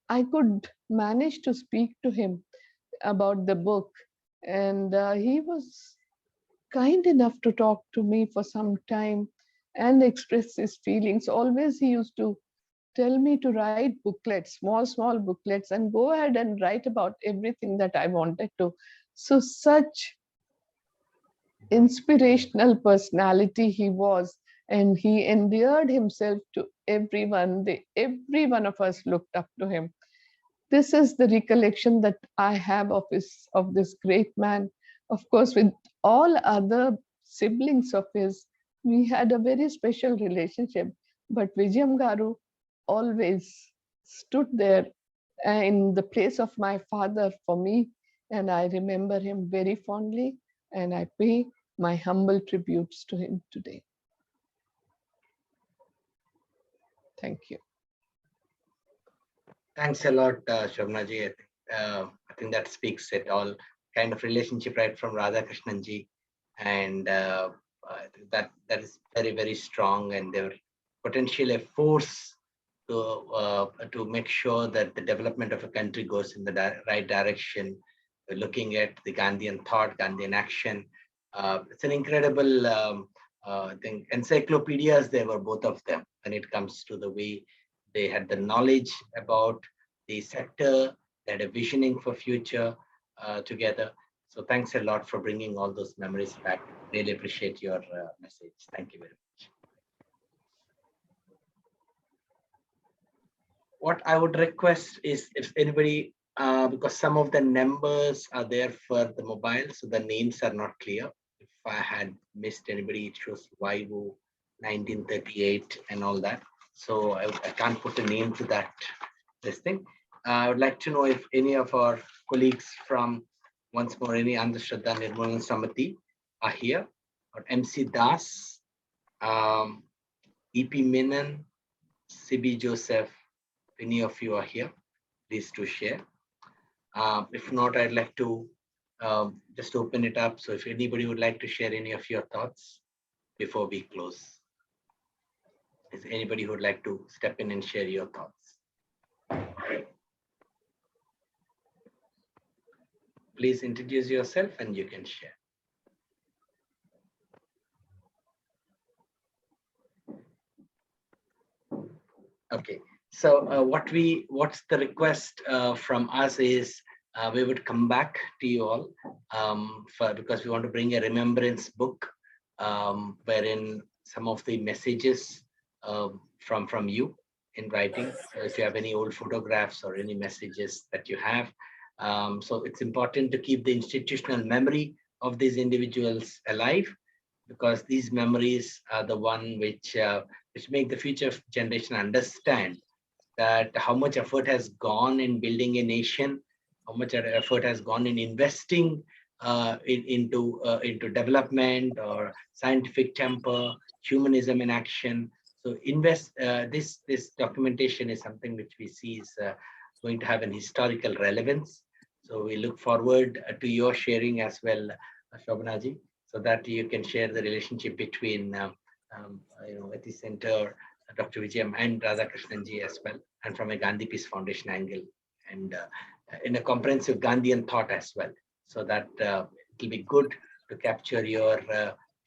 I could manage to speak to him about the book. And he was kind enough to talk to me for some time and express his feelings. Always he used to tell me to write booklets, small booklets, and go ahead and write about everything that I wanted to. So such inspirational personality he was, and he endeared himself to everyone. Every one of us looked up to him. This is the recollection that I have of this great man. Of course, with all other siblings of his, we had a very special relationship. But Vijayam Garu always stood there in the place of my father for me, and I remember him very fondly, and I pay my humble tributes to him today. Thank you. Thanks a lot, Shobnaji. I think that speaks it all. Kind of relationship right from Radhakrishnan-ji, and I think that is very, very strong, and they were potentially a force to make sure that the development of a country goes in the right direction. We're looking at the Gandhian thought, Gandhian action. It's an incredible I think encyclopedias. They were both of them when it comes to the way they had the knowledge about the sector, they had a visioning for future together. So thanks a lot for bringing all those memories back. Really appreciate your message. Thank you very much. What I would request is if anybody, because some of the numbers are there for the mobile, so the names are not clear. If I had missed anybody, it shows YU 1938 and all that. So I can't put a name to that, this thing. I would like to know if any of our colleagues from, once more, any Andhra Shraddha Nirmala Samiti are here, or MC Das, EP Menon, CB Joseph, if any of you are here, please do share. If not, I'd like to just open it up. So if anybody would like to share any of your thoughts before we close. Is anybody who would like to step in and share your thoughts? Please introduce yourself and you can share. Okay, so what's the request from us is we would come back to you all because we want to bring a remembrance book wherein some of the messages from you in writing. So if you have any old photographs or any messages that you have, so it's important to keep the institutional memory of these individuals alive, because these memories are the one which make the future generation understand that how much effort has gone in building a nation, how much effort has gone in investing into development or scientific temper, humanism in action. So this documentation is something which we see is going to have an historical relevance. So we look forward to your sharing as well, Shobanaji, so that you can share the relationship between Atheist Center, Dr. Vijayam and Radhakrishnan as well, and from a Gandhi Peace Foundation angle, and in a comprehensive Gandhian thought as well. So that it will be good to capture your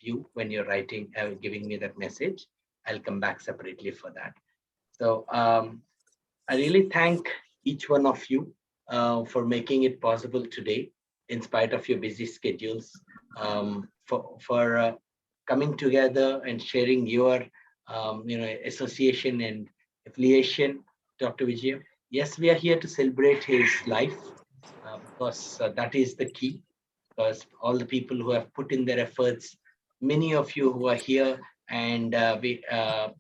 view when you're writing, giving me that message. I'll come back separately for that. So I really thank each one of you for making it possible today, in spite of your busy schedules, for coming together and sharing your association and affiliation, Dr. Vijayam. Yes, we are here to celebrate his life because that is the key. Because all the people who have put in their efforts, many of you who are here, and Dr.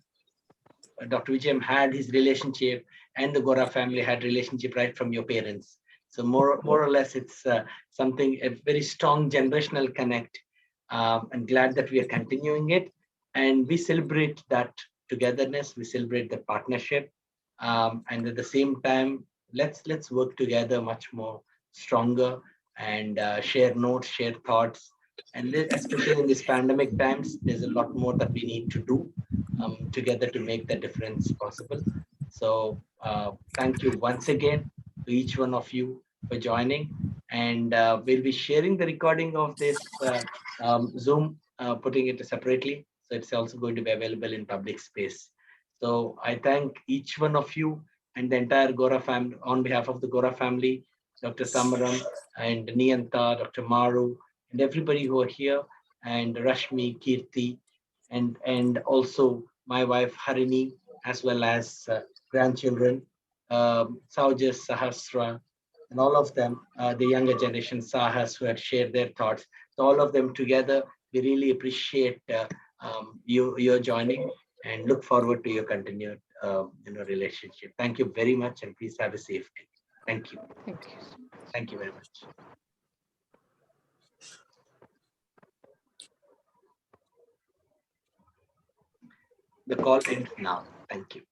Vijayam had his relationship, and the Gora family had relationship right from your parents. So more or less, it's something, a very strong generational connect. I'm glad that we are continuing it, and we celebrate that togetherness. We celebrate the partnership, and at the same time, let's work together much more stronger and share notes, share thoughts. And especially in these pandemic times, there's a lot more that we need to do together to make the difference possible. So thank you once again to each one of you for joining. And we'll be sharing the recording of this Zoom, putting it separately. So it's also going to be available in public space. So I thank each one of you and the entire Gora family, on behalf of the Gora family, Dr. Samaram and Niyanta, Dr. Maru, and everybody who are here, and Rashmi, Kirti, and also my wife Harini, as well as grandchildren, Saujas, Sahasra, and all of them, the younger generation, Sahas, who had shared their thoughts. So all of them together, we really appreciate your joining and look forward to your continued relationship. Thank you very much, and please have a safe day. Thank you. Thank you. Thank you very much. The call ends now. Thank you.